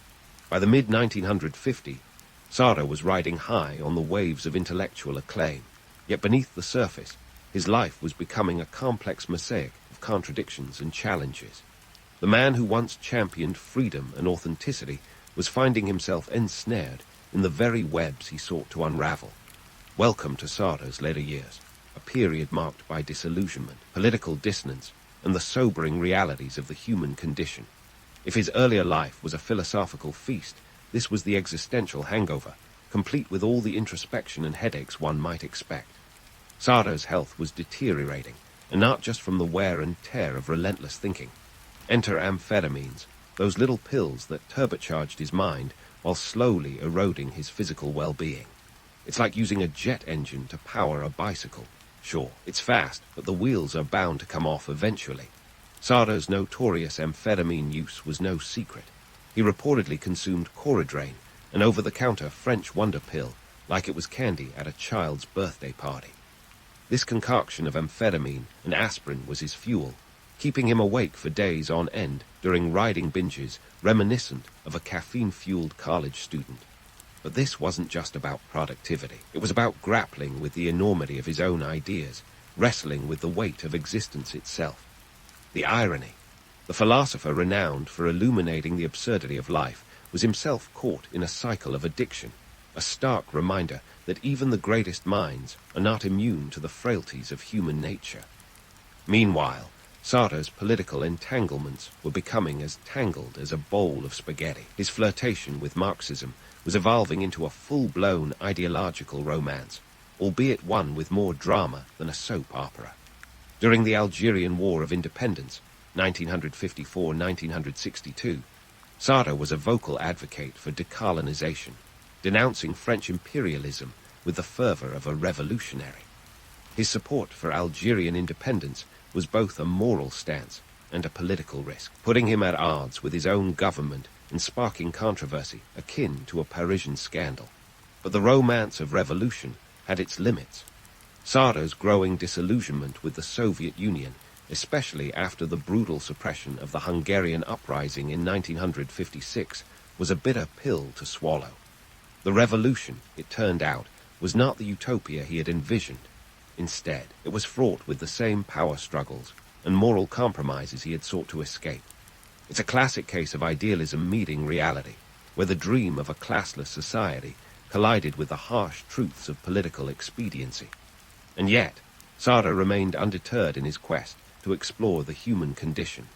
By the mid-1950s, Sartre was riding high on the waves of intellectual acclaim, yet beneath the surface, his life was becoming a complex mosaic of contradictions and challenges. The man who once championed freedom and authenticity was finding himself ensnared in the very webs he sought to unravel. Welcome to Sartre's later years, a period marked by disillusionment, political dissonance, and the sobering realities of the human condition. If his earlier life was a philosophical feast, this was the existential hangover, complete with all the introspection and headaches one might expect. Sartre's health was deteriorating, and not just from the wear and tear of relentless thinking. Enter amphetamines, those little pills that turbocharged his mind while slowly eroding his physical well-being. It's like using a jet engine to power a bicycle. Sure, it's fast, but the wheels are bound to come off eventually. Sartre's notorious amphetamine use was no secret. He reportedly consumed Coradrain, an over-the-counter French wonder pill, like it was candy at a child's birthday party. This concoction of amphetamine and aspirin was his fuel, keeping him awake for days on end during riding binges reminiscent of a caffeine-fueled college student. But this wasn't just about productivity. It was about grappling with the enormity of his own ideas, wrestling with the weight of existence itself. The irony. The philosopher renowned for illuminating the absurdity of life was himself caught in a cycle of addiction, a stark reminder that even the greatest minds are not immune to the frailties of human nature. Meanwhile, Sartre's political entanglements were becoming as tangled as a bowl of spaghetti. His flirtation with Marxism was evolving into a full-blown ideological romance, albeit one with more drama than a soap opera. During the Algerian War of Independence, 1954-1962, Sartre was a vocal advocate for decolonization, denouncing French imperialism with the fervor of a revolutionary. His support for Algerian independence was both a moral stance and a political risk, putting him at odds with his own government and sparking controversy akin to a Parisian scandal. But the romance of revolution had its limits. Sartre's growing disillusionment with the Soviet Union, especially after the brutal suppression of the Hungarian uprising in 1956, was a bitter pill to swallow. The revolution, it turned out, was not the utopia he had envisioned. Instead, it was fraught with the same power struggles and moral compromises he had sought to escape. It's a classic case of idealism meeting reality, where the dream of a classless society collided with the harsh truths of political expediency. And yet, Sartre remained undeterred in his quest to explore the human condition.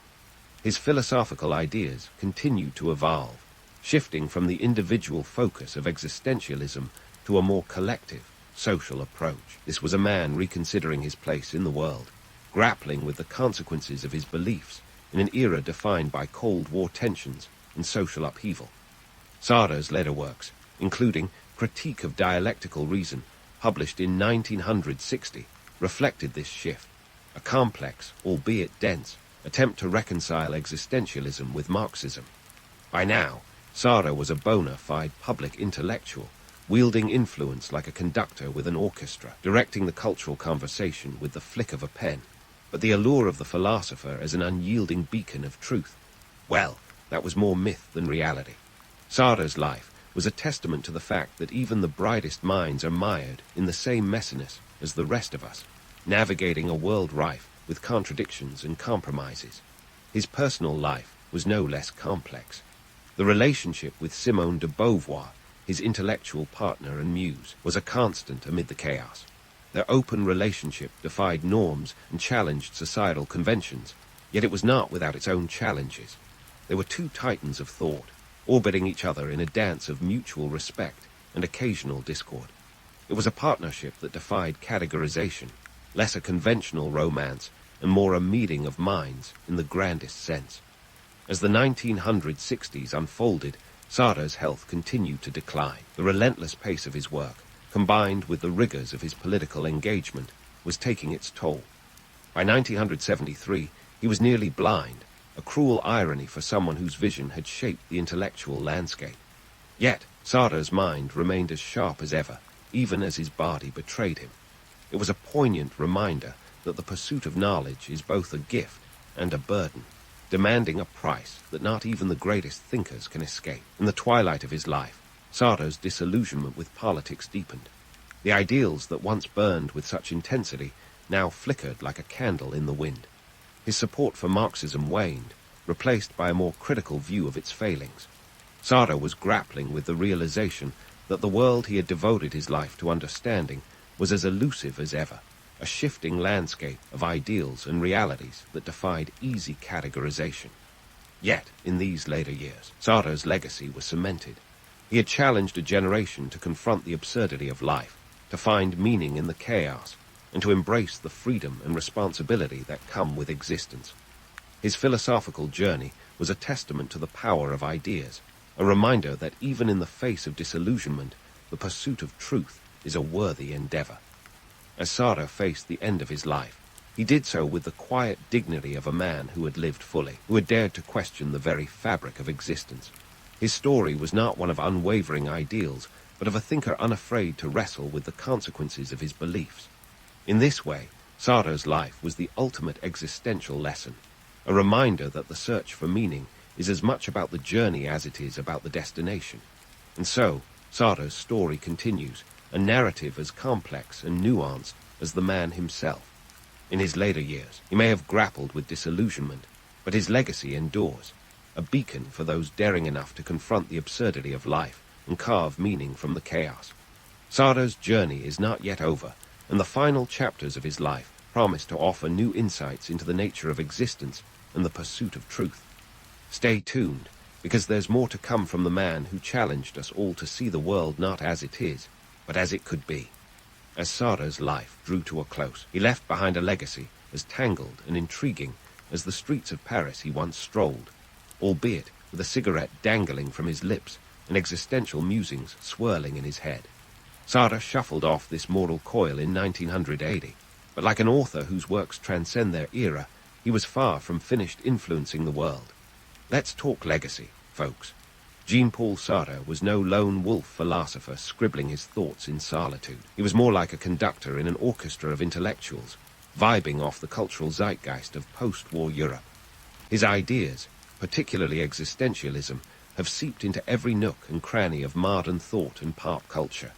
His philosophical ideas continued to evolve, shifting from the individual focus of existentialism to a more collective, social approach. This was a man reconsidering his place in the world, grappling with the consequences of his beliefs in an era defined by Cold War tensions and social upheaval. Sartre's later works, including Critique of Dialectical Reason, published in 1960, reflected this shift, a complex, albeit dense, attempt to reconcile existentialism with Marxism. By now, Sartre was a bona fide public intellectual, wielding influence like a conductor with an orchestra, directing the cultural conversation with the flick of a pen. But the allure of the philosopher as an unyielding beacon of truth, well, that was more myth than reality. Sartre's life was a testament to the fact that even the brightest minds are mired in the same messiness as the rest of us, navigating a world rife with contradictions and compromises. His personal life was no less complex. The relationship with Simone de Beauvoir, his intellectual partner and muse, was a constant amid the chaos. Their open relationship defied norms and challenged societal conventions, yet it was not without its own challenges. They were two titans of thought, orbiting each other in a dance of mutual respect and occasional discord. It was a partnership that defied categorization, less a conventional romance and more a meeting of minds in the grandest sense. As the 1960s unfolded, Sartre's health continued to decline. The relentless pace of his work, combined with the rigors of his political engagement, was taking its toll. By 1973, he was nearly blind, a cruel irony for someone whose vision had shaped the intellectual landscape. Yet, Sartre's mind remained as sharp as ever, even as his body betrayed him. It was a poignant reminder that the pursuit of knowledge is both a gift and a burden, demanding a price that not even the greatest thinkers can escape. In the twilight of his life, Sartre's disillusionment with politics deepened. The ideals that once burned with such intensity now flickered like a candle in the wind. His support for Marxism waned, replaced by a more critical view of its failings. Sartre was grappling with the realization that the world he had devoted his life to understanding was as elusive as ever, a shifting landscape of ideals and realities that defied easy categorization. Yet, in these later years, Sartre's legacy was cemented. He had challenged a generation to confront the absurdity of life, to find meaning in the chaos, and to embrace the freedom and responsibility that come with existence. His philosophical journey was a testament to the power of ideas, a reminder that even in the face of disillusionment, the pursuit of truth is a worthy endeavor. As Sartre faced the end of his life, he did so with the quiet dignity of a man who had lived fully, who had dared to question the very fabric of existence. His story was not one of unwavering ideals, but of a thinker unafraid to wrestle with the consequences of his beliefs. In this way, Sartre's life was the ultimate existential lesson, a reminder that the search for meaning is as much about the journey as it is about the destination. And so, Sartre's story continues, a narrative as complex and nuanced as the man himself. In his later years, he may have grappled with disillusionment, but his legacy endures, a beacon for those daring enough to confront the absurdity of life and carve meaning from the chaos. Sartre's journey is not yet over, and the final chapters of his life promise to offer new insights into the nature of existence and the pursuit of truth. Stay tuned, because there's more to come from the man who challenged us all to see the world not as it is, but as it could be. As Sartre's life drew to a close, he left behind a legacy as tangled and intriguing as the streets of Paris he once strolled, albeit with a cigarette dangling from his lips and existential musings swirling in his head. Sartre shuffled off this moral coil in 1980, but like an author whose works transcend their era, he was far from finished influencing the world. Let's talk legacy, folks. Jean-Paul Sartre was no lone wolf philosopher scribbling his thoughts in solitude. He was more like a conductor in an orchestra of intellectuals, vibing off the cultural zeitgeist of post-war Europe. His ideas, particularly existentialism, have seeped into every nook and cranny of modern thought and pop culture.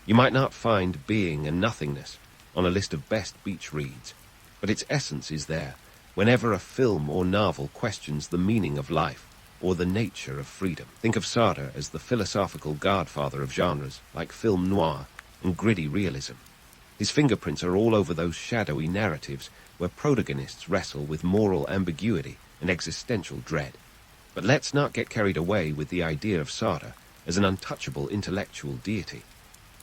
You might not find Being and Nothingness on a list of best beach reads, but its essence is there whenever a film or novel questions the meaning of life or the nature of freedom. Think of Sartre as the philosophical godfather of genres like film noir and gritty realism. His fingerprints are all over those shadowy narratives where protagonists wrestle with moral ambiguity and existential dread. But let's not get carried away with the idea of Sartre as an untouchable intellectual deity.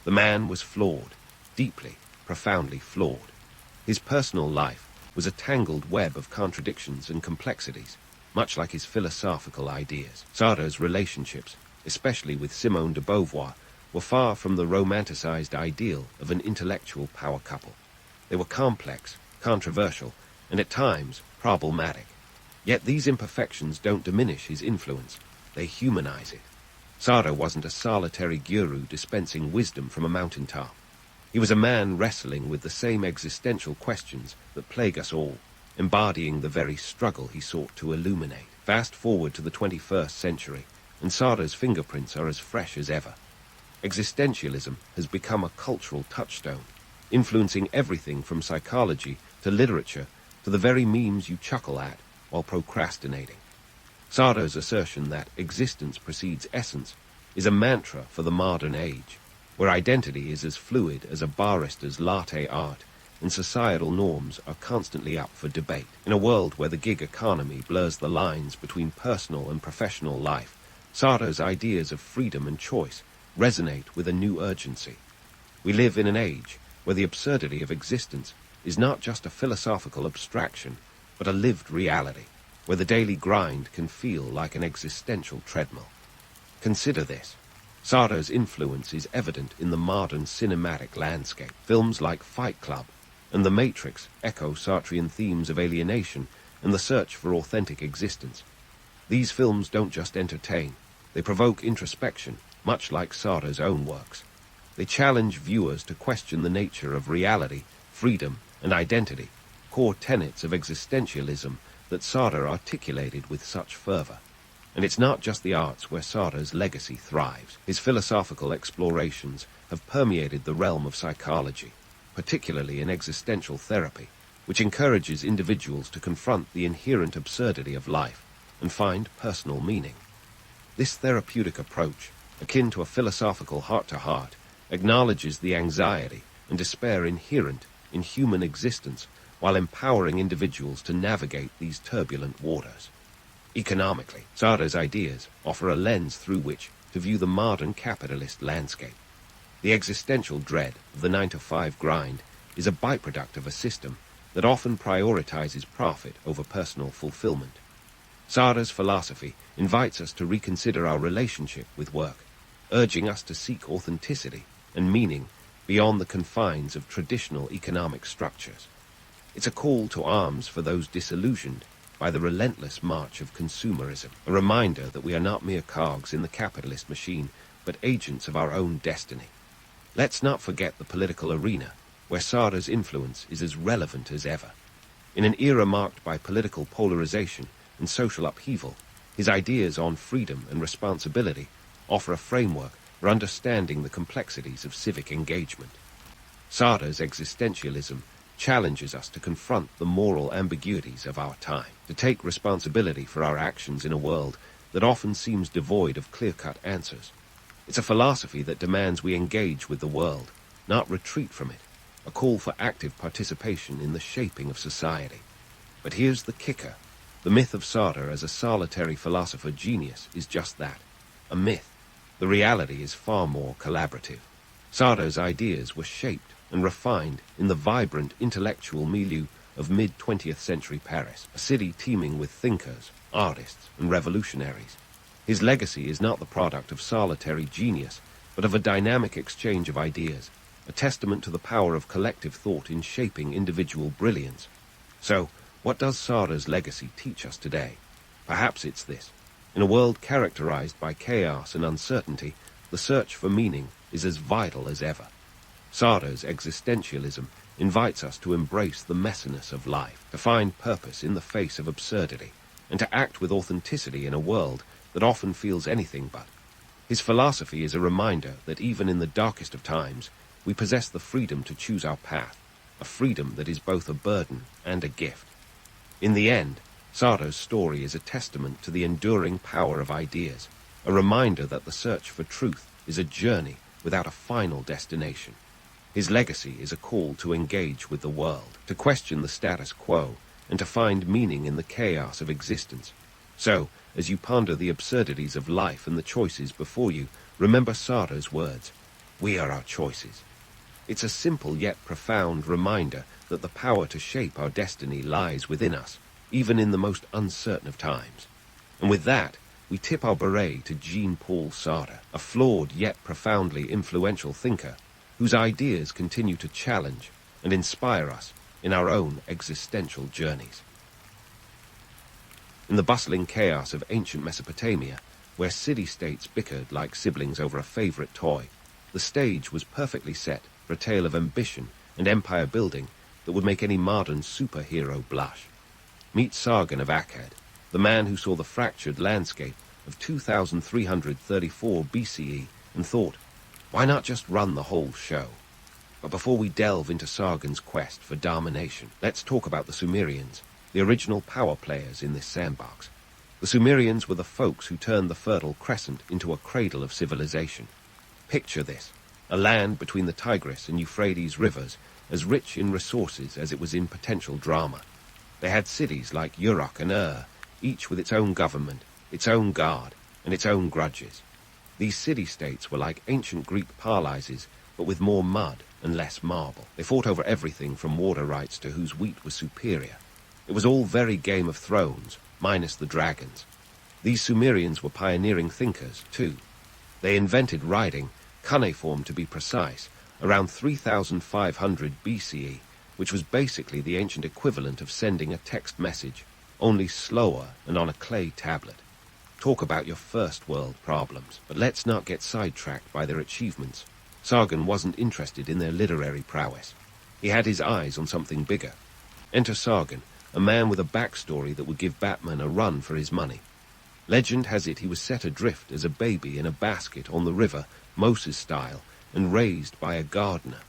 The man was flawed, deeply, profoundly flawed. His personal life was a tangled web of contradictions and complexities, much like his philosophical ideas. Sartre's relationships, especially with Simone de Beauvoir, were far from the romanticized ideal of an intellectual power couple. They were complex, controversial, and at times problematic. Yet these imperfections don't diminish his influence, they humanize it. Sartre wasn't a solitary guru dispensing wisdom from a mountaintop. He was a man wrestling with the same existential questions that plague us all, embodying the very struggle he sought to illuminate. Fast forward to the 21st century, and Sartre's fingerprints are as fresh as ever. Existentialism has become a cultural touchstone, influencing everything from psychology to literature to the very memes you chuckle at while procrastinating. Sartre's assertion that existence precedes essence is a mantra for the modern age, where identity is as fluid as a barista's latte art and societal norms are constantly up for debate. In a world where the gig economy blurs the lines between personal and professional life, Sartre's ideas of freedom and choice resonate with a new urgency. We live in an age where the absurdity of existence is not just a philosophical abstraction, but a lived reality, where the daily grind can feel like an existential treadmill. Consider this. Sartre's influence is evident in the modern cinematic landscape. Films like Fight Club and The Matrix echo Sartrean themes of alienation and the search for authentic existence. These films don't just entertain, they provoke introspection, much like Sartre's own works. They challenge viewers to question the nature of reality, freedom, and identity, core tenets of existentialism that Sartre articulated with such fervor. And it's not just the arts where Sartre's legacy thrives. His philosophical explorations have permeated the realm of psychology, particularly in existential therapy, which encourages individuals to confront the inherent absurdity of life and find personal meaning. This therapeutic approach, akin to a philosophical heart-to-heart, acknowledges the anxiety and despair inherent in human existence while empowering individuals to navigate these turbulent waters. Economically, Sartre's ideas offer a lens through which to view the modern capitalist landscape. The existential dread of the 9-to-5 grind is a byproduct of a system that often prioritizes profit over personal fulfillment. Sartre's philosophy invites us to reconsider our relationship with work, urging us to seek authenticity and meaning beyond the confines of traditional economic structures. It's a call to arms for those disillusioned by the relentless march of consumerism, a reminder that we are not mere cogs in the capitalist machine, but agents of our own destiny. Let's not forget the political arena, where Sartre's influence is as relevant as ever. In an era marked by political polarization and social upheaval, his ideas on freedom and responsibility offer a framework for understanding the complexities of civic engagement. Sartre's existentialism challenges us to confront the moral ambiguities of our time, to take responsibility for our actions in a world that often seems devoid of clear-cut answers. It's a philosophy that demands we engage with the world, not retreat from it, a call for active participation in the shaping of society. But here's the kicker. The myth of Sartre as a solitary philosopher genius is just that, a myth. The reality is far more collaborative. Sartre's ideas were shaped and refined in the vibrant intellectual milieu of mid-20th century Paris, a city teeming with thinkers, artists, and revolutionaries. His legacy is not the product of solitary genius, but of a dynamic exchange of ideas, a testament to the power of collective thought in shaping individual brilliance. So, what does Sartre's legacy teach us today? Perhaps it's this. In a world characterized by chaos and uncertainty, the search for meaning is as vital as ever. Sartre's existentialism invites us to embrace the messiness of life, to find purpose in the face of absurdity, and to act with authenticity in a world that often feels anything but. His philosophy is a reminder that even in the darkest of times, we possess the freedom to choose our path, a freedom that is both a burden and a gift. In the end, Sartre's story is a testament to the enduring power of ideas, a reminder that the search for truth is a journey without a final destination. His legacy is a call to engage with the world, to question the status quo, and to find meaning in the chaos of existence. So, as you ponder the absurdities of life and the choices before you, remember Sartre's words, "We are our choices." It's a simple yet profound reminder that the power to shape our destiny lies within us, even in the most uncertain of times. And with that, we tip our beret to Jean-Paul Sartre, a flawed yet profoundly influential thinker, whose ideas continue to challenge and inspire us in our own existential journeys. In the bustling chaos of ancient Mesopotamia, where city-states bickered like siblings over a favorite toy, the stage was perfectly set for a tale of ambition and empire building that would make any modern superhero blush. Meet Sargon of Akkad, the man who saw the fractured landscape of 2334 BCE and thought, why not just run the whole show? But before we delve into Sargon's quest for domination, let's talk about the Sumerians, the original power players in this sandbox. The Sumerians were the folks who turned the Fertile Crescent into a cradle of civilization. Picture this, a land between the Tigris and Euphrates rivers, as rich in resources as it was in potential drama. They had cities like Uruk and Ur, each with its own government, its own guard, and its own grudges. These city-states were like ancient Greek parlises, but with more mud and less marble. They fought over everything from water rights to whose wheat was superior. It was all very Game of Thrones, minus the dragons. These Sumerians were pioneering thinkers, too. They invented writing, cuneiform to be precise, around 3500 BCE, which was basically the ancient equivalent of sending a text message, only slower and on a clay tablet. Talk about your first world problems, but let's not get sidetracked by their achievements. Sargon wasn't interested in their literary prowess. He had his eyes on something bigger. Enter Sargon, a man with a backstory that would give Batman a run for his money. Legend has it he was set adrift as a baby in a basket on the river, Moses style, and raised by a gardener.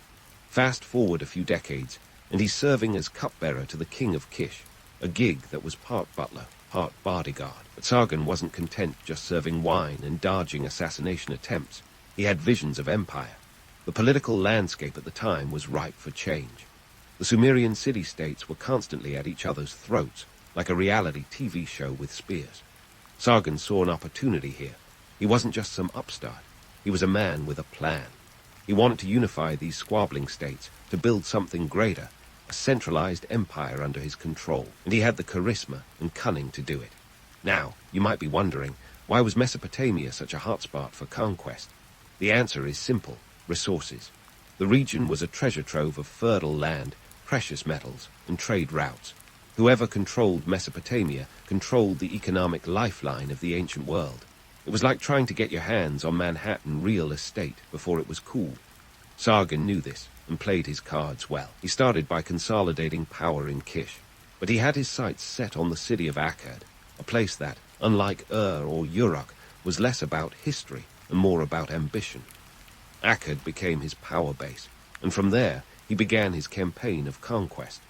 Fast forward a few decades, and he's serving as cupbearer to the king of Kish, a gig that was part butler, part bodyguard. But Sargon wasn't content just serving wine and dodging assassination attempts. He had visions of empire. The political landscape at the time was ripe for change. The Sumerian city-states were constantly at each other's throats, like a reality TV show with spears. Sargon saw an opportunity here. He wasn't just some upstart. He was a man with a plan. He wanted to unify these squabbling states, to build something greater, a centralized empire under his control, and he had the charisma and cunning to do it. Now, you might be wondering, why was Mesopotamia such a hotspot for conquest? The answer is simple: resources. The region was a treasure trove of fertile land, precious metals, and trade routes. Whoever controlled Mesopotamia controlled the economic lifeline of the ancient world. It was like trying to get your hands on Manhattan real estate before it was cool. Sargon knew this and played his cards well. He started by consolidating power in Kish, but he had his sights set on the city of Akkad, a place that, unlike or Uruk, was less about history and more about ambition. Akkad became his power base, and from there he began his campaign of conquest.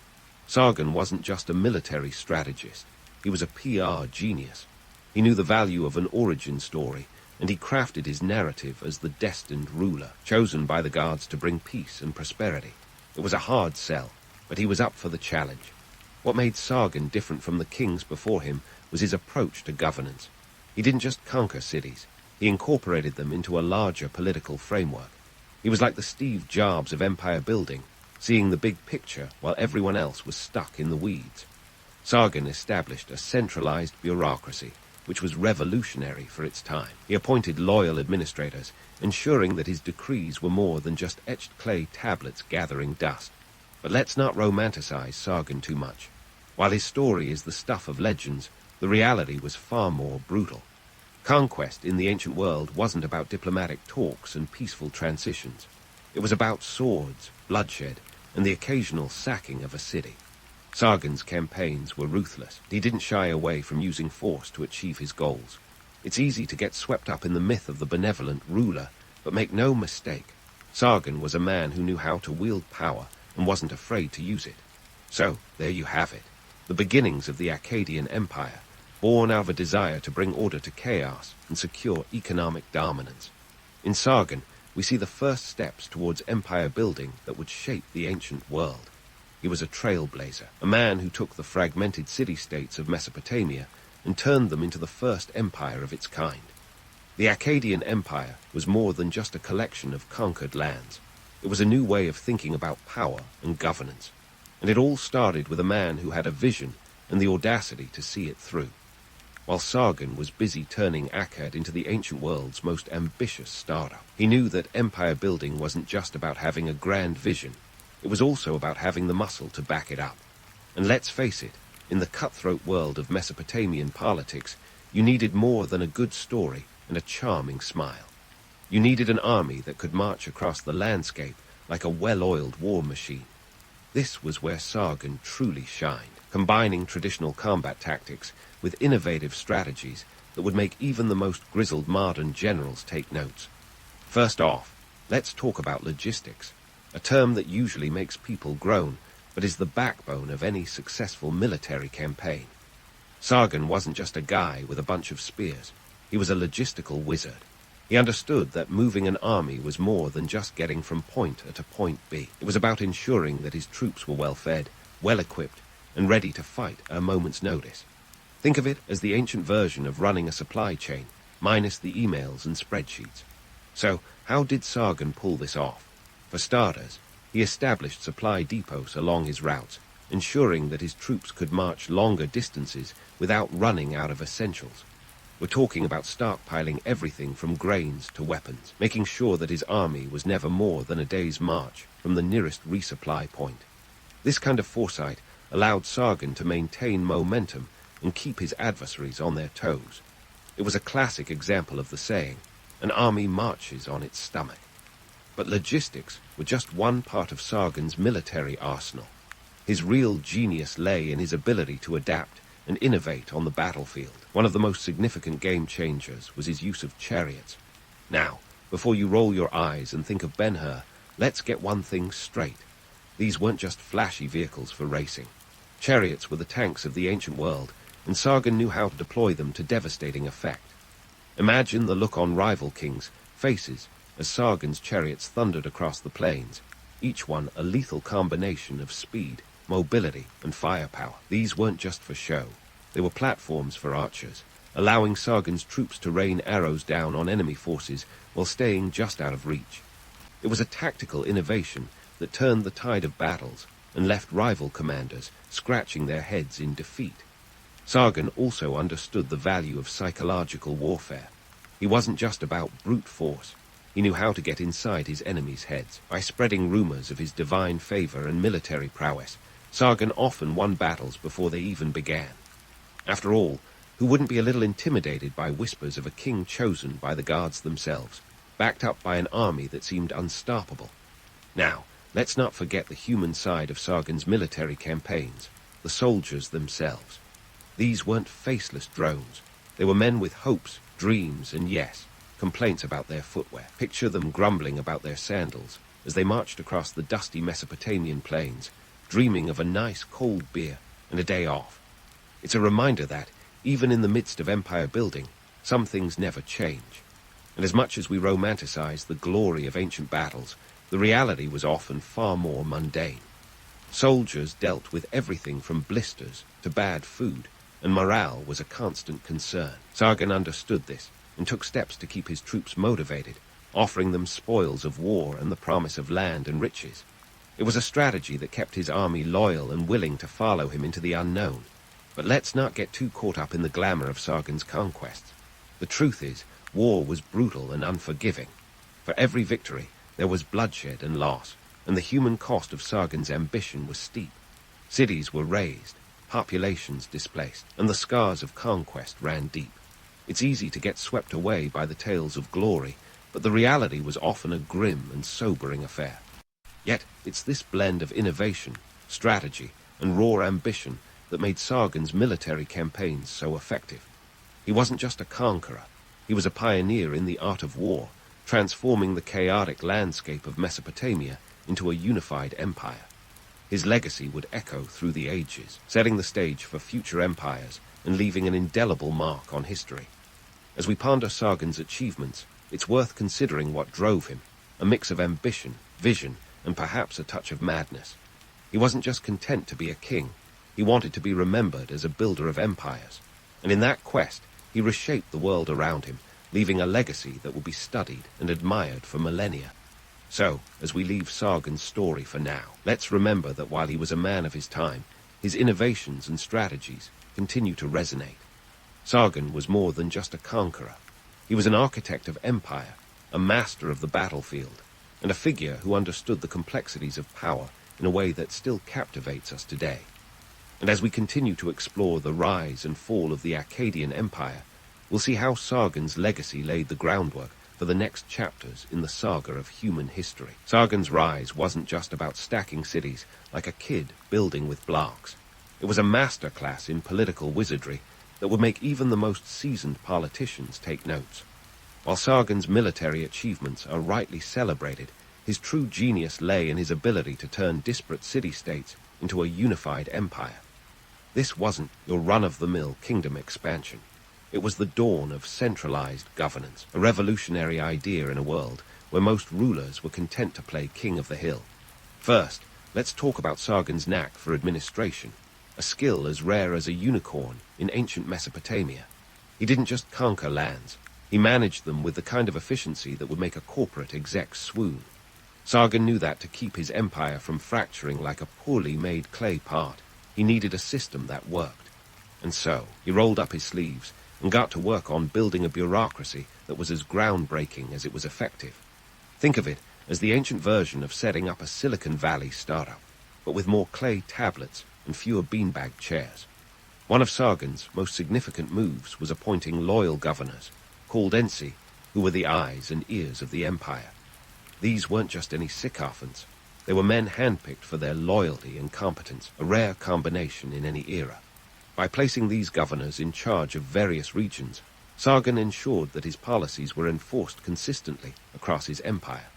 Sargon wasn't just a military strategist, he was a PR genius. He knew the value of an origin story, and he crafted his narrative as the destined ruler, chosen by the gods to bring peace and prosperity. It was a hard sell, but he was up for the challenge. What made Sargon different from the kings before him was his approach to governance. He didn't just conquer cities, he incorporated them into a larger political framework. He was like the Steve Jobs of empire building, seeing the big picture while everyone else was stuck in the weeds. Sargon established a centralized bureaucracy, which was revolutionary for its time. He appointed loyal administrators, ensuring that his decrees were more than just etched clay tablets gathering dust. But let's not romanticize Sargon too much. While his story is the stuff of legends, the reality was far more brutal. Conquest in the ancient world wasn't about diplomatic talks and peaceful transitions. It was about swords, bloodshed, and the occasional sacking of a city. Sargon's campaigns were ruthless. He didn't shy away from using force to achieve his goals. It's easy to get swept up in the myth of the benevolent ruler, but make no mistake, Sargon was a man who knew how to wield power and wasn't afraid to use it. So, there you have it, the beginnings of the Akkadian Empire, born out of a desire to bring order to chaos and secure economic dominance. In Sargon, we see the first steps towards empire building that would shape the ancient world. He was a trailblazer, a man who took the fragmented city-states of Mesopotamia and turned them into the first empire of its kind. The Akkadian Empire was more than just a collection of conquered lands. It was a new way of thinking about power and governance. And it all started with a man who had a vision and the audacity to see it through. While Sargon was busy turning Akkad into the ancient world's most ambitious startup, he knew that empire building wasn't just about having a grand vision. It was also about having the muscle to back it up. And let's face it, in the cutthroat world of Mesopotamian politics, you needed more than a good story and a charming smile. You needed an army that could march across the landscape like a well-oiled war machine. This was where Sargon truly shined, combining traditional combat tactics with innovative strategies that would make even the most grizzled modern generals take notes. First off, let's talk about logistics, a term that usually makes people groan, but is the backbone of any successful military campaign. Sargon wasn't just a guy with a bunch of spears. He was a logistical wizard. He understood that moving an army was more than just getting from point A to point B. It was about ensuring that his troops were well-fed, well-equipped, and ready to fight at a moment's notice. Think of it as the ancient version of running a supply chain, minus the emails and spreadsheets. So, how did Sargon pull this off? For starters, he established supply depots along his routes, ensuring that his troops could march longer distances without running out of essentials. We're talking about stockpiling everything from grains to weapons, making sure that his army was never more than a day's march from the nearest resupply point. This kind of foresight allowed Sargon to maintain momentum and keep his adversaries on their toes. It was a classic example of the saying, an army marches on its stomach. But logistics were just one part of Sargon's military arsenal. His real genius lay in his ability to adapt and innovate on the battlefield. One of the most significant game changers was his use of chariots. Now, before you roll your eyes and think of Ben-Hur, let's get one thing straight. These weren't just flashy vehicles for racing. Chariots were the tanks of the ancient world, and Sargon knew how to deploy them to devastating effect. Imagine the look on rival kings' faces as Sargon's chariots thundered across the plains, each one a lethal combination of speed, mobility, and firepower. These weren't just for show. They were platforms for archers, allowing Sargon's troops to rain arrows down on enemy forces while staying just out of reach. It was a tactical innovation that turned the tide of battles and left rival commanders scratching their heads in defeat. Sargon also understood the value of psychological warfare. He wasn't just about brute force. He knew how to get inside his enemies' heads. By spreading rumors of his divine favor and military prowess, Sargon often won battles before they even began. After all, who wouldn't be a little intimidated by whispers of a king chosen by the gods themselves, backed up by an army that seemed unstoppable? Now, let's not forget the human side of Sargon's military campaigns, the soldiers themselves. These weren't faceless drones. They were men with hopes, dreams, and yes, complaints about their footwear. Picture them grumbling about their sandals as they marched across the dusty Mesopotamian plains, dreaming of a nice cold beer and a day off. It's a reminder that, even in the midst of empire building, some things never change. And as much as we romanticize the glory of ancient battles, the reality was often far more mundane. Soldiers dealt with everything from blisters to bad food, and morale was a constant concern. Sargon understood this and took steps to keep his troops motivated, offering them spoils of war and the promise of land and riches. It was a strategy that kept his army loyal and willing to follow him into the unknown. But let's not get too caught up in the glamour of Sargon's conquests. The truth is, war was brutal and unforgiving. For every victory, there was bloodshed and loss, and the human cost of Sargon's ambition was steep. Cities were razed, populations displaced, and the scars of conquest ran deep. It's easy to get swept away by the tales of glory, but the reality was often a grim and sobering affair. Yet it's this blend of innovation, strategy, and raw ambition that made Sargon's military campaigns so effective. He wasn't just a conqueror. He was a pioneer in the art of war, transforming the chaotic landscape of Mesopotamia into a unified empire. His legacy would echo through the ages, setting the stage for future empires and leaving an indelible mark on history. As we ponder Sargon's achievements, it's worth considering what drove him, a mix of ambition, vision, and perhaps a touch of madness. He wasn't just content to be a king. He wanted to be remembered as a builder of empires. And in that quest, he reshaped the world around him, leaving a legacy that will be studied and admired for millennia. So, as we leave Sargon's story for now, let's remember that while he was a man of his time, his innovations and strategies continue to resonate. Sargon was more than just a conqueror. He was an architect of empire, a master of the battlefield, and a figure who understood the complexities of power in a way that still captivates us today. And as we continue to explore the rise and fall of the Akkadian Empire, we'll see how Sargon's legacy laid the groundwork for the next chapters in the saga of human history. Sargon's rise wasn't just about stacking cities like a kid building with blocks. It was a masterclass in political wizardry that would make even the most seasoned politicians take notes. While Sargon's military achievements are rightly celebrated, his true genius lay in his ability to turn disparate city-states into a unified empire. This wasn't your run-of-the-mill kingdom expansion. It was the dawn of centralized governance, a revolutionary idea in a world where most rulers were content to play king of the hill. First, let's talk about Sargon's knack for administration, a skill as rare as a unicorn in ancient Mesopotamia. He didn't just conquer lands. He managed them with the kind of efficiency that would make a corporate exec swoon. Sargon knew that to keep his empire from fracturing like a poorly made clay pot, he needed a system that worked. And so, he rolled up his sleeves and got to work on building a bureaucracy that was as groundbreaking as it was effective. Think of it as the ancient version of setting up a Silicon Valley startup, but with more clay tablets and fewer beanbag chairs. One of Sargon's most significant moves was appointing loyal governors, called Ensi, who were the eyes and ears of the empire. These weren't just any sycophants. They were men handpicked for their loyalty and competence, a rare combination in any era. By placing these governors in charge of various regions, Sargon ensured that his policies were enforced consistently across his empire.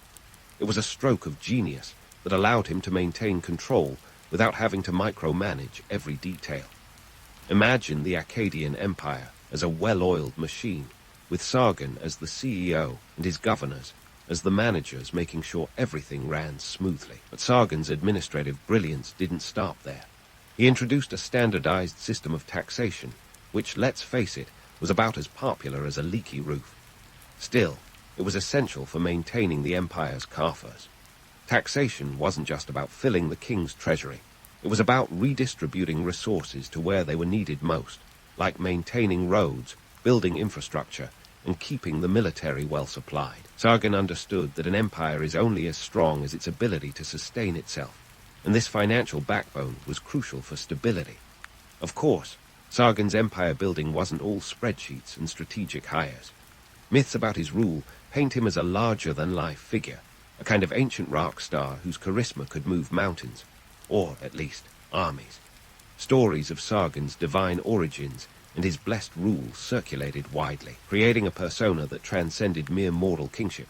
It was a stroke of genius that allowed him to maintain control without having to micromanage every detail. Imagine the Akkadian Empire as a well-oiled machine, with Sargon as the CEO and his governors as the managers making sure everything ran smoothly. But Sargon's administrative brilliance didn't stop there. He introduced a standardized system of taxation, which, let's face it, was about as popular as a leaky roof. Still, it was essential for maintaining the empire's coffers. Taxation wasn't just about filling the king's treasury. It was about redistributing resources to where they were needed most. like maintaining roads, building infrastructure, and keeping the military well supplied. Sargon understood that an empire is only as strong as its ability to sustain itself, and this financial backbone was crucial for stability. Of course, Sargon's empire building wasn't all spreadsheets and strategic hires. Myths about his rule paint him as a larger-than-life figure, a kind of ancient rock star whose charisma could move mountains, or, at least, armies. Stories of Sargon's divine origins and his blessed rule circulated widely, creating a persona that transcended mere mortal kingship.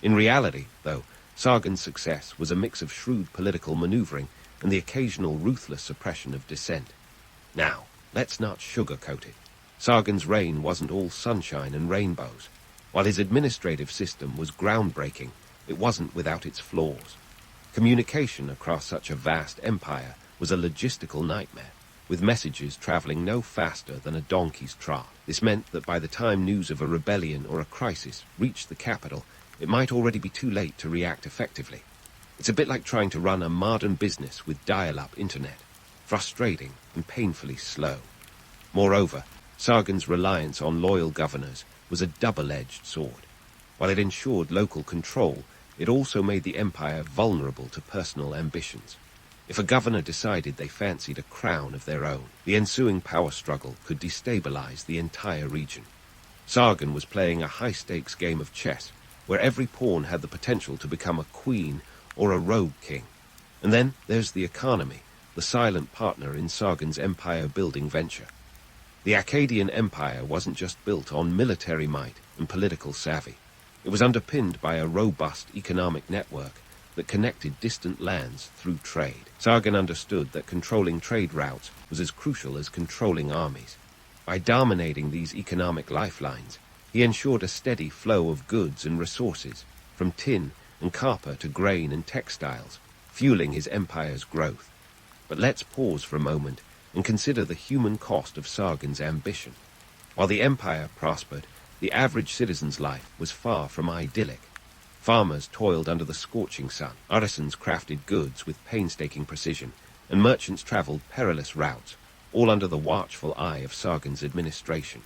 In reality, though, Sargon's success was a mix of shrewd political maneuvering and the occasional ruthless suppression of dissent. Now, let's not sugarcoat it. Sargon's reign wasn't all sunshine and rainbows. While his administrative system was groundbreaking, it wasn't without its flaws. Communication across such a vast empire was a logistical nightmare, with messages traveling no faster than a donkey's trot. This meant that by the time news of a rebellion or a crisis reached the capital, it might already be too late to react effectively. It's a bit like trying to run a modern business with dial-up internet, frustrating and painfully slow. Moreover, Sargon's reliance on loyal governors was a double-edged sword. While it ensured local control, it also made the empire vulnerable to personal ambitions. If a governor decided they fancied a crown of their own, the ensuing power struggle could destabilize the entire region. Sargon was playing a high-stakes game of chess, where every pawn had the potential to become a queen or a rogue king. And then there's the economy, the silent partner in Sargon's empire-building venture. The Akkadian Empire wasn't just built on military might and political savvy. It was underpinned by a robust economic network that connected distant lands through trade. Sargon understood that controlling trade routes was as crucial as controlling armies. By dominating these economic lifelines, he ensured a steady flow of goods and resources, from tin and copper to grain and textiles, fueling his empire's growth. But let's pause for a moment and consider the human cost of Sargon's ambition. While the empire prospered, the average citizen's life was far from idyllic. Farmers toiled under the scorching sun, artisans crafted goods with painstaking precision, and merchants traveled perilous routes, all under the watchful eye of Sargon's administration.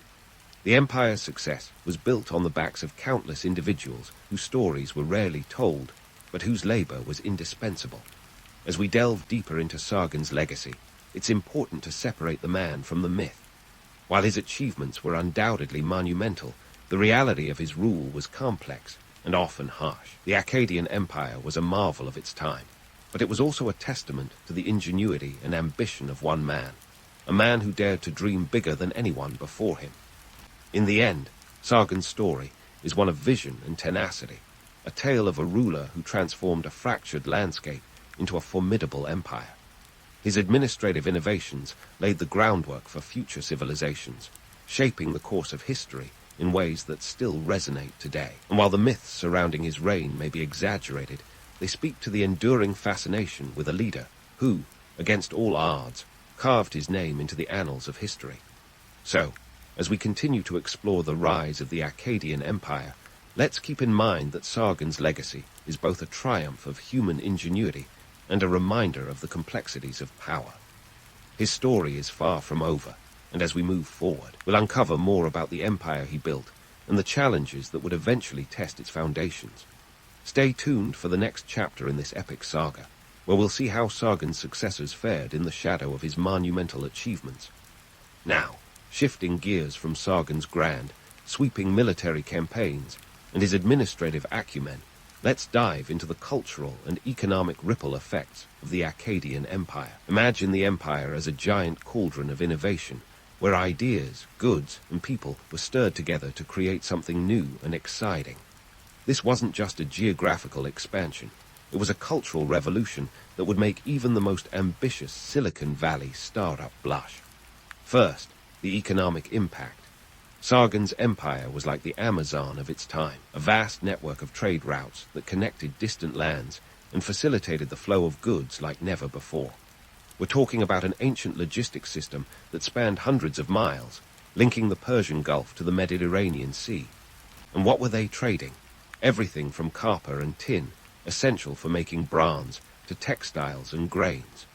The empire's success was built on the backs of countless individuals whose stories were rarely told, but whose labor was indispensable. As we delve deeper into Sargon's legacy, it's important to separate the man from the myth. While his achievements were undoubtedly monumental, the reality of his rule was complex and often harsh. The Akkadian Empire was a marvel of its time, but it was also a testament to the ingenuity and ambition of one man, a man who dared to dream bigger than anyone before him. In the end, Sargon's story is one of vision and tenacity, a tale of a ruler who transformed a fractured landscape into a formidable empire. His administrative innovations laid the groundwork for future civilizations, shaping the course of history in ways that still resonate today. And while the myths surrounding his reign may be exaggerated, they speak to the enduring fascination with a leader who, against all odds, carved his name into the annals of history. So, as we continue to explore the rise of the Akkadian Empire, let's keep in mind that Sargon's legacy is both a triumph of human ingenuity and a reminder of the complexities of power. His story is far from over, and as we move forward, we'll uncover more about the empire he built and the challenges that would eventually test its foundations. Stay tuned for the next chapter in this epic saga, where we'll see how Sargon's successors fared in the shadow of his monumental achievements. Now, shifting gears from Sargon's grand, sweeping military campaigns and his administrative acumen, let's dive into the cultural and economic ripple effects of the Akkadian Empire. Imagine the empire as a giant cauldron of innovation, where ideas, goods, and people were stirred together to create something new and exciting. This wasn't just a geographical expansion. It was a cultural revolution that would make even the most ambitious Silicon Valley startup blush. First, the economic impact. Sargon's empire was like the Amazon of its time, a vast network of trade routes that connected distant lands and facilitated the flow of goods like never before. We're talking about an ancient logistics system that spanned hundreds of miles, linking the Persian Gulf to the Mediterranean Sea. And what were they trading? Everything from copper and tin, essential for making bronze, to textiles and grains.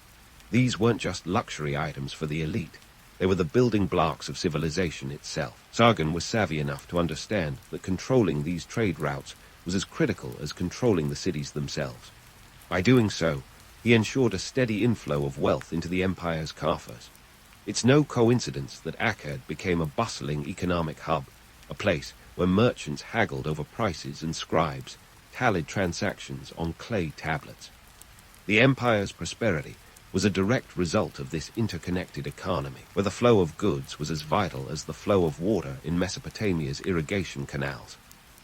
These weren't just luxury items for the elite. They were the building blocks of civilization itself. Sargon was savvy enough to understand that controlling these trade routes was as critical as controlling the cities themselves. By doing so, he ensured a steady inflow of wealth into the empire's coffers. It's no coincidence that Akkad became a bustling economic hub, a place where merchants haggled over prices and scribes tallied transactions on clay tablets. The empire's prosperity was a direct result of this interconnected economy, where the flow of goods was as vital as the flow of water in Mesopotamia's irrigation canals.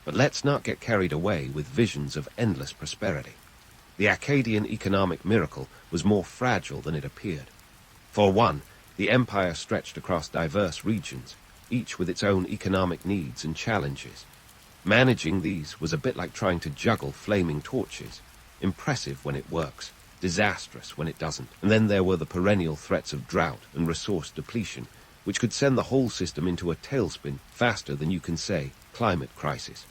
But let's not get carried away with visions of endless prosperity. The Akkadian economic miracle was more fragile than it appeared. For one, the empire stretched across diverse regions, each with its own economic needs and challenges. Managing these was a bit like trying to juggle flaming torches, impressive when it works, disastrous when it doesn't. And then there were the perennial threats of drought and resource depletion, which could send the whole system into a tailspin faster than you can say climate crisis.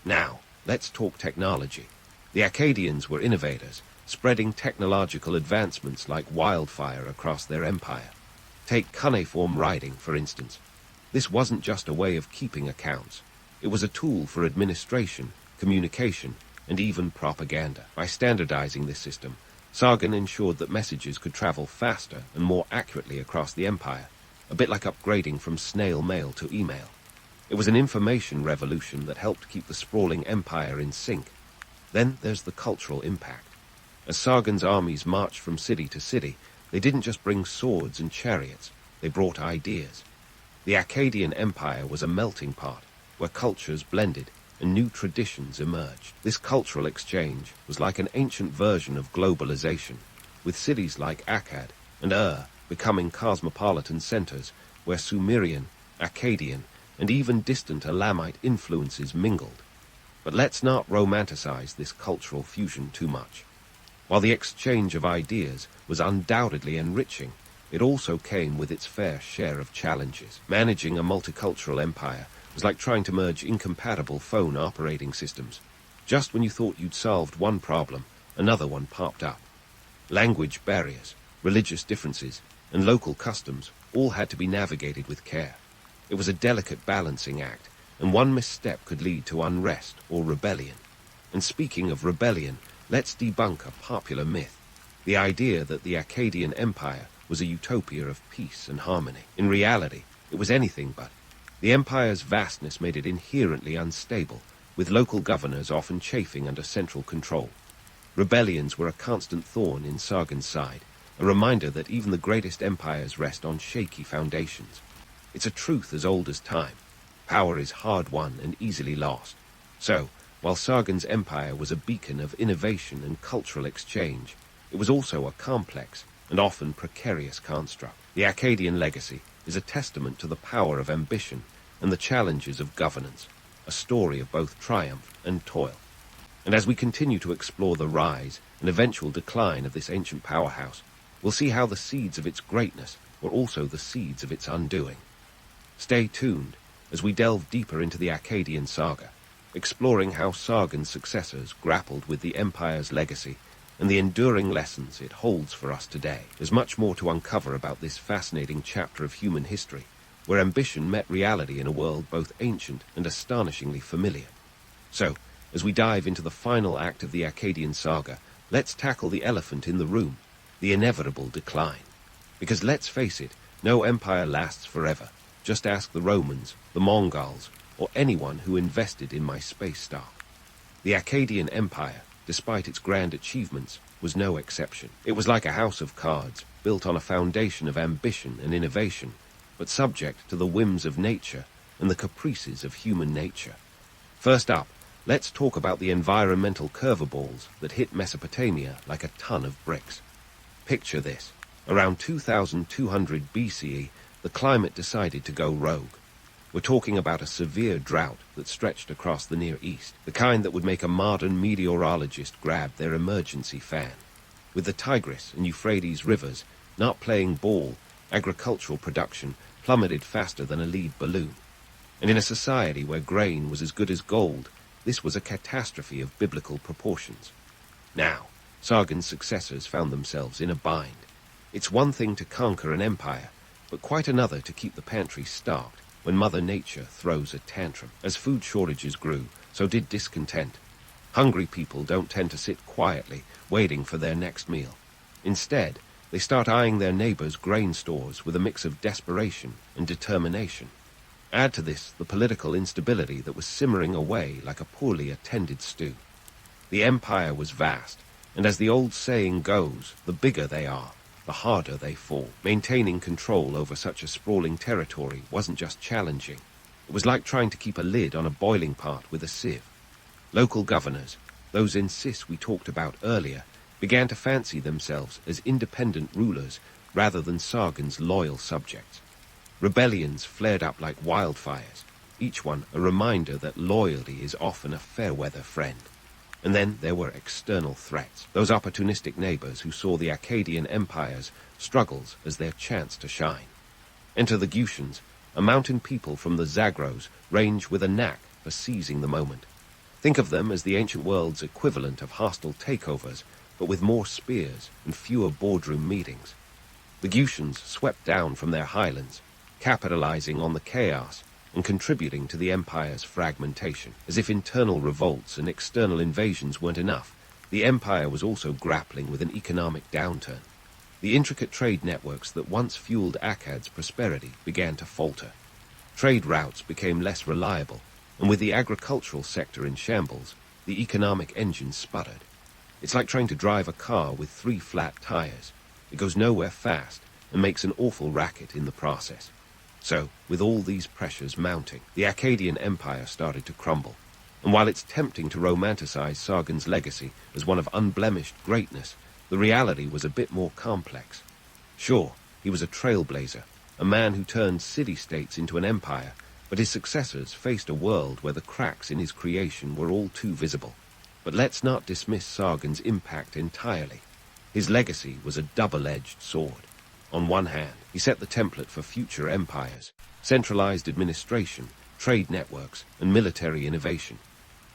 Now, let's talk technology. The Akkadians were innovators, spreading technological advancements like wildfire across their empire. Take cuneiform writing, for instance. This wasn't just a way of keeping accounts. It was a tool for administration, communication, and even propaganda. By standardizing this system, Sargon ensured that messages could travel faster and more accurately across the empire, a bit like upgrading from snail mail to email. It was an information revolution that helped keep the sprawling empire in sync. Then there's the cultural impact. As Sargon's armies marched from city to city, they didn't just bring swords and chariots, they brought ideas. The Akkadian Empire was a melting pot, where cultures blended and new traditions emerged. This cultural exchange was like an ancient version of globalization, with cities like Akkad and becoming cosmopolitan centers where Sumerian, Akkadian, and even distant Elamite influences mingled. But let's not romanticize this cultural fusion too much. While the exchange of ideas was undoubtedly enriching, it also came with its fair share of challenges. Managing a multicultural empire was like trying to merge incompatible phone operating systems. Just when you thought you'd solved one problem, another one popped up. Language barriers, religious differences, and local customs all had to be navigated with care. It was a delicate balancing act, and one misstep could lead to unrest or rebellion. And speaking of rebellion, let's debunk a popular myth, the idea that the Akkadian Empire was a utopia of peace and harmony. In reality, it was anything but. The empire's vastness made it inherently unstable, with local governors often chafing under central control. Rebellions were a constant thorn in Sargon's side, a reminder that even the greatest empires rest on shaky foundations. It's a truth as old as time. Power is hard-won and easily lost. So, while Sargon's empire was a beacon of innovation and cultural exchange, it was also a complex and often precarious construct. The Akkadian legacy is a testament to the power of ambition and the challenges of governance, a story of both triumph and toil. And as we continue to explore the rise and eventual decline of this ancient powerhouse, we'll see how the seeds of its greatness were also the seeds of its undoing. Stay tuned as we delve deeper into the Akkadian saga, exploring how Sargon's successors grappled with the empire's legacy and the enduring lessons it holds for us today. There's much more to uncover about this fascinating chapter of human history, where ambition met reality in a world both ancient and astonishingly familiar. So, as we dive into the final act of the Akkadian saga, let's tackle the elephant in the room, the inevitable decline. Because let's face it, no empire lasts forever. Just ask the Romans, the Mongols, or anyone who invested in my space stock. The Akkadian Empire, despite its grand achievements, was no exception. It was like a house of cards, built on a foundation of ambition and innovation, but subject to the whims of nature and the caprices of human nature. First up, let's talk about the environmental curveballs that hit Mesopotamia like a ton of bricks. Picture this. Around 2200 BCE, the climate decided to go rogue. We're talking about a severe drought that stretched across the Near East, the kind that would make a modern meteorologist grab their emergency fan. With the Tigris and Euphrates rivers not playing ball, agricultural production plummeted faster than a lead balloon. And in a society where grain was as good as gold, this was a catastrophe of biblical proportions. Now, Sargon's successors found themselves in a bind. It's one thing to conquer an empire, but quite another to keep the pantry stocked when Mother Nature throws a tantrum. As food shortages grew, so did discontent. Hungry people don't tend to sit quietly, waiting for their next meal. Instead, they start eyeing their neighbors' grain stores with a mix of desperation and determination. Add to this the political instability that was simmering away like a poorly attended stew. The empire was vast, and as the old saying goes, the bigger they are, the harder they fall. Maintaining control over such a sprawling territory wasn't just challenging. It was like trying to keep a lid on a boiling pot with a sieve. Local governors, those insists we talked about earlier, began to fancy themselves as independent rulers rather than Sargon's loyal subjects. Rebellions flared up like wildfires, each one a reminder that loyalty is often a fair-weather friend. And then there were external threats, those opportunistic neighbors who saw the Akkadian Empire's struggles as their chance to shine. Enter the Gutians, a mountain people from the Zagros, range with a knack for seizing the moment. Think of them as the ancient world's equivalent of hostile takeovers, but with more spears and fewer boardroom meetings. The Gutians swept down from their highlands, capitalizing on the chaos and contributing to the empire's fragmentation. As if internal revolts and external invasions weren't enough, the empire was also grappling with an economic downturn. The intricate trade networks that once fueled Akkad's prosperity began to falter. Trade routes became less reliable, and with the agricultural sector in shambles, the economic engine sputtered. It's like trying to drive a car with 3 flat tires. It goes nowhere fast and makes an awful racket in the process. So, with all these pressures mounting, the Akkadian Empire started to crumble. And while it's tempting to romanticize Sargon's legacy as one of unblemished greatness, the reality was a bit more complex. Sure, he was a trailblazer, a man who turned city-states into an empire, but his successors faced a world where the cracks in his creation were all too visible. But let's not dismiss Sargon's impact entirely. His legacy was a double-edged sword. On one hand, he set the template for future empires, centralized administration, trade networks, and military innovation.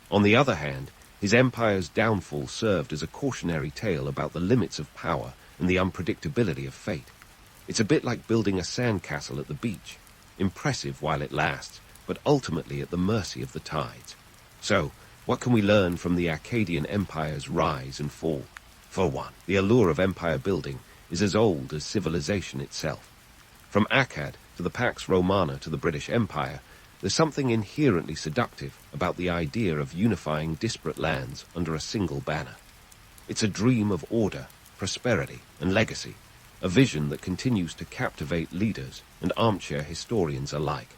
On the other hand, his empire's downfall served as a cautionary tale about the limits of power and the unpredictability of fate. It's a bit like building a sandcastle at the beach, impressive while it lasts, but ultimately at the mercy of the tides. So, what can we learn from the Akkadian Empire's rise and fall? For one, the allure of empire building is as old as civilization itself. From Akkad to the Pax Romana to the British Empire, there's something inherently seductive about the idea of unifying disparate lands under a single banner. It's a dream of order, prosperity, and legacy, a vision that continues to captivate leaders and armchair historians alike.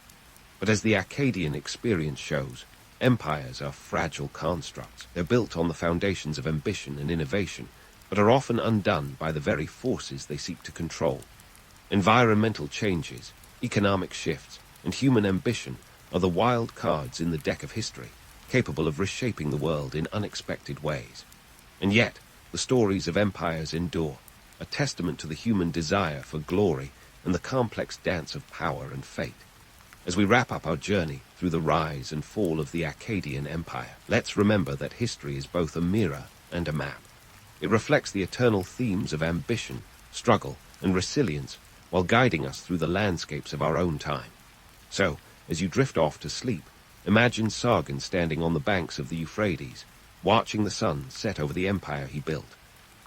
But as the Akkadian experience shows, empires are fragile constructs. They're built on the foundations of ambition and innovation, but are often undone by the very forces they seek to control. Environmental changes, economic shifts, and human ambition are the wild cards in the deck of history, capable of reshaping the world in unexpected ways. And yet, the stories of empires endure, a testament to the human desire for glory and the complex dance of power and fate. As we wrap up our journey through the rise and fall of the Akkadian Empire, let's remember that history is both a mirror and a map. It reflects the eternal themes of ambition, struggle, and resilience while guiding us through the landscapes of our own time. So, as you drift off to sleep, imagine Sargon standing on the banks of the Euphrates, watching the sun set over the empire he built.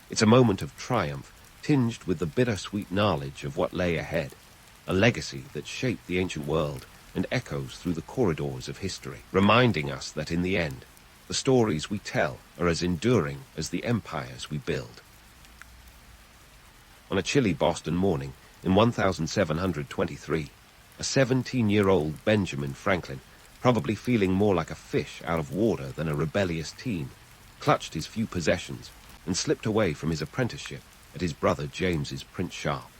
It's a moment of triumph, tinged with the bittersweet knowledge of what lay ahead, a legacy that shaped the ancient world and echoes through the corridors of history, reminding us that in the end, the stories we tell are as enduring as the empires we build. On a chilly Boston morning in 1723, a 17-year-old Benjamin Franklin, probably feeling more like a fish out of water than a rebellious teen, clutched his few possessions and slipped away from his apprenticeship at his brother James's print shop.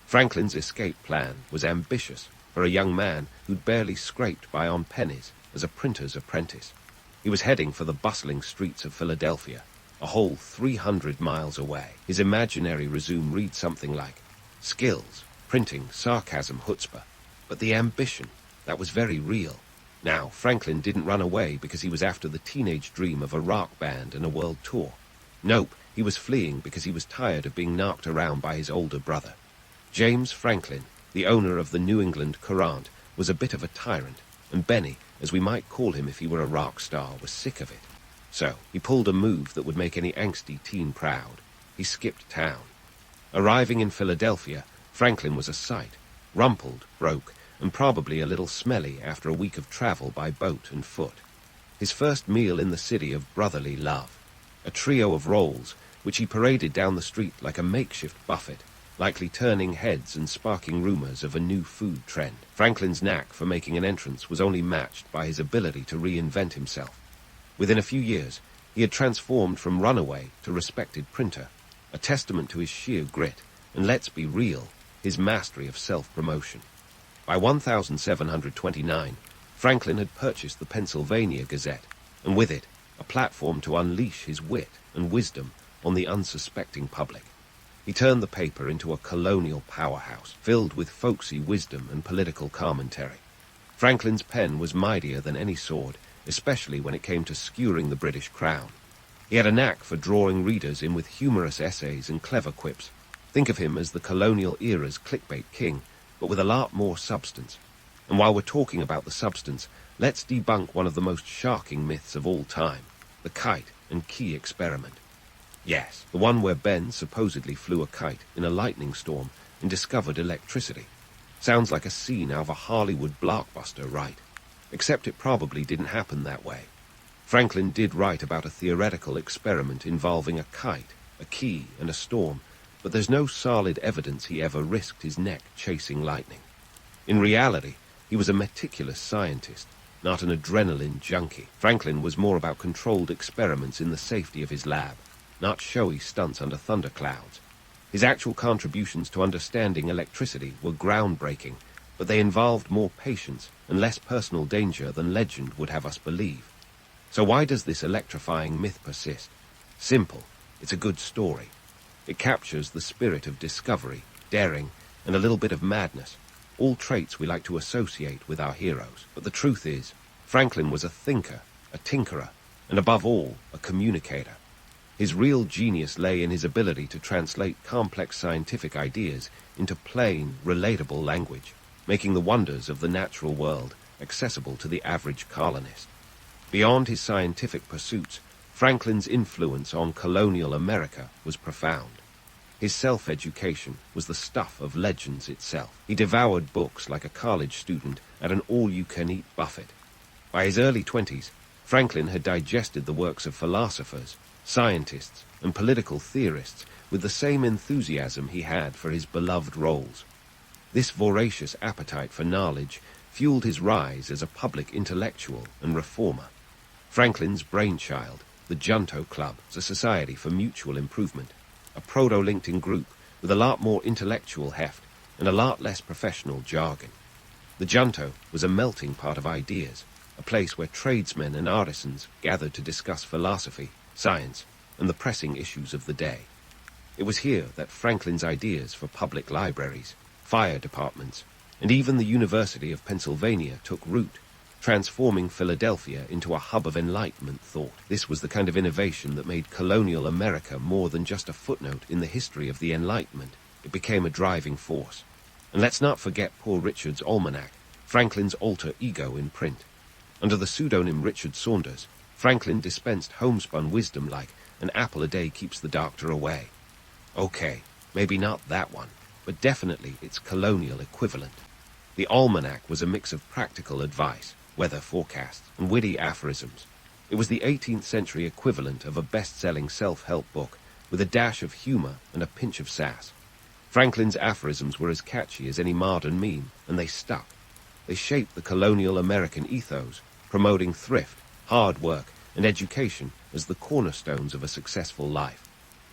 Franklin's escape plan was ambitious for a young man who'd barely scraped by on pennies as a printer's apprentice. He was heading for the bustling streets of Philadelphia, a whole 300 miles away. His imaginary resume reads something like, skills, printing, sarcasm, chutzpah. But the ambition, that was very real. Now, Franklin didn't run away because he was after the teenage dream of a rock band and a world tour. Nope, he was fleeing because he was tired of being knocked around by his older brother. James Franklin, the owner of the New England Courant, was a bit of a tyrant, and Benny, as we might call him if he were a rock star, was sick of it. So he pulled a move that would make any angsty teen proud. He skipped town. Arriving in Philadelphia, Franklin was a sight, rumpled, broke, and probably a little smelly after a week of travel by boat and foot. His first meal in the city of brotherly love. A trio of rolls, which he paraded down the street like a makeshift buffet, likely turning heads and sparking rumors of a new food trend. Franklin's knack for making an entrance was only matched by his ability to reinvent himself. Within a few years, he had transformed from runaway to respected printer, a testament to his sheer grit, and let's be real, his mastery of self-promotion. By 1729, Franklin had purchased the Pennsylvania Gazette, and with it, a platform to unleash his wit and wisdom on the unsuspecting public. He turned the paper into a colonial powerhouse, filled with folksy wisdom and political commentary. Franklin's pen was mightier than any sword, especially when it came to skewering the British crown. He had a knack for drawing readers in with humorous essays and clever quips. Think of him as the colonial era's clickbait king, but with a lot more substance. And while we're talking about the substance, let's debunk one of the most shocking myths of all time, the kite and key experiment. Yes, the one where Ben supposedly flew a kite in a lightning storm and discovered electricity. Sounds like a scene out of a Hollywood blockbuster, right? Except it probably didn't happen that way. Franklin did write about a theoretical experiment involving a kite, a key, and a storm, but there's no solid evidence he ever risked his neck chasing lightning. In reality, he was a meticulous scientist, not an adrenaline junkie. Franklin was more about controlled experiments in the safety of his lab, not showy stunts under thunderclouds. His actual contributions to understanding electricity were groundbreaking, but they involved more patience and less personal danger than legend would have us believe. So why does this electrifying myth persist? Simple, it's a good story. It captures the spirit of discovery, daring, and a little bit of madness, all traits we like to associate with our heroes. But the truth is, Franklin was a thinker, a tinkerer, and above all, a communicator. His real genius lay in his ability to translate complex scientific ideas into plain, relatable language, making the wonders of the natural world accessible to the average colonist. Beyond his scientific pursuits, Franklin's influence on colonial America was profound. His self-education was the stuff of legends itself. He devoured books like a college student at an all-you-can-eat buffet. By his early 20s, Franklin had digested the works of philosophers, scientists, and political theorists with the same enthusiasm he had for his beloved roles. This voracious appetite for knowledge fueled his rise as a public intellectual and reformer. Franklin's brainchild, the Junto Club, was a society for mutual improvement, a proto-LinkedIn group with a lot more intellectual heft and a lot less professional jargon. The Junto was a melting pot of ideas, a place where tradesmen and artisans gathered to discuss philosophy, science, and the pressing issues of the day. It was here that Franklin's ideas for public libraries, fire departments, and even the University of Pennsylvania took root, transforming Philadelphia into a hub of Enlightenment thought. This was the kind of innovation that made colonial America more than just a footnote in the history of the Enlightenment. It became a driving force. And let's not forget Poor Richard's Almanac, Franklin's alter ego in print. Under the pseudonym Richard Saunders, Franklin dispensed homespun wisdom like an apple a day keeps the doctor away. Okay, maybe not that one, but definitely its colonial equivalent. The Almanac was a mix of practical advice, weather forecasts, and witty aphorisms. It was the 18th century equivalent of a best-selling self-help book, with a dash of humor and a pinch of sass. Franklin's aphorisms were as catchy as any modern meme, and they stuck. They shaped the colonial American ethos, promoting thrift, hard work, and education as the cornerstones of a successful life.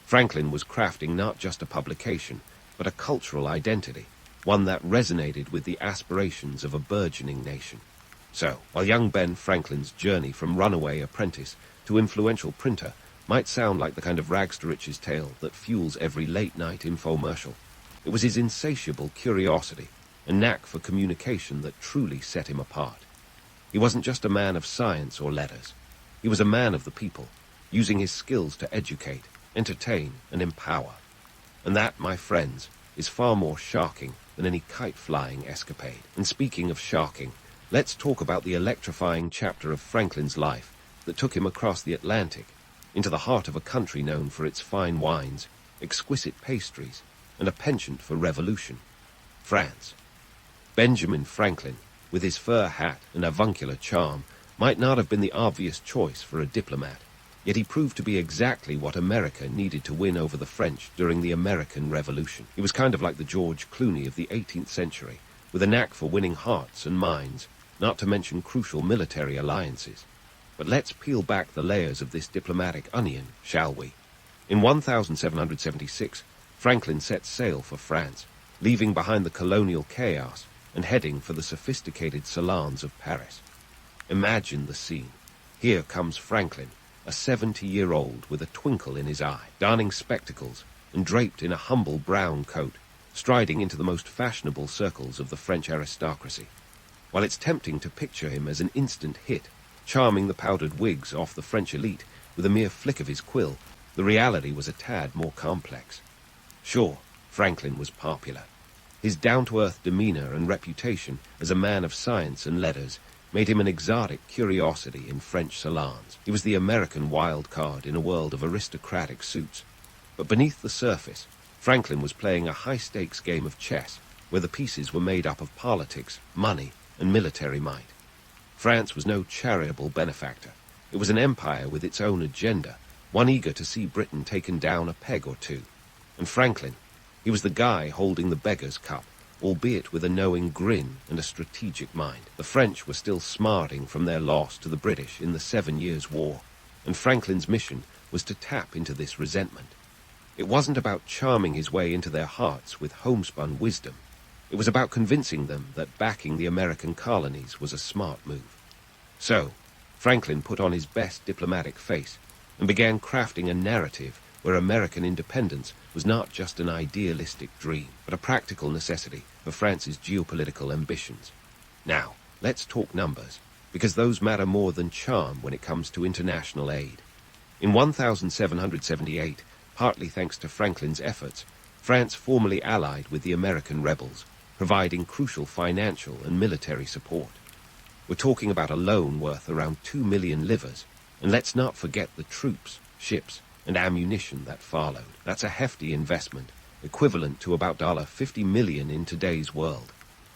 Franklin was crafting not just a publication, but a cultural identity, one that resonated with the aspirations of a burgeoning nation. So, while young Ben Franklin's journey from runaway apprentice to influential printer might sound like the kind of rags-to-riches tale that fuels every late-night infomercial, it was his insatiable curiosity and knack for communication that truly set him apart. He wasn't just a man of science or letters. He was a man of the people, using his skills to educate, entertain, and empower. And that, my friends, is far more shocking than any kite-flying escapade. And speaking of sharking, let's talk about the electrifying chapter of Franklin's life that took him across the Atlantic, into the heart of a country known for its fine wines, exquisite pastries, and a penchant for revolution: France. Benjamin Franklin, with his fur hat and avuncular charm, might not have been the obvious choice for a diplomat, yet he proved to be exactly what America needed to win over the French during the American Revolution. He was kind of like the George Clooney of the 18th century, with a knack for winning hearts and minds, not to mention crucial military alliances. But let's peel back the layers of this diplomatic onion, shall we? In 1776, Franklin set sail for France, leaving behind the colonial chaos and heading for the sophisticated salons of Paris. Imagine the scene. Here comes Franklin, a 70-year-old with a twinkle in his eye, donning spectacles and draped in a humble brown coat, striding into the most fashionable circles of the French aristocracy. While it's tempting to picture him as an instant hit, charming the powdered wigs off the French elite with a mere flick of his quill, the reality was a tad more complex. Sure, Franklin was popular. His down-to-earth demeanor and reputation as a man of science and letters made him an exotic curiosity in French salons. He was the American wild card in a world of aristocratic suits. But beneath the surface, Franklin was playing a high-stakes game of chess, where the pieces were made up of politics, money, and military might. France was no charitable benefactor. It was an empire with its own agenda, one eager to see Britain taken down a peg or two. And Franklin, he was the guy holding the beggar's cup, albeit with a knowing grin and a strategic mind. The French were still smarting from their loss to the British in the 7 Years' War, and Franklin's mission was to tap into this resentment. It wasn't about charming his way into their hearts with homespun wisdom. It was about convincing them that backing the American colonies was a smart move. So, Franklin put on his best diplomatic face and began crafting a narrative where American independence was not just an idealistic dream, but a practical necessity for France's geopolitical ambitions. Now, let's talk numbers, because those matter more than charm when it comes to international aid. In 1778, partly thanks to Franklin's efforts, France formally allied with the American rebels, providing crucial financial and military support. We're talking about a loan worth around 2 million livres, and let's not forget the troops, ships, and ammunition that followed. That's a hefty investment, equivalent to about $50 million in today's world.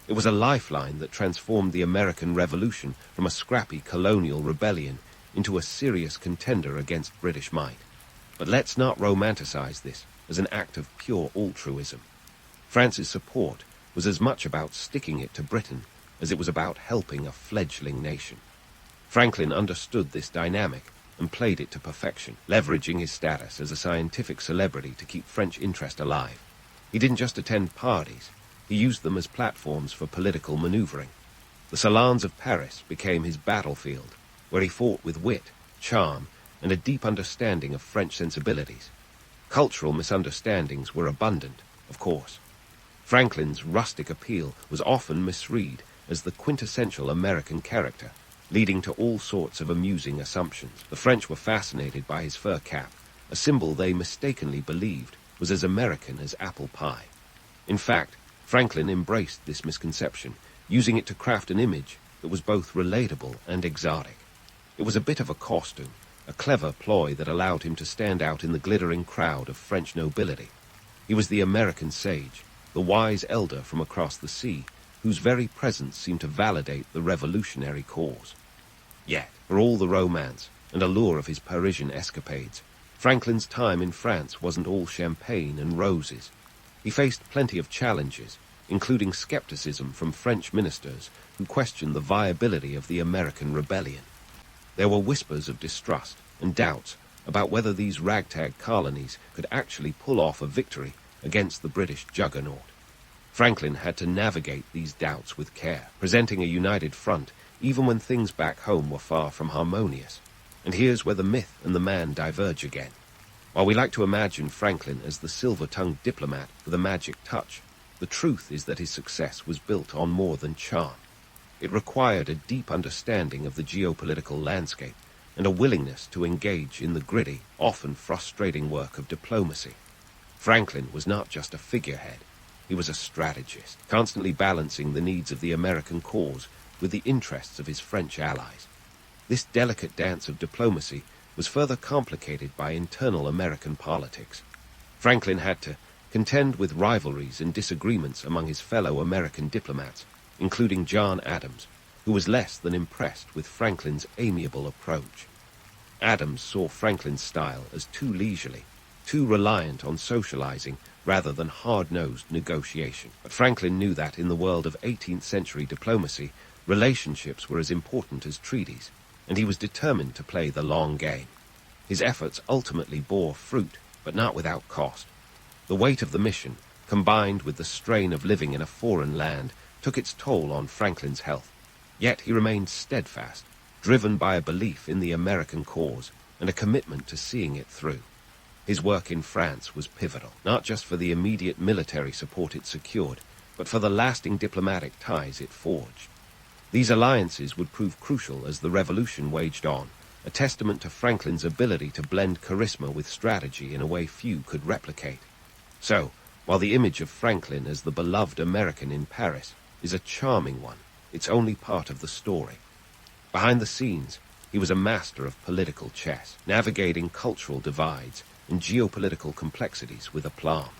It was a lifeline that transformed the American Revolution from a scrappy colonial rebellion into a serious contender against British might. But let's not romanticize this as an act of pure altruism. France's support was as much about sticking it to Britain as it was about helping a fledgling nation. Franklin understood this dynamic and played it to perfection, leveraging his status as a scientific celebrity to keep French interest alive. He didn't just attend parties, he used them as platforms for political maneuvering. The salons of Paris became his battlefield, where he fought with wit, charm, and a deep understanding of French sensibilities. Cultural misunderstandings were abundant, of course. Franklin's rustic appeal was often misread as the quintessential American character, leading to all sorts of amusing assumptions. The French were fascinated by his fur cap, a symbol they mistakenly believed was as American as apple pie. In fact, Franklin embraced this misconception, using it to craft an image that was both relatable and exotic. It was a bit of a costume, a clever ploy that allowed him to stand out in the glittering crowd of French nobility. He was the American sage, the wise elder from across the sea, whose very presence seemed to validate the revolutionary cause. Yet, for all the romance and allure of his Parisian escapades, Franklin's time in France wasn't all champagne and roses. He faced plenty of challenges, including skepticism from French ministers who questioned the viability of the American rebellion. There were whispers of distrust and doubts about whether these ragtag colonies could actually pull off a victory against the British juggernaut. Franklin had to navigate these doubts with care, presenting a united front even when things back home were far from harmonious. And here's where the myth and the man diverge again. While we like to imagine Franklin as the silver-tongued diplomat with a magic touch, the truth is that his success was built on more than charm. It required a deep understanding of the geopolitical landscape and a willingness to engage in the gritty, often frustrating work of diplomacy. Franklin was not just a figurehead. He was a strategist, constantly balancing the needs of the American cause with the interests of his French allies. This delicate dance of diplomacy was further complicated by internal American politics. Franklin had to contend with rivalries and disagreements among his fellow American diplomats, including John Adams, who was less than impressed with Franklin's amiable approach. Adams saw Franklin's style as too leisurely, too reliant on socializing rather than hard-nosed negotiation. But Franklin knew that in the world of 18th century diplomacy, relationships were as important as treaties, and he was determined to play the long game. His efforts ultimately bore fruit, but not without cost. The weight of the mission, combined with the strain of living in a foreign land, took its toll on Franklin's health. Yet he remained steadfast, driven by a belief in the American cause and a commitment to seeing it through. His work in France was pivotal, not just for the immediate military support it secured, but for the lasting diplomatic ties it forged. These alliances would prove crucial as the revolution waged on, a testament to Franklin's ability to blend charisma with strategy in a way few could replicate. So, while the image of Franklin as the beloved American in Paris is a charming one, it's only part of the story. Behind the scenes, he was a master of political chess, navigating cultural divides and geopolitical complexities with aplomb.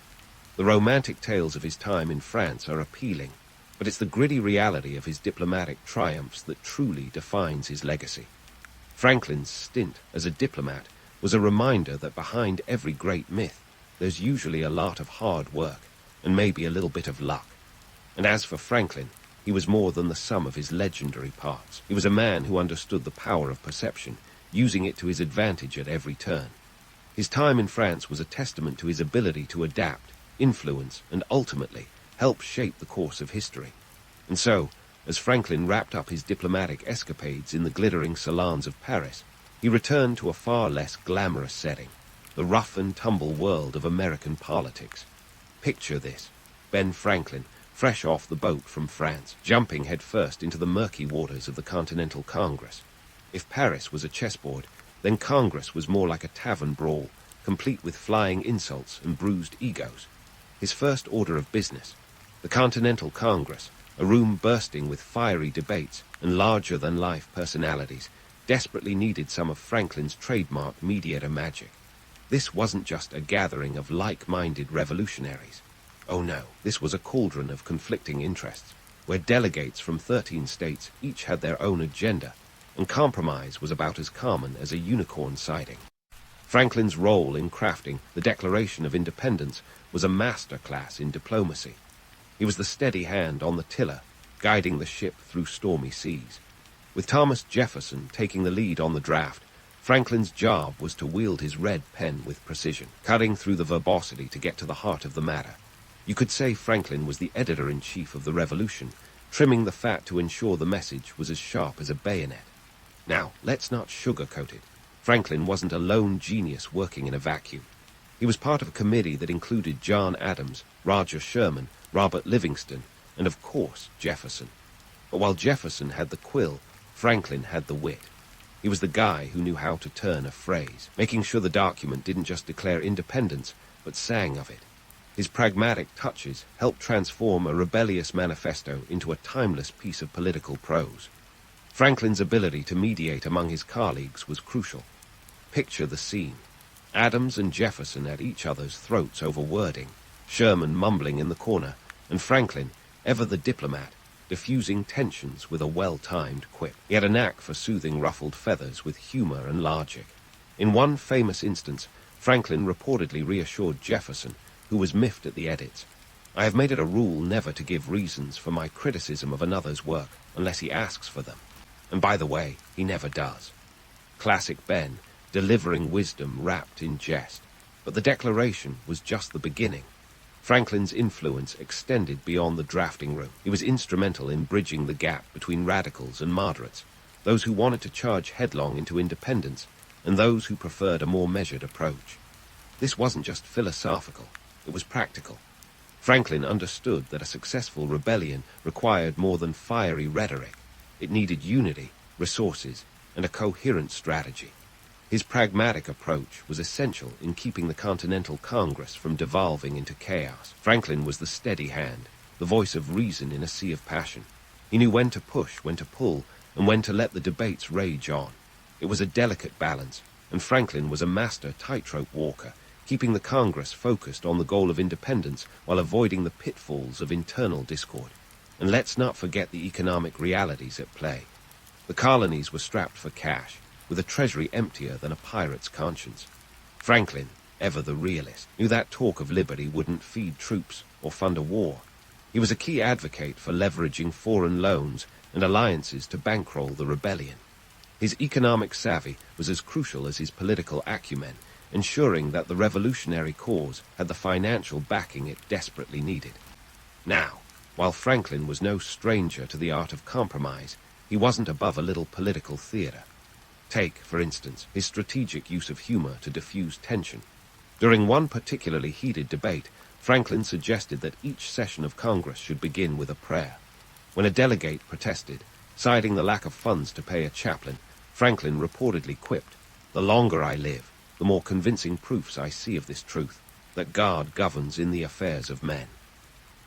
The romantic tales of his time in France are appealing, but it's the gritty reality of his diplomatic triumphs that truly defines his legacy. Franklin's stint as a diplomat was a reminder that behind every great myth, there's usually a lot of hard work and maybe a little bit of luck. And as for Franklin, he was more than the sum of his legendary parts. He was a man who understood the power of perception, using it to his advantage at every turn. His time in France was a testament to his ability to adapt, influence, and ultimately help shape the course of history. And so, as Franklin wrapped up his diplomatic escapades in the glittering salons of Paris, he returned to a far less glamorous setting, the rough-and-tumble world of American politics. Picture this: Ben Franklin, fresh off the boat from France, jumping headfirst into the murky waters of the Continental Congress. If Paris was a chessboard, then Congress was more like a tavern brawl, complete with flying insults and bruised egos. His first order of business, the Continental Congress, a room bursting with fiery debates and larger-than-life personalities, desperately needed some of Franklin's trademark mediator magic. This wasn't just a gathering of like-minded revolutionaries. Oh no, this was a cauldron of conflicting interests, where delegates from 13 states each had their own agenda, and compromise was about as common as a unicorn sighting. Franklin's role in crafting the Declaration of Independence was a masterclass in diplomacy. He was the steady hand on the tiller, guiding the ship through stormy seas. With Thomas Jefferson taking the lead on the draft, Franklin's job was to wield his red pen with precision, cutting through the verbosity to get to the heart of the matter. You could say Franklin was the editor-in-chief of the revolution, trimming the fat to ensure the message was as sharp as a bayonet. Now, let's not sugarcoat it. Franklin wasn't a lone genius working in a vacuum. He was part of a committee that included John Adams, Roger Sherman, Robert Livingston, and of course Jefferson. But while Jefferson had the quill, Franklin had the wit. He was the guy who knew how to turn a phrase, making sure the document didn't just declare independence, but sang of it. His pragmatic touches helped transform a rebellious manifesto into a timeless piece of political prose. Franklin's ability to mediate among his colleagues was crucial. Picture the scene: Adams and Jefferson at each other's throats over wording, Sherman mumbling in the corner, and Franklin, ever the diplomat, diffusing tensions with a well-timed quip. He had a knack for soothing ruffled feathers with humor and logic. In one famous instance, Franklin reportedly reassured Jefferson, who was miffed at the edits. "I have made it a rule never to give reasons for my criticism of another's work unless he asks for them. And by the way, he never does." Classic Ben, delivering wisdom wrapped in jest. But the Declaration was just the beginning. Franklin's influence extended beyond the drafting room. He was instrumental in bridging the gap between radicals and moderates, those who wanted to charge headlong into independence, and those who preferred a more measured approach. This wasn't just philosophical, it was practical. Franklin understood that a successful rebellion required more than fiery rhetoric. It needed unity, resources, and a coherent strategy. His pragmatic approach was essential in keeping the Continental Congress from devolving into chaos. Franklin was the steady hand, the voice of reason in a sea of passion. He knew when to push, when to pull, and when to let the debates rage on. It was a delicate balance, and Franklin was a master tightrope walker, keeping the Congress focused on the goal of independence while avoiding the pitfalls of internal discord. And let's not forget the economic realities at play. The colonies were strapped for cash, with a treasury emptier than a pirate's conscience. Franklin, ever the realist, knew that talk of liberty wouldn't feed troops or fund a war. He was a key advocate for leveraging foreign loans and alliances to bankroll the rebellion. His economic savvy was as crucial as his political acumen, ensuring that the revolutionary cause had the financial backing it desperately needed. Now, while Franklin was no stranger to the art of compromise, he wasn't above a little political theater. Take, for instance, his strategic use of humor to diffuse tension. During one particularly heated debate, Franklin suggested that each session of Congress should begin with a prayer. When a delegate protested, citing the lack of funds to pay a chaplain, Franklin reportedly quipped, "The longer I live, the more convincing proofs I see of this truth, that God governs in the affairs of men."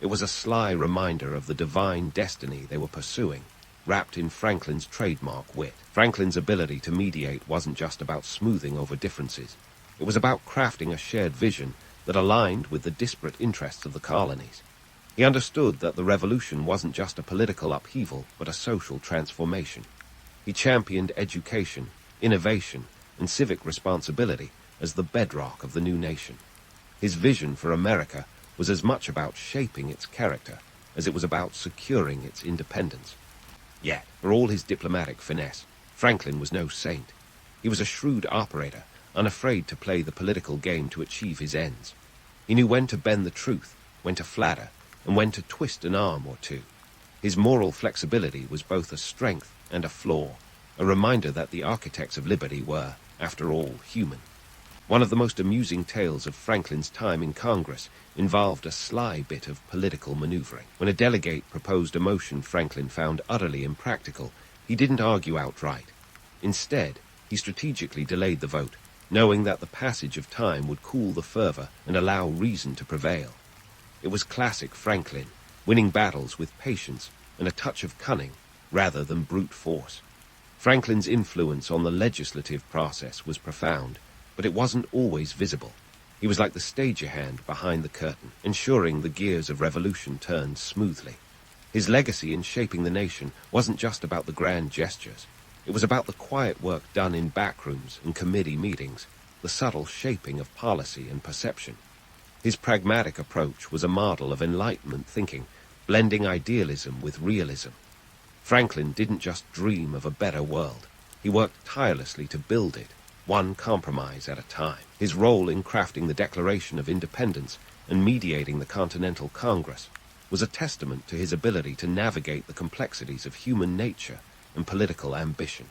It was a sly reminder of the divine destiny they were pursuing, wrapped in Franklin's trademark wit. Franklin's ability to mediate wasn't just about smoothing over differences. It was about crafting a shared vision that aligned with the disparate interests of the colonies. He understood that the revolution wasn't just a political upheaval, but a social transformation. He championed education, innovation, and civic responsibility as the bedrock of the new nation. His vision for America was as much about shaping its character as it was about securing its independence. Yet, for all his diplomatic finesse, Franklin was no saint. He was a shrewd operator, unafraid to play the political game to achieve his ends. He knew when to bend the truth, when to flatter, and when to twist an arm or two. His moral flexibility was both a strength and a flaw, a reminder that the architects of liberty were, after all, human. One of the most amusing tales of Franklin's time in Congress involved a sly bit of political maneuvering. When a delegate proposed a motion Franklin found utterly impractical, he didn't argue outright. Instead, he strategically delayed the vote, knowing that the passage of time would cool the fervor and allow reason to prevail. It was classic Franklin, winning battles with patience and a touch of cunning rather than brute force. Franklin's influence on the legislative process was profound, but it wasn't always visible. He was like the stagehand behind the curtain, ensuring the gears of revolution turned smoothly. His legacy in shaping the nation wasn't just about the grand gestures. It was about the quiet work done in backrooms and committee meetings, the subtle shaping of policy and perception. His pragmatic approach was a model of Enlightenment thinking, blending idealism with realism. Franklin didn't just dream of a better world. He worked tirelessly to build it, one compromise at a time. His role in crafting the Declaration of Independence and mediating the Continental Congress was a testament to his ability to navigate the complexities of human nature and political ambition.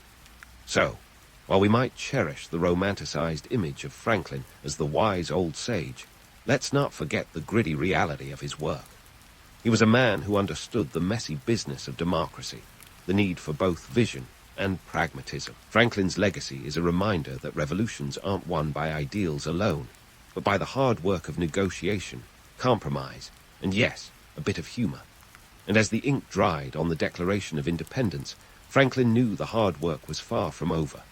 So, while we might cherish the romanticized image of Franklin as the wise old sage, let's not forget the gritty reality of his work. He was a man who understood the messy business of democracy, the need for both vision and pragmatism. Franklin's legacy is a reminder that revolutions aren't won by ideals alone, but by the hard work of negotiation, compromise, and yes, a bit of humor. And as the ink dried on the Declaration of Independence, Franklin knew the hard work was far from over.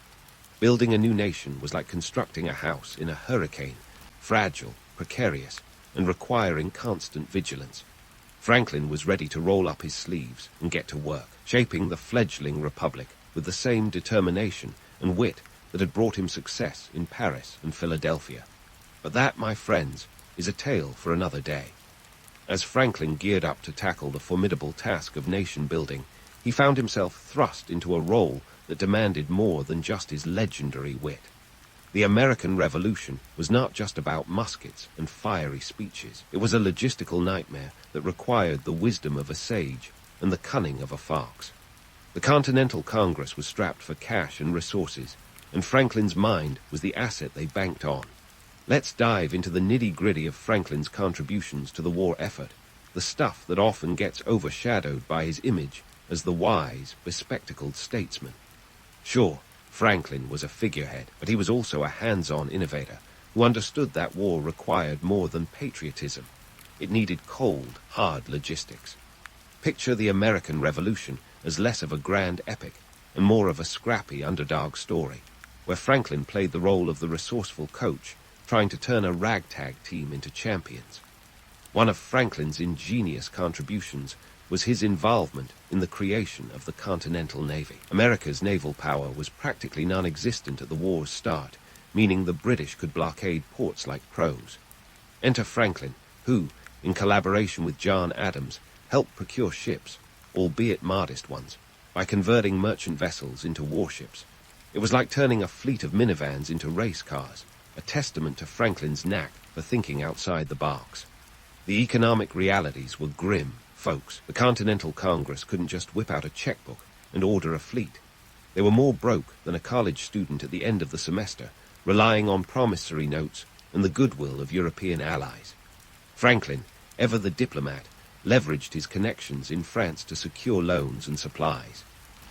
Building a new nation was like constructing a house in a hurricane, fragile, precarious, and requiring constant vigilance. Franklin was ready to roll up his sleeves and get to work, shaping the fledgling republic with the same determination and wit that had brought him success in Paris and Philadelphia. But that, my friends, is a tale for another day. As Franklin geared up to tackle the formidable task of nation-building, he found himself thrust into a role that demanded more than just his legendary wit. The American Revolution was not just about muskets and fiery speeches. It was a logistical nightmare that required the wisdom of a sage and the cunning of a fox. The Continental Congress was strapped for cash and resources, and Franklin's mind was the asset they banked on. Let's dive into the nitty-gritty of Franklin's contributions to the war effort, the stuff that often gets overshadowed by his image as the wise, bespectacled statesman. Sure, Franklin was a figurehead, but he was also a hands-on innovator who understood that war required more than patriotism. It needed cold, hard logistics. Picture the American Revolution as less of a grand epic and more of a scrappy underdog story, where Franklin played the role of the resourceful coach trying to turn a ragtag team into champions. One of Franklin's ingenious contributions was his involvement in the creation of the Continental Navy. America's naval power was practically non-existent at the war's start, meaning the British could blockade ports like pros. Enter Franklin, who, in collaboration with John Adams, helped procure ships, albeit modest ones, by converting merchant vessels into warships. It was like turning a fleet of minivans into race cars, a testament to Franklin's knack for thinking outside the box. The economic realities were grim, folks. The Continental Congress couldn't just whip out a checkbook and order a fleet. They were more broke than a college student at the end of the semester, relying on promissory notes and the goodwill of European allies. Franklin, ever the diplomat, leveraged his connections in France to secure loans and supplies.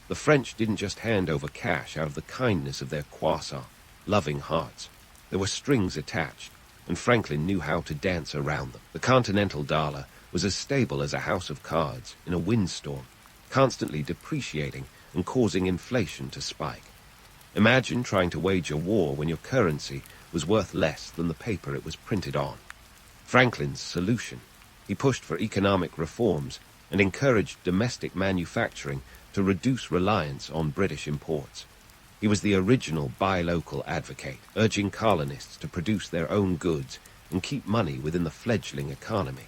The French didn't just hand over cash out of the kindness of their croissant, loving hearts. There were strings attached, and Franklin knew how to dance around them. The continental dollar was as stable as a house of cards in a windstorm, constantly depreciating and causing inflation to spike. Imagine trying to wage a war when your currency was worth less than the paper it was printed on. Franklin's solution: he pushed for economic reforms and encouraged domestic manufacturing to reduce reliance on British imports. He was the original buy local advocate, urging colonists to produce their own goods and keep money within the fledgling economy.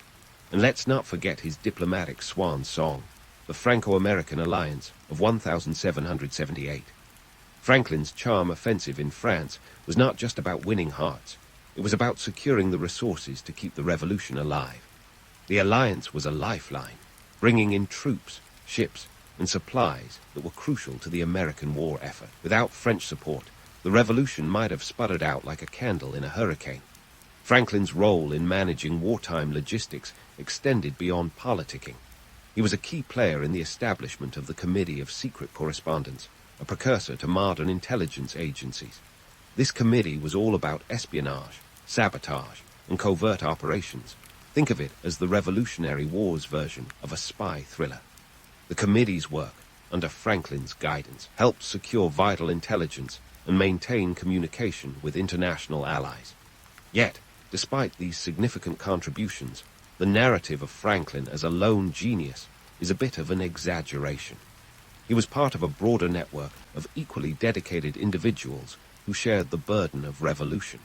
And let's not forget his diplomatic swan song, the Franco-American Alliance of 1778. Franklin's charm offensive in France was not just about winning hearts. It was about securing the resources to keep the revolution alive. The alliance was a lifeline, bringing in troops, ships, and supplies that were crucial to the American war effort. Without French support, the revolution might have sputtered out like a candle in a hurricane. Franklin's role in managing wartime logistics extended beyond politicking. He was a key player in the establishment of the Committee of Secret Correspondence, a precursor to modern intelligence agencies. This committee was all about espionage, sabotage, and covert operations. Think of it as the Revolutionary War's version of a spy thriller. The committee's work, under Franklin's guidance, helped secure vital intelligence and maintain communication with international allies. Yet, despite these significant contributions, the narrative of Franklin as a lone genius is a bit of an exaggeration. He was part of a broader network of equally dedicated individuals who shared the burden of revolution.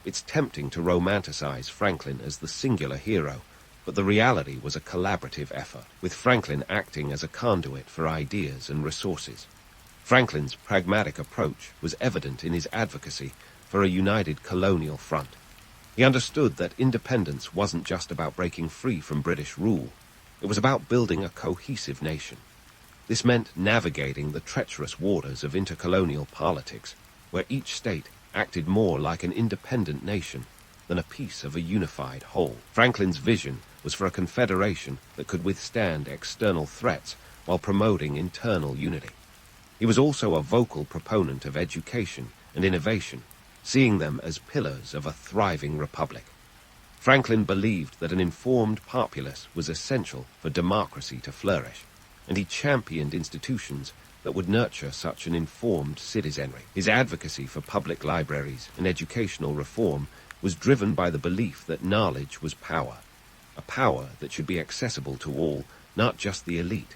It's tempting to romanticize Franklin as the singular hero, but the reality was a collaborative effort, with Franklin acting as a conduit for ideas and resources. Franklin's pragmatic approach was evident in his advocacy for a united colonial front. He understood that independence wasn't just about breaking free from British rule. It was about building a cohesive nation. This meant navigating the treacherous waters of intercolonial politics, where each state acted more like an independent nation than a piece of a unified whole. Franklin's vision was for a confederation that could withstand external threats while promoting internal unity. He was also a vocal proponent of education and innovation, seeing them as pillars of a thriving republic. Franklin believed that an informed populace was essential for democracy to flourish, and he championed institutions that would nurture such an informed citizenry. His advocacy for public libraries and educational reform was driven by the belief that knowledge was power, a power that should be accessible to all, not just the elite.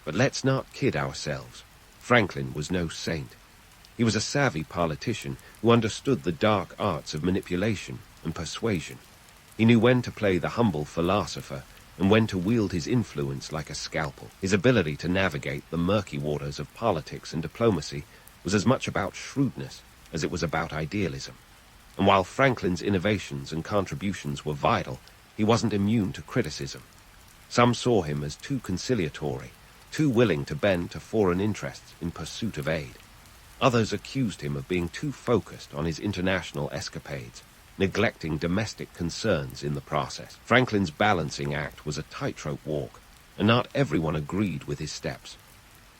But let's not kid ourselves. Franklin was no saint. He was a savvy politician who understood the dark arts of manipulation and persuasion. He knew when to play the humble philosopher and when to wield his influence like a scalpel. His ability to navigate the murky waters of politics and diplomacy was as much about shrewdness as it was about idealism. And while Franklin's innovations and contributions were vital, he wasn't immune to criticism. Some saw him as too conciliatory, too willing to bend to foreign interests in pursuit of aid. Others accused him of being too focused on his international escapades, neglecting domestic concerns in the process. Franklin's balancing act was a tightrope walk, and not everyone agreed with his steps.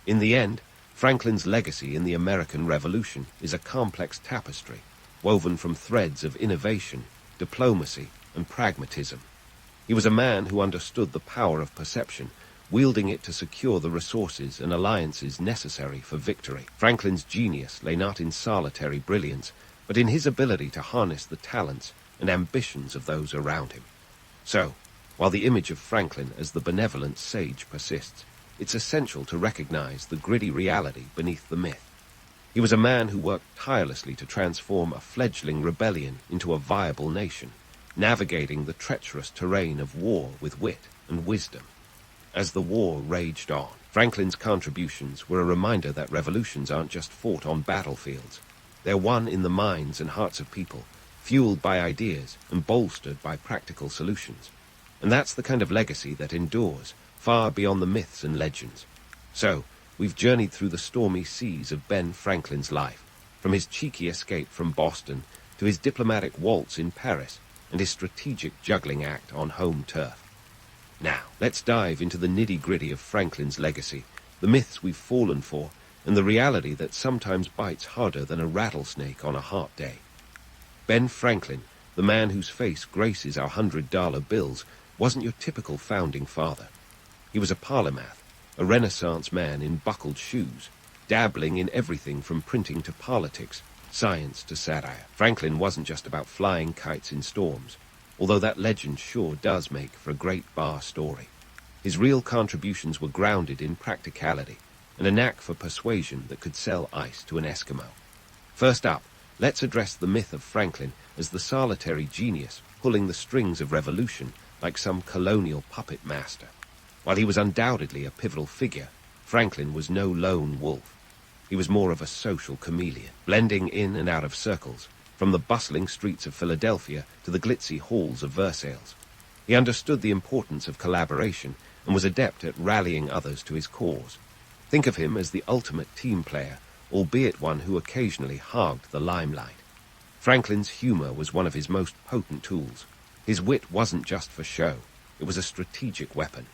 In the end, Franklin's legacy in the American Revolution is a complex tapestry, woven from threads of innovation, diplomacy, and pragmatism. He was a man who understood the power of perception, wielding it to secure the resources and alliances necessary for victory. Franklin's genius lay not in solitary brilliance, but in his ability to harness the talents and ambitions of those around him. So, while the image of Franklin as the benevolent sage persists, it's essential to recognize the gritty reality beneath the myth. He was a man who worked tirelessly to transform a fledgling rebellion into a viable nation, navigating the treacherous terrain of war with wit and wisdom. As the war raged on, Franklin's contributions were a reminder that revolutions aren't just fought on battlefields. They're won in the minds and hearts of people, fueled by ideas and bolstered by practical solutions. And that's the kind of legacy that endures, far beyond the myths and legends. So, we've journeyed through the stormy seas of Ben Franklin's life, from his cheeky escape from Boston to his diplomatic waltz in Paris and his strategic juggling act on home turf. Now, let's dive into the nitty-gritty of Franklin's legacy, the myths we've fallen for, and the reality that sometimes bites harder than a rattlesnake on a hot day. Ben Franklin, the man whose face graces our $100 bills, wasn't your typical founding father. He was a polymath, a Renaissance man in buckled shoes, dabbling in everything from printing to politics, science to satire. Franklin wasn't just about flying kites in storms, although that legend sure does make for a great bar story. His real contributions were grounded in practicality and a knack for persuasion that could sell ice to an Eskimo. First up, let's address the myth of Franklin as the solitary genius pulling the strings of revolution like some colonial puppet master. While he was undoubtedly a pivotal figure, Franklin was no lone wolf. He was more of a social chameleon, blending in and out of circles, from the bustling streets of Philadelphia to the glitzy halls of Versailles. He understood the importance of collaboration and was adept at rallying others to his cause. Think of him as the ultimate team player, albeit one who occasionally hogged the limelight. Franklin's humor was one of his most potent tools. His wit wasn't just for show, it was a strategic weapon.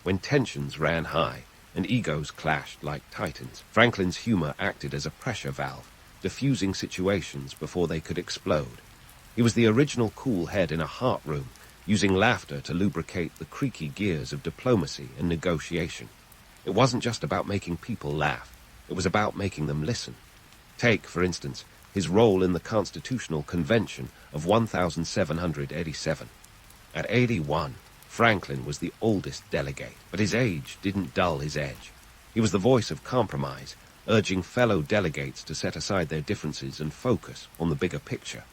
When tensions ran high and egos clashed like titans, Franklin's humor acted as a pressure valve, diffusing situations before they could explode. He was the original cool head in a heart room, using laughter to lubricate the creaky gears of diplomacy and negotiation. It wasn't just about making people laugh, it was about making them listen. Take, for instance, his role in the Constitutional Convention of 1787. At 81, Franklin was the oldest delegate, but his age didn't dull his edge. He was the voice of compromise, urging fellow delegates to set aside their differences and focus on the bigger picture.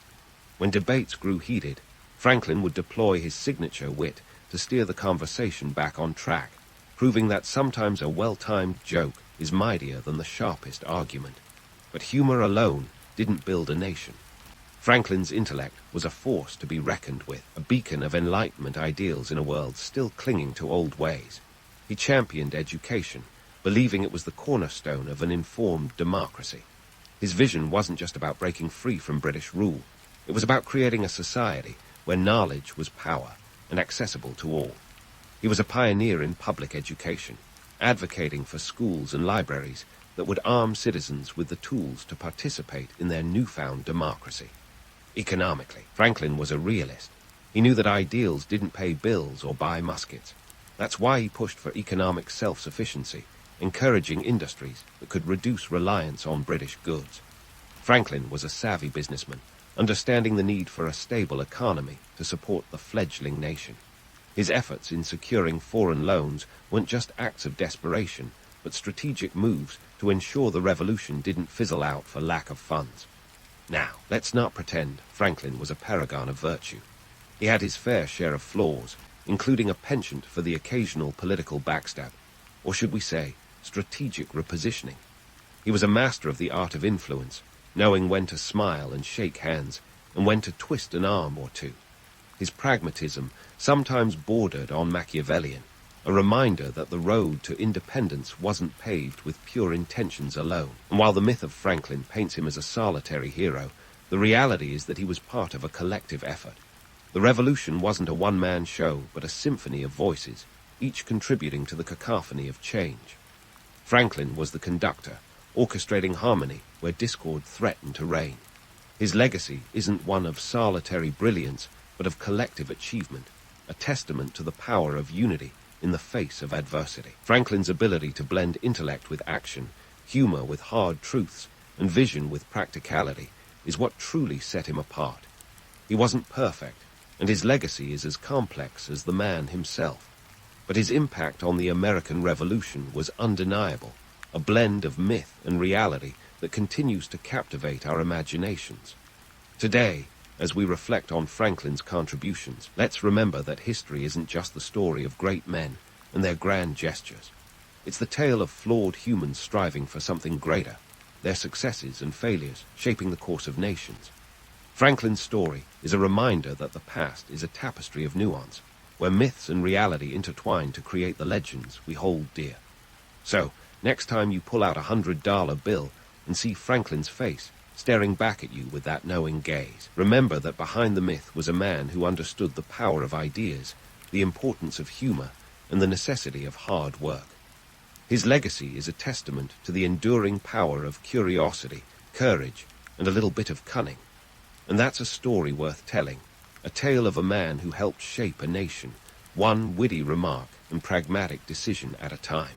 When debates grew heated, Franklin would deploy his signature wit to steer the conversation back on track, proving that sometimes a well-timed joke is mightier than the sharpest argument. But humor alone didn't build a nation. Franklin's intellect was a force to be reckoned with, a beacon of Enlightenment ideals in a world still clinging to old ways. He championed education, believing it was the cornerstone of an informed democracy. His vision wasn't just about breaking free from British rule. It was about creating a society where knowledge was power and accessible to all. He was a pioneer in public education, advocating for schools and libraries that would arm citizens with the tools to participate in their newfound democracy. Economically, Franklin was a realist. He knew that ideals didn't pay bills or buy muskets. That's why he pushed for economic self-sufficiency, encouraging industries that could reduce reliance on British goods. Franklin was a savvy businessman, understanding the need for a stable economy to support the fledgling nation. His efforts in securing foreign loans weren't just acts of desperation, but strategic moves to ensure the revolution didn't fizzle out for lack of funds. Now, let's not pretend Franklin was a paragon of virtue. He had his fair share of flaws, including a penchant for the occasional political backstab, or should we say, strategic repositioning. He was a master of the art of influence, knowing when to smile and shake hands, and when to twist an arm or two. His pragmatism sometimes bordered on Machiavellian, a reminder that the road to independence wasn't paved with pure intentions alone. And while the myth of Franklin paints him as a solitary hero, the reality is that he was part of a collective effort. The revolution wasn't a one-man show, but a symphony of voices, each contributing to the cacophony of change. Franklin was the conductor, orchestrating harmony where discord threatened to reign. His legacy isn't one of solitary brilliance, but of collective achievement, a testament to the power of unity in the face of adversity. Franklin's ability to blend intellect with action, humor with hard truths, and vision with practicality is what truly set him apart. He wasn't perfect, and his legacy is as complex as the man himself. But his impact on the American Revolution was undeniable, a blend of myth and reality that continues to captivate our imaginations. Today, as we reflect on Franklin's contributions, let's remember that history isn't just the story of great men and their grand gestures. It's the tale of flawed humans striving for something greater, their successes and failures shaping the course of nations. Franklin's story is a reminder that the past is a tapestry of nuance, where myths and reality intertwine to create the legends we hold dear. So, next time you pull out $100 bill and see Franklin's face staring back at you with that knowing gaze, remember that behind the myth was a man who understood the power of ideas, the importance of humor, and the necessity of hard work. His legacy is a testament to the enduring power of curiosity, courage, and a little bit of cunning. And that's a story worth telling, a tale of a man who helped shape a nation, one witty remark and pragmatic decision at a time.